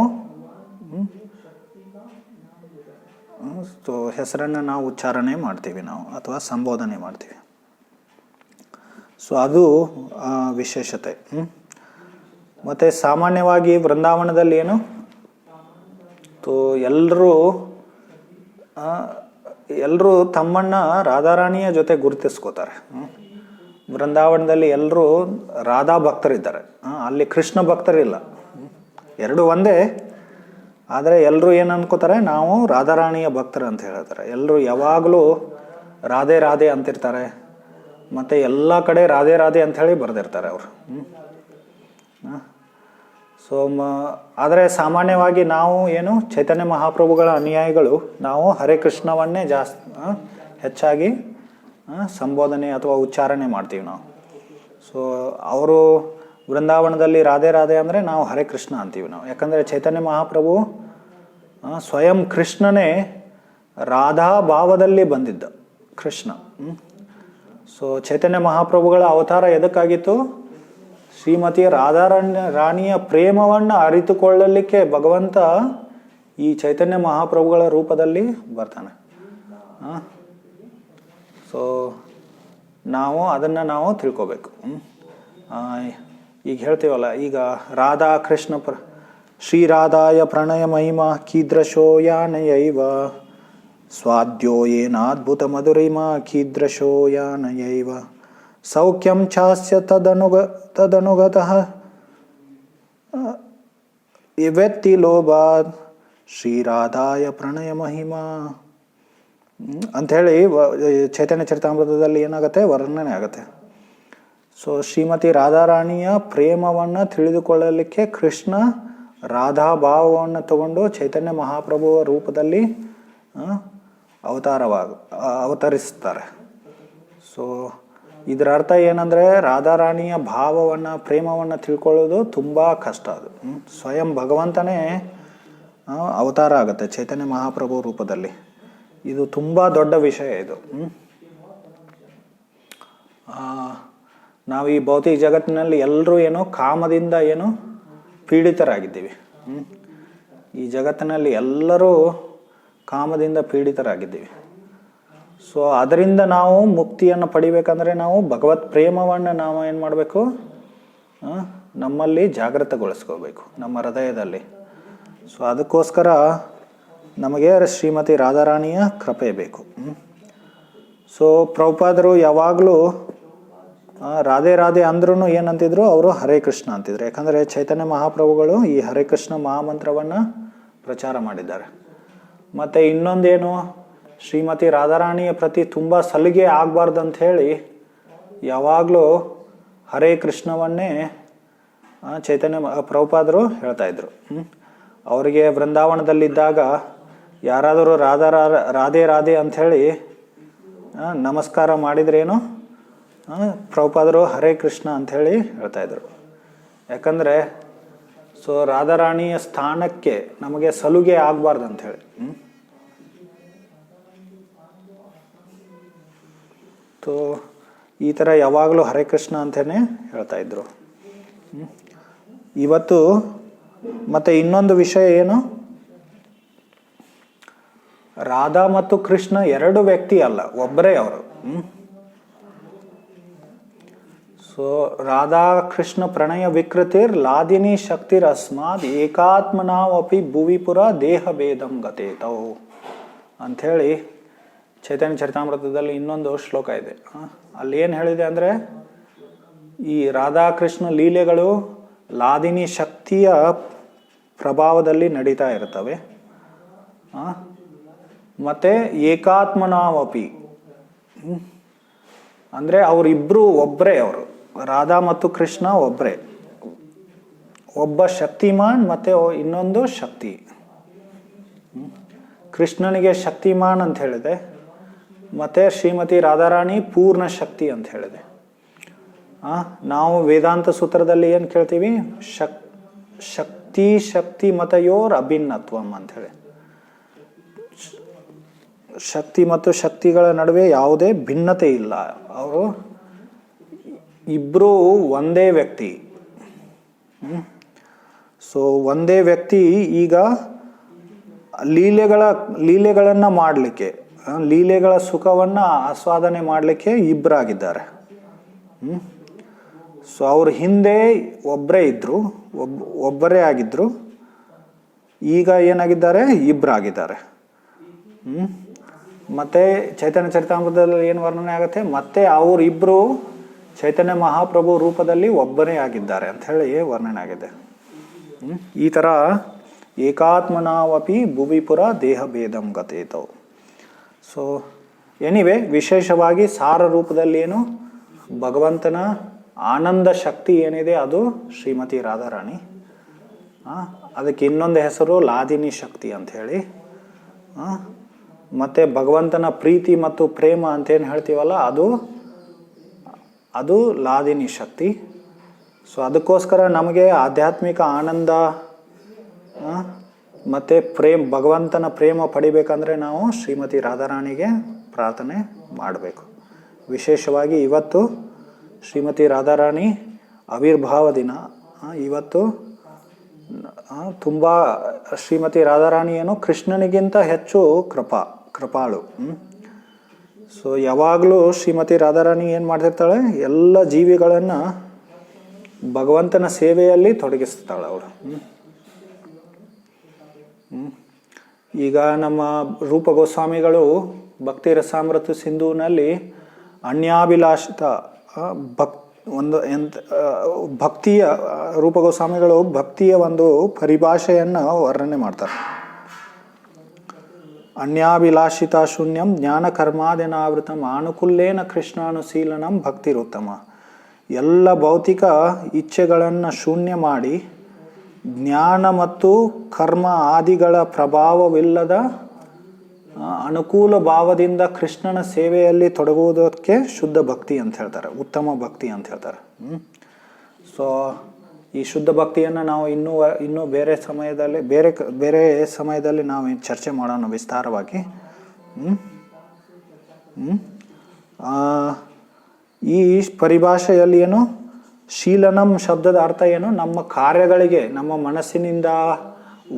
ಉಚ್ಚಾರಣೆ ಮಾಡ್ತೀವಿ ನಾವು, ಅಥವಾ ಸಂಬೋಧನೆ ಮಾಡ್ತೀವಿ. ಸೊ ಅದು ವಿಶೇಷತೆ. ಮತ್ತು ಸಾಮಾನ್ಯವಾಗಿ ವೃಂದಾವನದಲ್ಲಿ ಏನು ಎಲ್ಲರೂ ತಮ್ಮನ್ನು ರಾಧಾರಾಣಿಯ ಜೊತೆ ಗುರುತಿಸ್ಕೋತಾರೆ. ವೃಂದಾವನದಲ್ಲಿ ಎಲ್ಲರೂ ರಾಧಾ ಭಕ್ತರಿದ್ದಾರೆ, ಅಲ್ಲಿ ಕೃಷ್ಣ ಭಕ್ತರಿಲ್ಲ. ಎರಡು ಒಂದೇ, ಆದರೆ ಎಲ್ಲರೂ ಏನು ಅನ್ಕೋತಾರೆ? ನಾವು ರಾಧಾರಾಣಿಯ ಭಕ್ತರು ಅಂತ ಹೇಳ್ತಾರೆ. ಎಲ್ಲರೂ ಯಾವಾಗಲೂ ರಾಧೆ ರಾಧೆ ಅಂತಿರ್ತಾರೆ, ಮತ್ತು ಎಲ್ಲ ಕಡೆ ರಾಧೆ ರಾಧೆ ಅಂಥೇಳಿ ಬರೆದಿರ್ತಾರೆ ಅವರು. ಸೊ ಆದರೆ ಸಾಮಾನ್ಯವಾಗಿ ನಾವು ಏನು ಚೈತನ್ಯ ಮಹಾಪ್ರಭುಗಳ ಅನುಯಾಯಿಗಳು ನಾವು ಹರೇ ಕೃಷ್ಣವನ್ನೇ ಹೆಚ್ಚಾಗಿ ಸಂಬೋಧನೆ ಅಥವಾ ಉಚ್ಚಾರಣೆ ಮಾಡ್ತೀವಿ ನಾವು. ಸೊ ಅವರು ವೃಂದಾವನದಲ್ಲಿ ರಾಧೆ ರಾಧೆ ಅಂದರೆ ನಾವು ಹರೇ ಕೃಷ್ಣ ಅಂತೀವಿ ನಾವು. ಯಾಕಂದರೆ ಚೈತನ್ಯ ಮಹಾಪ್ರಭು ಸ್ವಯಂ ಕೃಷ್ಣನೇ ರಾಧಾ ಭಾವದಲ್ಲಿ ಬಂದಿದ್ದ ಕೃಷ್ಣ. ಸೊ ಚೈತನ್ಯ ಮಹಾಪ್ರಭುಗಳ ಅವತಾರ ಎದಕ್ಕಾಗಿತ್ತು? ಶ್ರೀಮತಿ ರಾಣಿಯ ಪ್ರೇಮವನ್ನು ಅರಿತುಕೊಳ್ಳಲಿಕ್ಕೆ ಭಗವಂತ ಈ ಚೈತನ್ಯ ಮಹಾಪ್ರಭುಗಳ ರೂಪದಲ್ಲಿ ಬರ್ತಾನೆ. ಸೊ ನಾವು ಅದನ್ನು ನಾವು ತಿಳ್ಕೊಬೇಕು. ಈಗ ಹೇಳ್ತೀವಲ್ಲ, ಈಗ ರಾಧಾ ಕೃಷ್ಣ ಶ್ರೀರಾಧಾಯ ಪ್ರಣಯ ಮಹಿಮಾ ಕೀದೃಶೋ ಯಾನಯೈವ ಸ್ವಾದ್ಯೋ ಏನಾದ್ಭುತ ಮಧುರಿಮಾ ಕೀದೃಶೋ ಯಾನಯೈವ ಸೌಖ್ಯಂ ಚಾಸ್ಯ ತದನುಗತಃ ಇವೆತ್ತಿ ಲೋಭಾತ್ ಶ್ರೀರಾಧಾಯ ಪ್ರಣಯ ಮಹಿಮಾ ಅಂಥೇಳಿ ಚೈತನ್ಯ ಚರಿತಾಮೃತದಲ್ಲಿ ಏನಾಗುತ್ತೆ, ವರ್ಣನೆ ಆಗುತ್ತೆ. ಸೊ ಶ್ರೀಮತಿ ರಾಧಾರಾಣಿಯ ಪ್ರೇಮವನ್ನು ತಿಳಿದುಕೊಳ್ಳಲಿಕ್ಕೆ ಕೃಷ್ಣ ರಾಧಾ ಭಾವವನ್ನು ತಗೊಂಡು ಚೈತನ್ಯ ಮಹಾಪ್ರಭುವ ರೂಪದಲ್ಲಿ ಅವತರಿಸ್ತಾರೆ. ಸೊ ಇದರ ಅರ್ಥ ಏನಂದರೆ, ರಾಧಾರಾಣಿಯ ಭಾವವನ್ನು ಪ್ರೇಮವನ್ನು ತಿಳ್ಕೊಳ್ಳೋದು ತುಂಬ ಕಷ್ಟ. ಅದು ಸ್ವಯಂ ಭಗವಂತನೇ ಅವತಾರ ಆಗುತ್ತೆ ಚೈತನ್ಯ ಮಹಾಪ್ರಭು ರೂಪದಲ್ಲಿ. ಇದು ತುಂಬ ದೊಡ್ಡ ವಿಷಯ ಇದು. ನಾವು ಈ ಭೌತಿಕ ಜಗತ್ತಿನಲ್ಲಿ ಎಲ್ಲರೂ ಏನೋ ಕಾಮದಿಂದ ಏನು ಪೀಡಿತರಾಗಿದ್ದೀವಿ. ಈ ಜಗತ್ತಿನಲ್ಲಿ ಎಲ್ಲರೂ ಕಾಮದಿಂದ ಪೀಡಿತರಾಗಿದ್ದೀವಿ. ಸೊ ಅದರಿಂದ ನಾವು ಮುಕ್ತಿಯನ್ನು ಪಡಿಬೇಕಂದ್ರೆ ನಾವು ಭಗವತ್ ಪ್ರೇಮವನ್ನು ನಾವು ಏನು ಮಾಡಬೇಕು, ನಮ್ಮಲ್ಲಿ ಜಾಗೃತಗೊಳಿಸ್ಕೋಬೇಕು, ನಮ್ಮ ಹೃದಯದಲ್ಲಿ. ಸೊ ಅದಕ್ಕೋಸ್ಕರ ನಮಗೆ ಶ್ರೀಮತಿ ರಾಧಾರಾಣಿಯ ಕೃಪೆ ಬೇಕು. ಸೊ ಪ್ರಭುಪಾದರು ಯಾವಾಗಲೂ ರಾಧೆ ರಾಧೆ ಅಂದ್ರೂ ಏನಂತಿದ್ರು, ಅವರು ಹರೇ ಕೃಷ್ಣ ಅಂತಿದ್ರು. ಯಾಕಂದರೆ ಚೈತನ್ಯ ಮಹಾಪ್ರಭುಗಳು ಈ ಹರೇ ಕೃಷ್ಣ ಮಹಾಮಂತ್ರವನ್ನು ಪ್ರಚಾರ ಮಾಡಿದ್ದಾರೆ. ಮತ್ತು ಇನ್ನೊಂದೇನು, ಶ್ರೀಮತಿ ರಾಧಾರಾಣಿಯ ಪ್ರತಿ ತುಂಬ ಸಲಿಗೆ ಆಗಬಾರ್ದು ಅಂಥೇಳಿ ಯಾವಾಗಲೂ ಹರೇ ಕೃಷ್ಣವನ್ನೇ ಚೈತನ್ಯ ಪ್ರಭುಪಾದರು ಹೇಳ್ತಾಯಿದ್ರು. ಅವರಿಗೆ ಬೃಂದಾವನದಲ್ಲಿದ್ದಾಗ ಯಾರಾದರೂ ರಾಧೆ ರಾಧೆ ಅಂಥೇಳಿ ನಮಸ್ಕಾರ ಮಾಡಿದ್ರೇನು, ಪ್ರಭುಪಾದರು ಹರೇ ಕೃಷ್ಣ ಅಂಥೇಳಿ ಹೇಳ್ತಾಯಿದ್ರು. ಯಾಕಂದರೆ ಸೊ ರಾಧಾರಾಣಿಯ ಸ್ಥಾನಕ್ಕೆ ನಮಗೆ ಸಲುಗೆ ಆಗಬಾರ್ದು ಅಂಥೇಳಿ. ಸೊ ಈ ಥರ ಯಾವಾಗಲೂ ಹರೇ ಕೃಷ್ಣ ಅಂತಲೇ ಹೇಳ್ತಾಯಿದ್ರು. ಇವತ್ತು ಮತ್ತು ಇನ್ನೊಂದು ವಿಷಯ ಏನು, ರಾಧಾ ಮತ್ತು ಕೃಷ್ಣ ಎರಡು ವ್ಯಕ್ತಿ ಅಲ್ಲ, ಒಬ್ಬರೇ ಅವರು. ಸೊ ರಾಧಾ ಕೃಷ್ಣ ಪ್ರಣಯ ವಿಕೃತಿರ್ ಲಾದಿನಿ ಶಕ್ತಿರ್ ಅಸ್ಮಾದ್ ಏಕಾತ್ಮನಾವಪಿ ಭುವಿಪುರ ದೇಹ ಭೇದಂ ಗತೇತೌ ಅಂಥೇಳಿ ಚೈತನ್ಯ ಚರಿತಾಮೃತದಲ್ಲಿ ಇನ್ನೊಂದು ಶ್ಲೋಕ ಇದೆ. ಅಲ್ಲಿ ಏನು ಹೇಳಿದೆ ಅಂದರೆ, ಈ ರಾಧಾಕೃಷ್ಣ ಲೀಲೆಗಳು ಲಾದಿನಿ ಶಕ್ತಿಯ ಪ್ರಭಾವದಲ್ಲಿ ನಡೀತಾ ಇರ್ತವೆ. ಮತ್ತು ಏಕಾತ್ಮನಾವಪಿ ಅಂದರೆ ಅವರಿಬ್ಬರು ಒಬ್ಬರೇ, ಅವರು ರಾಧಾ ಮತ್ತು ಕೃಷ್ಣ ಒಬ್ಬರೇ. ಒಬ್ಬ ಶಕ್ತಿಮಾನ್ ಮತ್ತು ಇನ್ನೊಂದು ಶಕ್ತಿ. ಕೃಷ್ಣನಿಗೆ ಶಕ್ತಿಮಾನ್ ಅಂತ ಹೇಳಿದೆ, ಮತ್ತು ಶ್ರೀಮತಿ ರಾಧಾರಾಣಿ ಪೂರ್ಣ ಶಕ್ತಿ ಅಂತ ಹೇಳಿದೆ. ನಾವು ವೇದಾಂತ ಸೂತ್ರದಲ್ಲಿ ಏನು ಕೇಳ್ತೀವಿ, ಶಕ್ತಿ ಮತಯೋರ್ ಅಭಿನ್ನತ್ವಂ ಅಂಥೇಳಿ. ಶಕ್ತಿ ಮತ್ತು ಶಕ್ತಿಗಳ ನಡುವೆ ಯಾವುದೇ ಭಿನ್ನತೆ ಇಲ್ಲ, ಅವರು ಇಬ್ಬರೂ ಒಂದೇ ವ್ಯಕ್ತಿ. ಸೊ ಒಂದೇ ವ್ಯಕ್ತಿ ಈಗ ಲೀಲೆಗಳನ್ನು ಮಾಡಲಿಕ್ಕೆ, ಲೀಲೆಗಳ ಸುಖವನ್ನು ಆಸ್ವಾದನೆ ಮಾಡಲಿಕ್ಕೆ ಇಬ್ಬರಾಗಿದ್ದಾರೆ. ಸೊ ಅವ್ರ ಹಿಂದೆ ಒಬ್ಬರೇ ಇದ್ದರು, ಒಬ್ಬರೇ ಆಗಿದ್ದರು. ಈಗ ಏನಾಗಿದ್ದಾರೆ, ಇಬ್ಬರಾಗಿದ್ದಾರೆ. ಮತ್ತು ಚೈತನ್ಯ ಚರಿತಾಮೃತದಲ್ಲಿ ಏನು ವರ್ಣನೆ ಆಗುತ್ತೆ, ಮತ್ತೆ ಅವರಿಬ್ಬರು ಚೈತನ್ಯ ಮಹಾಪ್ರಭು ರೂಪದಲ್ಲಿ ಒಬ್ಬರೇ ಆಗಿದ್ದಾರೆ ಅಂಥೇಳಿ ವರ್ಣನೆ ಆಗಿದೆ. ಈ ಥರ ಏಕಾತ್ಮನಾವಪಿ ಭುವಿಪುರ ದೇಹ ಭೇದಂ ಗತೇತೌ. ಸೊ ಎನಿವೆ, ವಿಶೇಷವಾಗಿ ಸಾರ ರೂಪದಲ್ಲಿ ಏನು ಭಗವಂತನ ಆನಂದ ಶಕ್ತಿ ಏನಿದೆ ಅದು ಶ್ರೀಮತಿ ರಾಧಾರಾಣಿ. ಅದಕ್ಕೆ ಇನ್ನೊಂದು ಹೆಸರು ಲಾದಿನಿ ಶಕ್ತಿ ಅಂಥೇಳಿ. ಮತ್ತು ಭಗವಂತನ ಪ್ರೀತಿ ಮತ್ತು ಪ್ರೇಮ ಅಂತೇನು ಹೇಳ್ತೀವಲ್ಲ, ಅದು ಲಾದಿನಿ ಶಕ್ತಿ. ಸೊ ಅದಕ್ಕೋಸ್ಕರ ನಮಗೆ ಆಧ್ಯಾತ್ಮಿಕ ಆನಂದ ಮತ್ತು ಭಗವಂತನ ಪ್ರೇಮ ಪಡಿಬೇಕಂದ್ರೆ ನಾವು ಶ್ರೀಮತಿ ರಾಧಾರಾಣಿಗೆ ಪ್ರಾರ್ಥನೆ ಮಾಡಬೇಕು. ವಿಶೇಷವಾಗಿ ಇವತ್ತು ಶ್ರೀಮತಿ ರಾಧಾರಾಣಿ ಆವಿರ್ಭಾವ ದಿನ. ಇವತ್ತು ತುಂಬ ಶ್ರೀಮತಿ ರಾಧಾರಾಣಿ ಏನು ಕೃಷ್ಣನಿಗಿಂತ ಹೆಚ್ಚು ಕೃಪಾಳು. ಸೊ ಯಾವಾಗಲೂ ಶ್ರೀಮತಿ ರಾಧಾರಾಣಿ ಏನು ಮಾಡ್ತಿರ್ತಾಳೆ, ಎಲ್ಲ ಜೀವಿಗಳನ್ನು ಭಗವಂತನ ಸೇವೆಯಲ್ಲಿ ತೊಡಗಿಸ್ತಾಳೆ ಅವಳು. ಈಗ ನಮ್ಮ ರೂಪ ಗೋಸ್ವಾಮಿಗಳು ಭಕ್ತಿ ರಸಾಮೃತ ಸಿಂಧುವಿನಲ್ಲಿ ಅನ್ಯಾಭಿಲಾಷಿತ ಭಕ್ತಿಯ ರೂಪ ಗೋಸ್ವಾಮಿಗಳು ಭಕ್ತಿಯ ಒಂದು ಪರಿಭಾಷೆಯನ್ನು ವರ್ಣನೆ ಮಾಡ್ತಾರೆ. ಅನ್ಯಾಭಿಲಾಷಿತ ಶೂನ್ಯಂ ಜ್ಞಾನ ಕರ್ಮಾದಿನಾವೃತಂ ಆನುಕೂಲ್ಯೇನ ಕೃಷ್ಣಾನುಶೀಲನಂ ಭಕ್ತಿರುತ್ತಮ. ಎಲ್ಲ ಭೌತಿಕ ಇಚ್ಛೆಗಳನ್ನು ಶೂನ್ಯ ಮಾಡಿ ಜ್ಞಾನ ಮತ್ತು ಕರ್ಮ ಆದಿಗಳ ಪ್ರಭಾವವಿಲ್ಲದ ಅನುಕೂಲ ಭಾವದಿಂದ ಕೃಷ್ಣನ ಸೇವೆಯಲ್ಲಿ ತೊಡಗುವುದಕ್ಕೆ ಶುದ್ಧ ಭಕ್ತಿ ಅಂತ ಹೇಳ್ತಾರೆ, ಉತ್ತಮ ಭಕ್ತಿ ಅಂತ ಹೇಳ್ತಾರೆ. ಸೊ ಈ ಶುದ್ಧ ಭಕ್ತಿಯನ್ನು ನಾವು ಇನ್ನೂ ಬೇರೆ ಸಮಯದಲ್ಲಿ ನಾವು ಚರ್ಚೆ ಮಾಡೋಣ ವಿಸ್ತಾರವಾಗಿ. ಈ ಪರಿಭಾಷೆಯಲ್ಲಿ ಏನು ಶೀಲನಂ ಶಬ್ದದ ಅರ್ಥ ಏನು, ನಮ್ಮ ಕಾರ್ಯಗಳಿಗೆ, ನಮ್ಮ ಮನಸ್ಸಿನಿಂದ,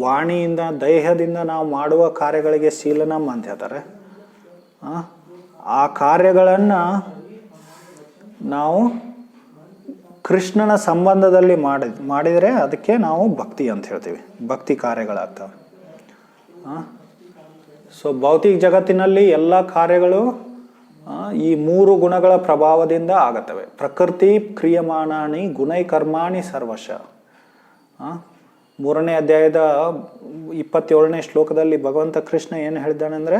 ವಾಣಿಯಿಂದ, ದೇಹದಿಂದ ನಾವು ಮಾಡುವ ಕಾರ್ಯಗಳಿಗೆ ಶೀಲನಂ ಅಂತ ಹೇಳ್ತಾರೆ. ಆ ಕಾರ್ಯಗಳನ್ನು ನಾವು ಕೃಷ್ಣನ ಸಂಬಂಧದಲ್ಲಿ ಮಾಡಿದರೆ ಅದಕ್ಕೆ ನಾವು ಭಕ್ತಿ ಅಂತ ಹೇಳ್ತೀವಿ, ಭಕ್ತಿ ಕಾರ್ಯಗಳಾಗ್ತವೆ. ಸೊ ಭೌತಿಕ ಜಗತ್ತಿನಲ್ಲಿ ಎಲ್ಲ ಕಾರ್ಯಗಳು ಈ ಮೂರು ಗುಣಗಳ ಪ್ರಭಾವದಿಂದ ಆಗತ್ತವೆ. ಪ್ರಕೃತಿ ಕ್ರಿಯಮಾಣಾನಿ ಗುಣೈ ಕರ್ಮಾಣಿ ಸರ್ವಶ. 3ನೇ ಅಧ್ಯಾಯದ 27ನೇ ಶ್ಲೋಕದಲ್ಲಿ ಭಗವಂತ ಕೃಷ್ಣ ಏನು ಹೇಳಿದ್ದಾನೆಂದರೆ,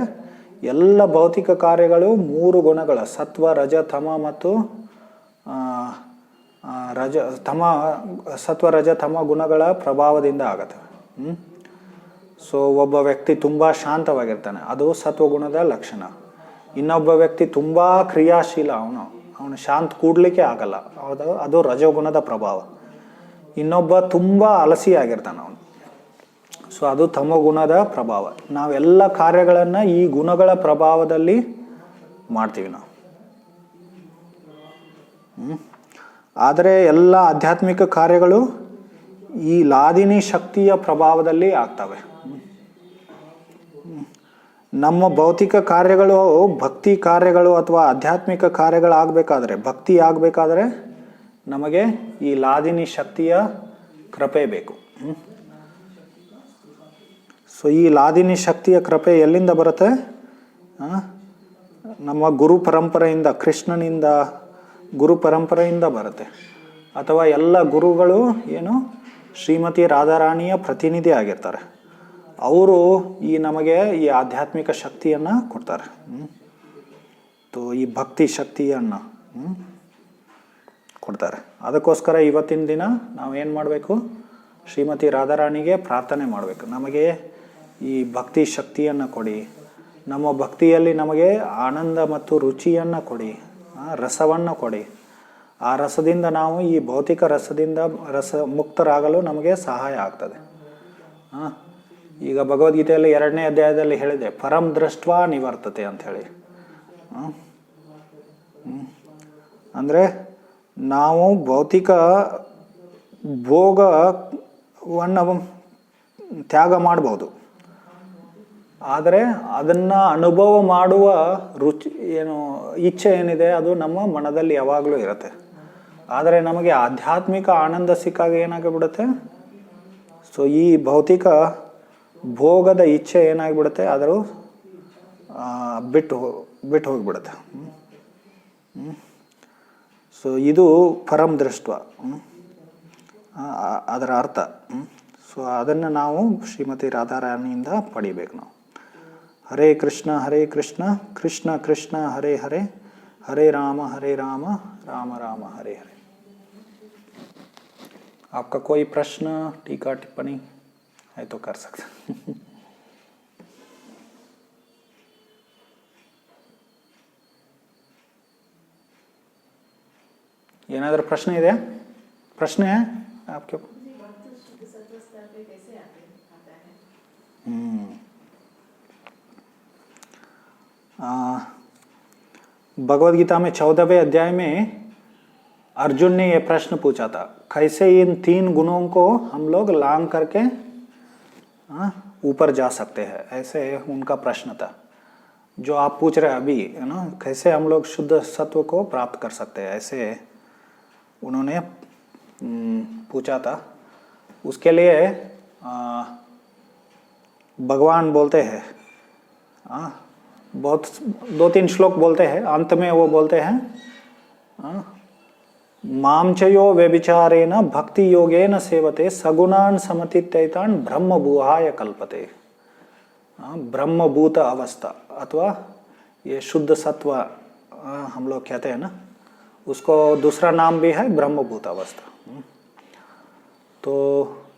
ಎಲ್ಲ ಭೌತಿಕ ಕಾರ್ಯಗಳು ಮೂರು ಗುಣಗಳ ಸತ್ವ ರಜ ತಮ ಮತ್ತು ಸತ್ವ ರಜ ತಮ ಗುಣಗಳ ಪ್ರಭಾವದಿಂದ ಆಗತ್ತವೆ. ಸೊ ಒಬ್ಬ ವ್ಯಕ್ತಿ ತುಂಬ ಶಾಂತವಾಗಿರ್ತಾನೆ, ಅದು ಸತ್ವಗುಣದ ಲಕ್ಷಣ. ಇನ್ನೊಬ್ಬ ವ್ಯಕ್ತಿ ತುಂಬ ಕ್ರಿಯಾಶೀಲ, ಅವನು ಶಾಂತ ಕೂಡ್ಲಿಕ್ಕೆ ಆಗಲ್ಲ, ಅದು ರಜೋಗುಣದ ಪ್ರಭಾವ. ಇನ್ನೊಬ್ಬ ತುಂಬ ಅಲಸಿಯಾಗಿರ್ತಾನೆ ಅವನು, ಸೊ ಅದು ತಮಗುಣದ ಪ್ರಭಾವ. ನಾವೆಲ್ಲ ಕಾರ್ಯಗಳನ್ನು ಈ ಗುಣಗಳ ಪ್ರಭಾವದಲ್ಲಿ ಮಾಡ್ತೀವಿ ನಾವು. ಆದರೆ ಎಲ್ಲ ಆಧ್ಯಾತ್ಮಿಕ ಕಾರ್ಯಗಳು ಈ ಲಾದಿನಿ ಶಕ್ತಿಯ ಪ್ರಭಾವದಲ್ಲಿ ಆಗ್ತವೆ. ನಮ್ಮ ಭೌತಿಕ ಕಾರ್ಯಗಳು ಭಕ್ತಿ ಕಾರ್ಯಗಳು ಅಥವಾ ಆಧ್ಯಾತ್ಮಿಕ ಕಾರ್ಯಗಳಾಗಬೇಕಾದ್ರೆ, ಭಕ್ತಿ ಆಗಬೇಕಾದ್ರೆ ನಮಗೆ ಈ ಲಾದಿನಿ ಶಕ್ತಿಯ ಕೃಪೆ ಬೇಕು. ಸೊ ಈ ಲಾದಿನಿ ಶಕ್ತಿಯ ಕೃಪೆ ಎಲ್ಲಿಂದ ಬರುತ್ತೆ? ನಮ್ಮ ಗುರು ಪರಂಪರೆಯಿಂದ, ಕೃಷ್ಣನಿಂದ ಗುರು ಪರಂಪರೆಯಿಂದ ಬರುತ್ತೆ. ಅಥವಾ ಎಲ್ಲ ಗುರುಗಳು ಏನು ಶ್ರೀಮತಿ ರಾಧಾರಾಣಿಯ ಪ್ರತಿನಿಧಿ ಆಗಿರ್ತಾರೆ, ಅವರು ನಮಗೆ ಈ ಆಧ್ಯಾತ್ಮಿಕ ಶಕ್ತಿಯನ್ನು ಕೊಡ್ತಾರೆ. ಈ ಭಕ್ತಿ ಶಕ್ತಿಯನ್ನು ಕೊಡ್ತಾರೆ. ಅದಕ್ಕೋಸ್ಕರ ಇವತ್ತಿನ ದಿನ ನಾವೇನು ಮಾಡಬೇಕು? ಶ್ರೀಮತಿ ರಾಧಾರಾಣಿಗೆ ಪ್ರಾರ್ಥನೆ ಮಾಡಬೇಕು, ನಮಗೆ ಈ ಭಕ್ತಿ ಶಕ್ತಿಯನ್ನು ಕೊಡಿ, ನಮ್ಮ ಭಕ್ತಿಯಲ್ಲಿ ನಮಗೆ ಆನಂದ ಮತ್ತು ರುಚಿಯನ್ನು ಕೊಡಿ, ರಸವನ್ನು ಕೊಡಿ. ಆ ರಸದಿಂದ ನಾವು ಈ ಭೌತಿಕ ರಸದಿಂದ ಮುಕ್ತರಾಗಲು ನಮಗೆ ಸಹಾಯ ಆಗ್ತದೆ. ಈಗ ಭಗವದ್ಗೀತೆಯಲ್ಲಿ 2ನೇ ಅಧ್ಯಾಯದಲ್ಲಿ ಹೇಳಿದೆ, ಪರಂ ದೃಷ್ಟ್ವಾ ನಿವರ್ತತೆ ಅಂಥೇಳಿ. ಅಂದರೆ ನಾವು ಭೌತಿಕ ಭೋಗವನ್ನು ತ್ಯಾಗ ಮಾಡ್ಬೋದು, ಆದರೆ ಅದನ್ನು ಅನುಭವ ಮಾಡುವ ಇಚ್ಛೆ ಏನಿದೆ ಅದು ನಮ್ಮ ಮನದಲ್ಲಿ ಯಾವಾಗಲೂ ಇರುತ್ತೆ. ಆದರೆ ನಮಗೆ ಆಧ್ಯಾತ್ಮಿಕ ಆನಂದ ಸಿಕ್ಕಾಗ ಏನಾಗಿಬಿಡುತ್ತೆ? ಸೊ ಈ ಭೌತಿಕ ಭೋಗದ ಇಚ್ಛೆ ಏನಾಗಿಬಿಡುತ್ತೆ, ಅದರ ಬಿಟ್ಟು ಹೋಗಿಬಿಡುತ್ತೆ. ಸೊ ಇದು ಪರಂ ದೃಷ್ಟ, ಅದರ ಅರ್ಥ. ಸೊ ಅದನ್ನು ನಾವು ಶ್ರೀಮತಿ ರಾಧಾರಾಣಿಯಿಂದ ಪಡಿಬೇಕು ನಾವು. ಹರೇ ಕೃಷ್ಣ ಕೃಷ್ಣ ಕೃಷ್ಣ ಹರೇ ಹರೇ, ಹರೇ ರಾಮ ರಾಮ ರಾಮ ಹರೇ ಹರೇ. आपका कोई प्रश्न, टीका, टिप्पणी है तो कर सकते. ಏನಾದರೂ ಪ್ರಶ್ನೆ ಇದೆಯಾ? ಪ್ರಶ್ನೆ है आपके? भगवद गीता में 14वें अध्याय में अर्जुन ने यह प्रश्न पूछा था, कैसे इन 3 गुणों को हम लोग लांग करके ऊपर जा सकते हैं, ऐसे उनका प्रश्न था. जो आप पूछ रहे हैं अभी, है ना, कैसे हम लोग शुद्ध सत्व को प्राप्त कर सकते हैं, ऐसे उन्होंने पूछा था। उसके लिए भगवान बोलते हैं, बहुत 2-3 श्लोक बोलते हैं, अंत में वो बोलते हैं माम चयो व्यभिचारेण भक्ति योगेन सेवते सगुणान समतित्यैतान ब्रह्म भूहाय कल्पते। ब्रह्मभूत अवस्था अथवा ये शुद्ध सत्व हम लोग कहते हैं ना, उसको दूसरा नाम भी है ब्रह्मभूत अवस्था। तो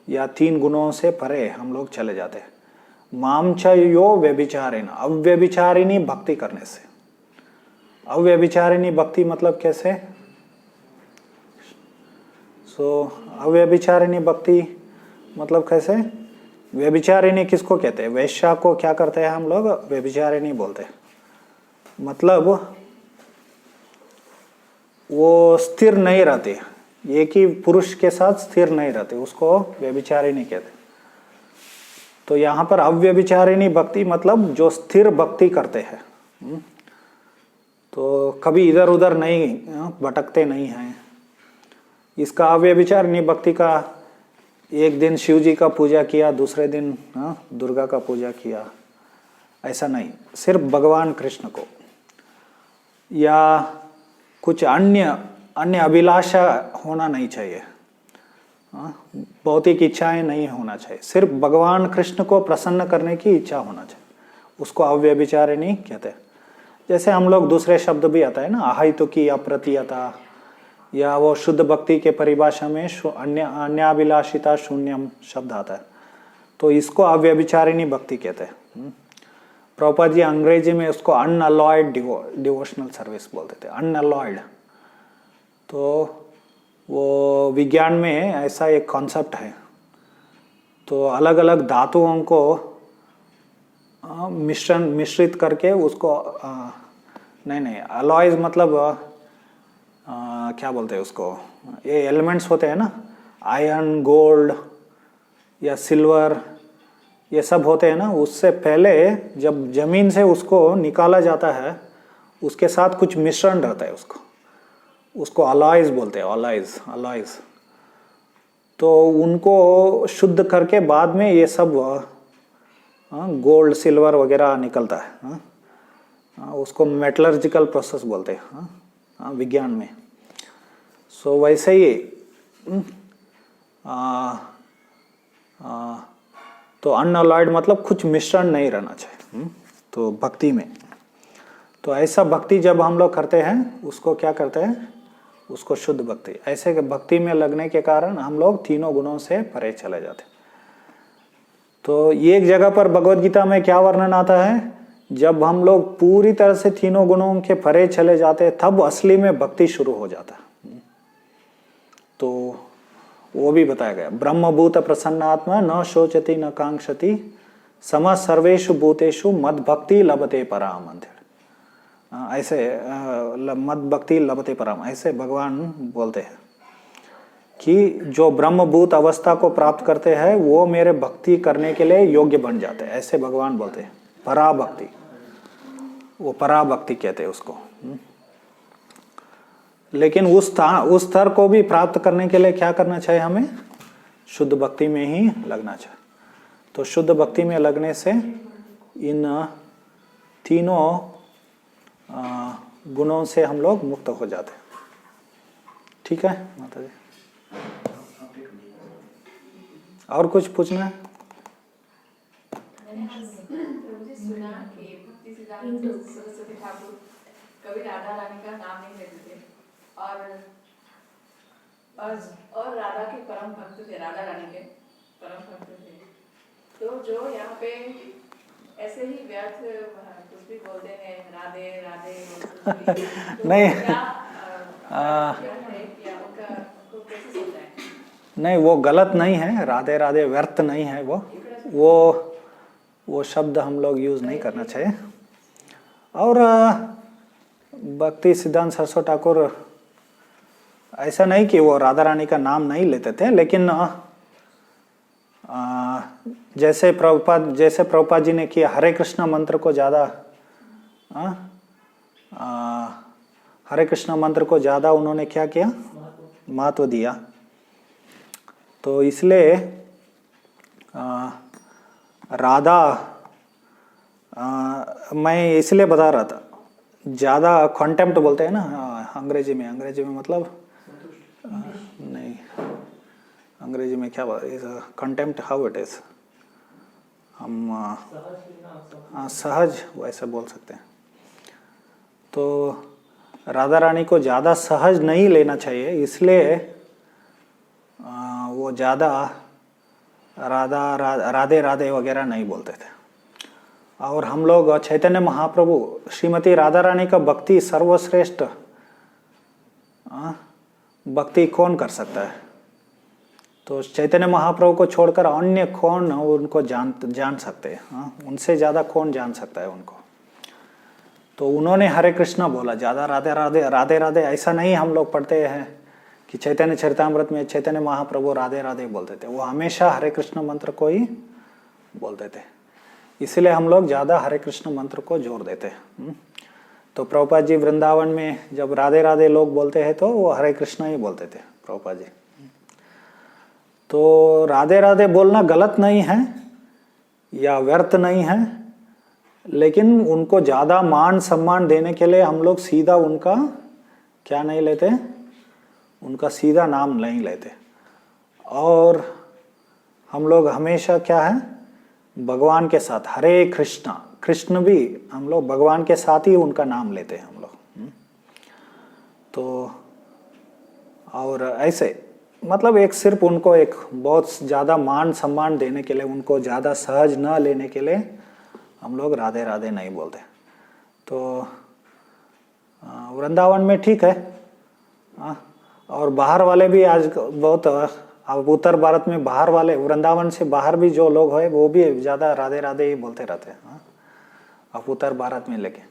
या 3 गुणों से परे हम लोग चले जाते हैं। माम च यो व्यभिचारेण, अव्यभिचारिणी भक्ति करने से। अव्यभिचारिणी भक्ति मतलब कैसे? अव्यभिचारिणी भक्ति मतलब कैसे? व्यभिचारिणी किसको कहते हैं? वैश्या को क्या करते हैं हम लोग? व्यभिचारिणी बोलते हैं। मतलब वो स्थिर नहीं रहते, एक ही पुरुष के साथ स्थिर नहीं रहते, उसको व्यभिचारिणी कहते। तो यहाँ पर अव्यभिचारिणी भक्ति मतलब जो स्थिर भक्ति करते हैं, तो कभी इधर उधर नहीं भटकते नहीं हैं। इसका अव्यभिचारिणी भक्ति का एक दिन शिव जी का पूजा किया, दूसरे दिन दुर्गा का पूजा किया, ऐसा नहीं। सिर्फ भगवान कृष्ण को, या कुछ अन्य अभिलाषा होना नहीं चाहिए, भौतिक इच्छाएं नहीं होना चाहिए, सिर्फ भगवान कृष्ण को प्रसन्न करने की इच्छा होना चाहिए, उसको अव्यभिचारिणी कहते हैं। जैसे हम लोग दूसरे शब्द भी आता है ना, अहितु की अप्रतियता, या वो शुद्ध भक्ति के परिभाषा में अन्याभिलाषिता शून्यम शब्द आता है, तो इसको अव्यभिचारिणी भक्ति कहते हैं। प्रभुपाद जी अंग्रेजी में उसको अनअलॉयड डिवोशनल सर्विस बोलते थे, अनअलॉयड। तो वो विज्ञान में ऐसा एक कॉन्सेप्ट है। तो अलग अलग धातुओं को मिश्रित करके उसको नहीं अलॉयज मतलब क्या बोलते हैं उसको, ये एलिमेंट्स होते हैं ना, आयरन, गोल्ड या सिल्वर, ये सब होते हैं ना। उससे पहले जब जमीन से उसको निकाला जाता है, उसके साथ कुछ मिश्रण रहता है, उसको अलॉयज बोलते हैं, अलॉयज। तो उनको शुद्ध करके बाद में ये सब गोल्ड, सिल्वर वगैरह निकलता है। उसको मेटलर्जिकल प्रोसेस बोलते हैं विज्ञान में। सो वैसे ही तो अनअलॉयड मतलब कुछ मिश्रण नहीं रहना चाहिए। तो भक्ति में तो ऐसा भक्ति जब हम लोग करते हैं, उसको क्या करते हैं? उसको शुद्ध भक्ति। ऐसे भक्ति में लगने के कारण हम लोग 3 गुणों से परे चले जाते। तो एक जगह पर भगवद गीता में क्या वर्णन आता है? जब हम लोग पूरी तरह से 3 गुणों के परे चले जाते, तब असली में भक्ति शुरू हो जाता। तो वो भी बताया गया, ब्रह्मभूत प्रसन्नात्मा न शोचति न कांक्षति सम सर्वेषु भूतेषु मद भक्ति लभते पराम। ऐसे मद भक्ति लभते पराम, ऐसे भगवान बोलते हैं कि जो ब्रह्मभूत अवस्था को प्राप्त करते हैं वो मेरे भक्ति करने के लिए योग्य बन जाते हैं, ऐसे भगवान बोलते हैं। पराभक्ति, वो पराभक्ति कहते हैं उसको। लेकिन उस स्तर को भी प्राप्त करने के लिए क्या करना चाहिए? हमें शुद्ध भक्ति में ही लगना चाहिए। तो शुद्ध भक्ति में लगने से इन 3 गुणों से हम लोग मुक्त हो जाते हैं। ठीक है माता जी, और कुछ पूछना है? सुना कि भक्ति सिद्धांत सरस्वती ठाकुर कभी राधा रानी का नाम नहीं लेते थे, और राधा के परम भक्त थे, राधा रानी के परम भक्त थे। तो जो यहाँ पे ऐसे ही व्यर्थ कुछ भी बोलते हैं, राधे राधे तो नहीं उनको कैसे समझाएं? नहीं, वो गलत नहीं है, राधे राधे व्यर्थ नहीं है। वो शब्द हम लोग यूज नहीं करना चाहिए। और भक्ति सिद्धांत सरस्वती ठाकुर ऐसा नहीं कि वो राधा रानी का नाम नहीं लेते थे, लेकिन जैसे प्रभुपाद जी ने किया, हरे कृष्ण मंत्र को ज़्यादा हरे कृष्ण मंत्र को ज़्यादा उन्होंने क्या किया, महत्व दिया। तो इसलिए राधा, मैं इसलिए बता रहा था, ज़्यादा कॉन्टेम्प्ट बोलते हैं ना अंग्रेजी में मतलब नहीं, अंग्रेजी में क्या बोलते हैं, कॉन्टेम्प्ट हाउ इट इज, हम सहज वैसे बोल सकते हैं। तो राधा रानी को ज़्यादा सहज नहीं लेना चाहिए, इसलिए वो ज़्यादा राधे राधे वगैरह नहीं बोलते थे। और हम लोग चैतन्य महाप्रभु श्रीमती राधा रानी का भक्ति सर्वश्रेष्ठ भक्ति कौन कर सकता है? तो चैतन्य महाप्रभु को छोड़कर अन्य कौन उनको जान सकते हैं? उनसे ज़्यादा कौन जान सकता है उनको? तो उन्होंने हरे कृष्णा बोला, ज़्यादा राधे राधे राधे राधे ऐसा नहीं हम लोग पढ़ते हैं कि चैतन्य चरितामृत में चैतन्य महाप्रभु राधे राधे बोलते थे। वो हमेशा हरे कृष्ण मंत्र को ही बोलते थे, इसलिए हम लोग ज़्यादा हरे कृष्ण मंत्र को जोर देते हैं। तो प्रभुपाद जी वृंदावन में जब राधे राधे लोग बोलते हैं तो वो हरे कृष्णा ही बोलते थे प्रभुपाद जी। तो राधे राधे बोलना गलत नहीं है या व्यर्थ नहीं है, लेकिन उनको ज़्यादा मान सम्मान देने के लिए हम लोग सीधा उनका क्या नहीं लेते, उनका सीधा नाम नहीं लेते। और हम लोग हमेशा क्या है, भगवान के साथ हरे कृष्णा, कृष्ण भी हम लोग भगवान के साथ ही उनका नाम लेते हैं हम लोग। तो और ऐसे मतलब एक सिर्फ उनको एक बहुत ज़्यादा मान सम्मान देने के लिए, उनको ज़्यादा सहज न लेने के लिए हम लोग राधे राधे नहीं बोलते। तो वृंदावन में ठीक है, और बाहर वाले भी आज बहुत, अब उत्तर भारत में बाहर वाले, वृंदावन से बाहर भी जो लोग हैं वो भी ज़्यादा राधे राधे ही बोलते रहते हैं। अब उत्तर भारत में लेके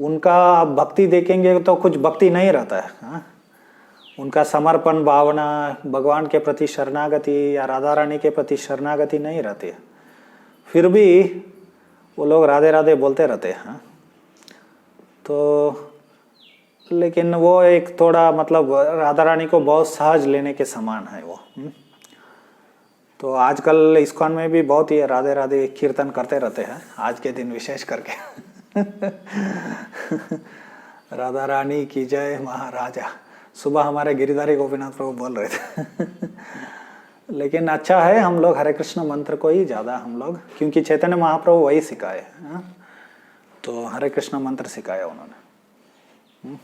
उनका आप भक्ति देखेंगे तो कुछ भक्ति नहीं रहता है। उनका समर्पण भावना, भगवान के प्रति शरणागति या राधा रानी के प्रति शरणागति नहीं रहती है, फिर भी वो लोग राधे राधे बोलते रहते हैं। तो लेकिन वो एक थोड़ा मतलब राधा रानी को बहुत सहज लेने के समान है वो। तो आजकल इस्कॉन में भी बहुत ही राधे राधे कीर्तन करते रहते हैं आज के दिन विशेष करके। राधा रानी की जय महाराजा, सुबह हमारे गिरिधारी गोपीनाथ प्रभु बोल रहे थे। लेकिन अच्छा है हम लोग हरे कृष्ण मंत्र को ही ज़्यादा हम लोग, क्योंकि चैतन्य महाप्रभु वही सिखाए, तो हरे कृष्ण मंत्र सिखाया उन्होंने।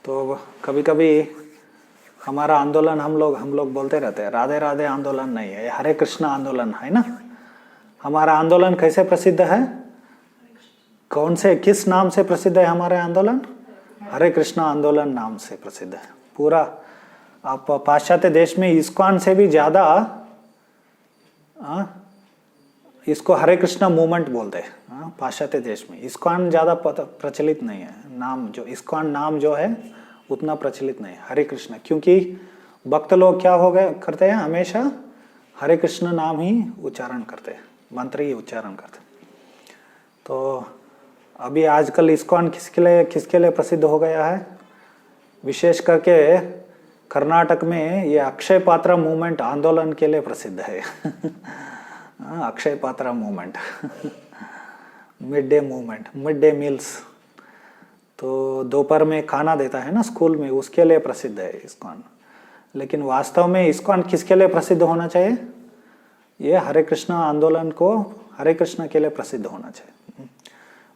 तो कभी कभी हमारा आंदोलन हम लोग बोलते रहते हैं राधे राधे आंदोलन नहीं है, हरे कृष्ण आंदोलन है ना। हमारा आंदोलन कैसे प्रसिद्ध है, कौन से किस नाम से प्रसिद्ध है हमारा आंदोलन? हरे कृष्ण आंदोलन नाम से प्रसिद्ध है पूरा। आप पाश्चात्य देश में इस्कॉन से भी ज़्यादा इसको हरे कृष्ण मूवमेंट बोलते हैं। पाश्चात्य देश में इस्कॉन ज़्यादा प्रचलित नहीं है, नाम जो इस्कॉन नाम जो है उतना प्रचलित नहीं है हरे कृष्ण, क्योंकि भक्त लोग क्या हो गए करते हैं, हमेशा हरे कृष्ण नाम ही उच्चारण करते हैं, मंत्र ही उच्चारण करते हैं। तो अभी आजकल इस्कॉन किसके लिए प्रसिद्ध हो गया है? विशेष करके कर्नाटक में ये अक्षय पात्रा मूवमेंट आंदोलन के लिए प्रसिद्ध है। Akshay Patra movement, mid day movement, mid day meals, तो दोपहर में खाना देता है ना स्कूल में, उसके लिए प्रसिद्ध है इस्कॉन। लेकिन वास्तव में इस्कॉन किसके लिए प्रसिद्ध होना चाहिए? ये हरे कृष्ण आंदोलन को हरे कृष्ण के लिए प्रसिद्ध होना चाहिए।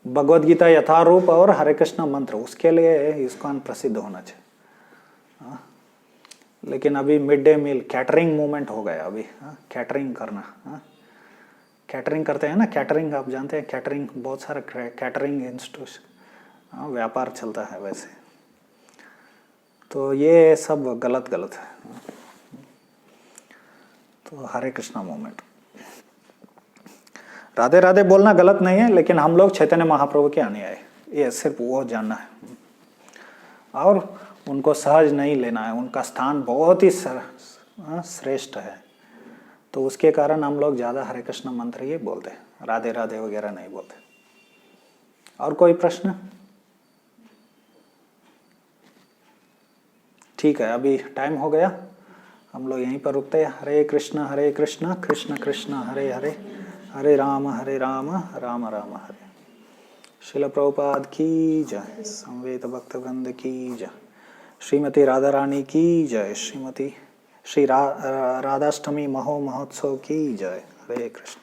भगवद गीता यथारूप और हरे कृष्ण मंत्र, उसके लिए इस्कॉन प्रसिद्ध होना चाहिए। लेकिन अभी mid day meal catering movement हो गया अभी। कैटरिंग करना, कैटरिंग करते हैं ना, कैटरिंग आप जानते हैं, कैटरिंग बहुत सारा कैटरिंग इंस्टीट्यूशन व्यापार चलता है वैसे। तो ये सब गलत है। तो हरे कृष्णा मूवमेंट, राधे राधे बोलना गलत नहीं है, लेकिन हम लोग चैतन्य महाप्रभु के अनुयायी, ये सिर्फ वो जानना है। और उनको सहज नहीं लेना है, उनका स्थान बहुत ही श्रेष्ठ है। तो उसके कारण हम लोग ज़्यादा हरे कृष्ण मंत्र ही बोलते हैं, राधे राधे वगैरह नहीं बोलते। और कोई प्रश्न? ठीक है, अभी टाइम हो गया, हम लोग यहीं पर रुकते हैं। हरे कृष्ण कृष्ण कृष्ण हरे हरे, हरे राम राम राम हरे। शिल प्रभुपाद की जय, संवेद भक्तवृंद की जय, श्रीमती राधा रानी की जय, श्री राधाष्टमी महोत्सव की जय। हरे कृष्ण।